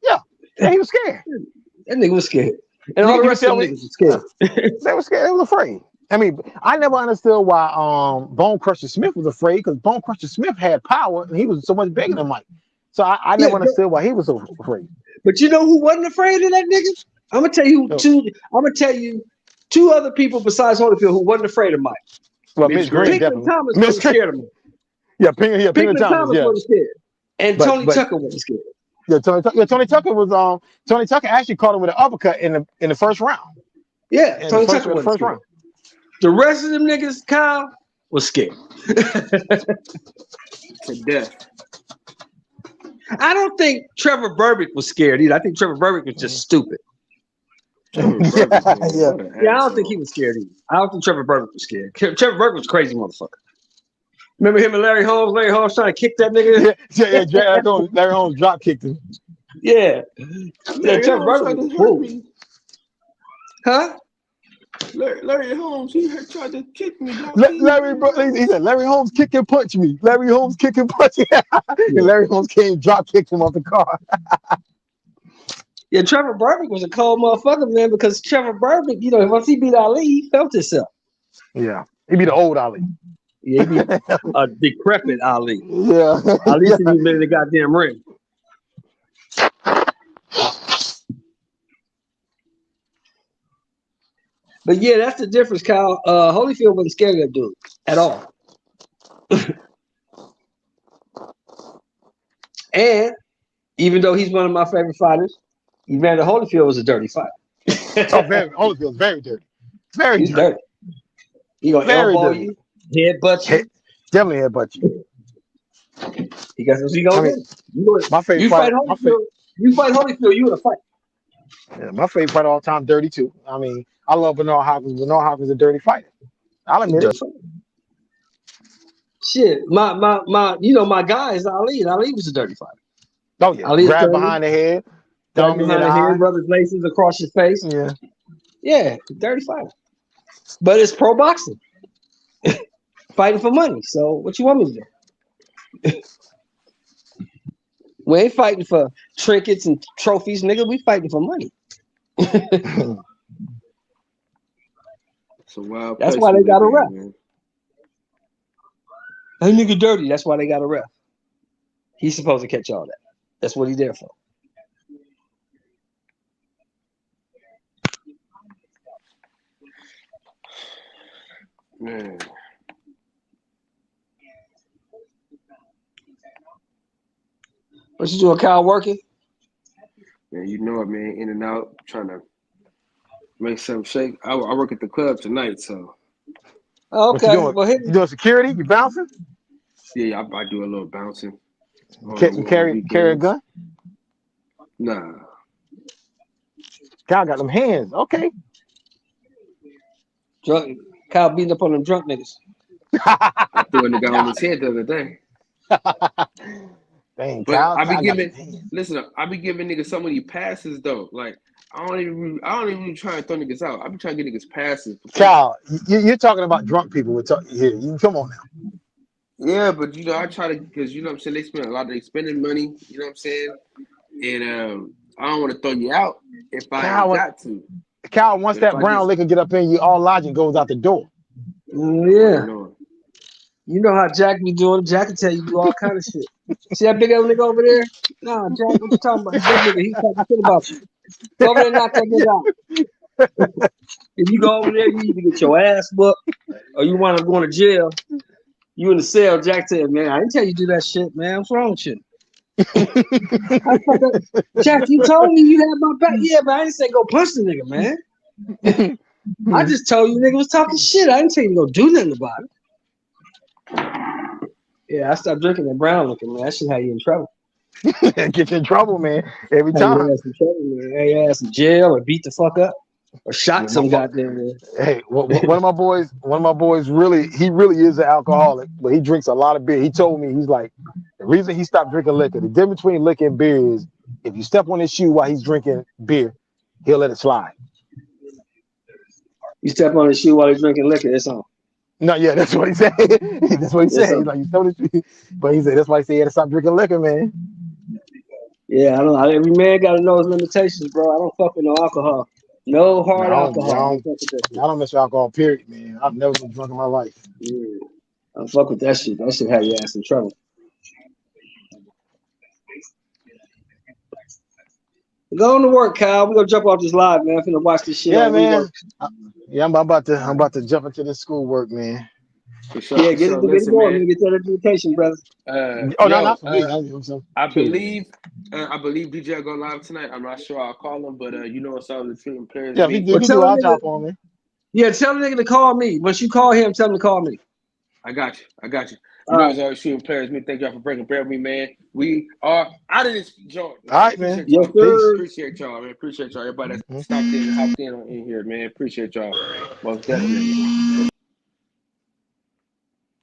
Yeah, he was scared. That nigga was scared. And all the rest of them niggas were scared. They were scared. They was afraid. I mean, I never understood why Bone Crusher Smith was afraid, because Bone Crusher Smith had power and he was so much bigger than Mike. So I never understood why he was so afraid. But you know who wasn't afraid of that nigga? I'm gonna tell you two other people besides Holyfield who wasn't afraid of Mike. Well, Mitch Green definitely. Thomas wasn't scared of him. Yeah, Pinkman Thomas wasn't scared. And Tony Tucker wasn't scared. Yeah, Tony Tucker was Tony Tucker actually caught him with an uppercut in the first round. Yeah, Tony Tucker was first round. The rest of them niggas, Kyle, was scared. To death. I don't think Trevor Berbick was scared either. I think Trevor Berbick was just stupid. Yeah, I don't think he was scared either. I don't think Trevor Berbick was scared. Trevor Berbick was a crazy motherfucker. Remember him and Larry Holmes? Larry Holmes trying to kick that nigga? Yeah. Larry Holmes drop kicked him. Yeah. Trevor Berbick was Huh? Larry Holmes, he tried to kick me. He said, Larry Holmes kick and punch me. Larry Holmes kick and punch me. And Larry Holmes came drop kicked him off the car. Yeah, Trevor Berbick was a cold motherfucker, man, because Trevor Berbick, once he beat Ali, he felt himself. Yeah. He beat the old Ali. Yeah, he beat a decrepit Ali. Yeah. Ali should be in the goddamn ring. But yeah, that's the difference, Kyle. Holyfield wasn't scared of that dude at all. And even though he's one of my favorite fighters, Evander Holyfield was a dirty fighter. Holyfield's very dirty. Very dirty. He gonna elbow you, headbutt you. Definitely headbutt you. He got what he gonna do. My favorite you fight Holyfield. You fight Holyfield, you in a fight. Yeah, my favorite fighter all time, Dirty too. I mean, I love Bernard Hopkins. Bernard Hopkins is a dirty fighter. I'll admit it. Shit, my guy is Ali, and Ali was a dirty fighter. Oh yeah, Ali grab Academy, behind the head, right thumb in behind your the eye. head, rub his laces across your face. Yeah. Yeah, dirty fighter. But it's pro boxing. Fighting for money. So what you want me to do? We ain't fighting for trinkets and trophies, nigga. We fighting for money. It's a wild That's place why we they got a live ref. in, man. That nigga dirty. That's why they got a ref. He's supposed to catch all that. That's what he's there for. Man. What you doing, Kyle? Working? Man, you know it, man. In and out, trying to make something shake. I work at the club tonight, so Oh, What you okay. doing? Well, hit You doing security? You bouncing? yeah, I do a little bouncing You on carry a weekends. gun? Nah, Kyle got them hands. Okay. drunk. Kyle beating up on them drunk niggas. I threw a nigga on his head the other day. Dang, But Kyle I be got giving, them hands. listen up, I be giving niggas so many passes though. Like I don't even really try to throw niggas out. I be trying to get niggas passes. Because, Kyle, you're talking about drunk people. Here, you come on now. yeah, but you know I try to because you know what I'm saying they spend a lot. They spending money. You know what I'm saying, and I don't want to throw you out if I ain't got to. Kyle, once But if that I brown just, liquor get up in you, all logic goes out the door. Yeah. know. You know how Jack be doing. Jack can tell you do all kind of shit. See that big old nigga over there? Nah, Jack, what you talking about? Big nigga, he talking shit about you. Go over there and knock that nigga out. If you go over there, you either get your ass booked or you wind up going to jail. You in the cell. Jack said, man, I didn't tell you to do that shit, man. What's wrong with you? Jack, you told me you had my back. Yeah, but I didn't say go punch the nigga, man. I just told you nigga was talking shit. I didn't tell you to go do nothing about it. Yeah, I stopped drinking that brown liquor, man. That shit had you in trouble. Get you in trouble, man. Every Had your time. ass in trouble, man. Had your ass in jail or beat the fuck up or shot some goddamn man. Hey, one of my boys he really is an alcoholic, but he drinks a lot of beer. He told me, he's like, the reason he stopped drinking liquor, the difference between liquor and beer is if you step on his shoe while he's drinking beer, he'll let it slide. You step on his shoe while he's drinking liquor, it's on. No, yeah, that's what he said. That's what he said. He's like, you stole his shoe. But he said, that's why he said he had to stop drinking liquor, man. Yeah, I don't know. Every man got to know his limitations, bro. I don't fuck with no alcohol. No hard alcohol. I don't miss alcohol, period, man. I've never been drunk in my life. Yeah. I don't fuck with that shit. That shit had your ass in trouble. Go on to work, Kyle. We're gonna jump off this live, man. I'm finna watch this shit. Yeah, man. Yeah, I'm about to jump into this schoolwork, man. For sure, yeah, for get sure. it Listen, going, man. Get that education, brother. Not for me. I believe DJ will go live tonight. I'm not sure I'll call him, but you know what's up with the treating players. Yeah, if you do, I'll jump on me. Yeah, tell the nigga to call me. Once you call him, tell him to call me. I got you. You know, it's always shooting players. Me, thank y'all for breaking bread with me, man. We are out of this joint. All right, man. Yes, sir. Appreciate y'all, man. Appreciate y'all. Everybody that stopped in and hopped in here, man. Appreciate y'all. Most definitely.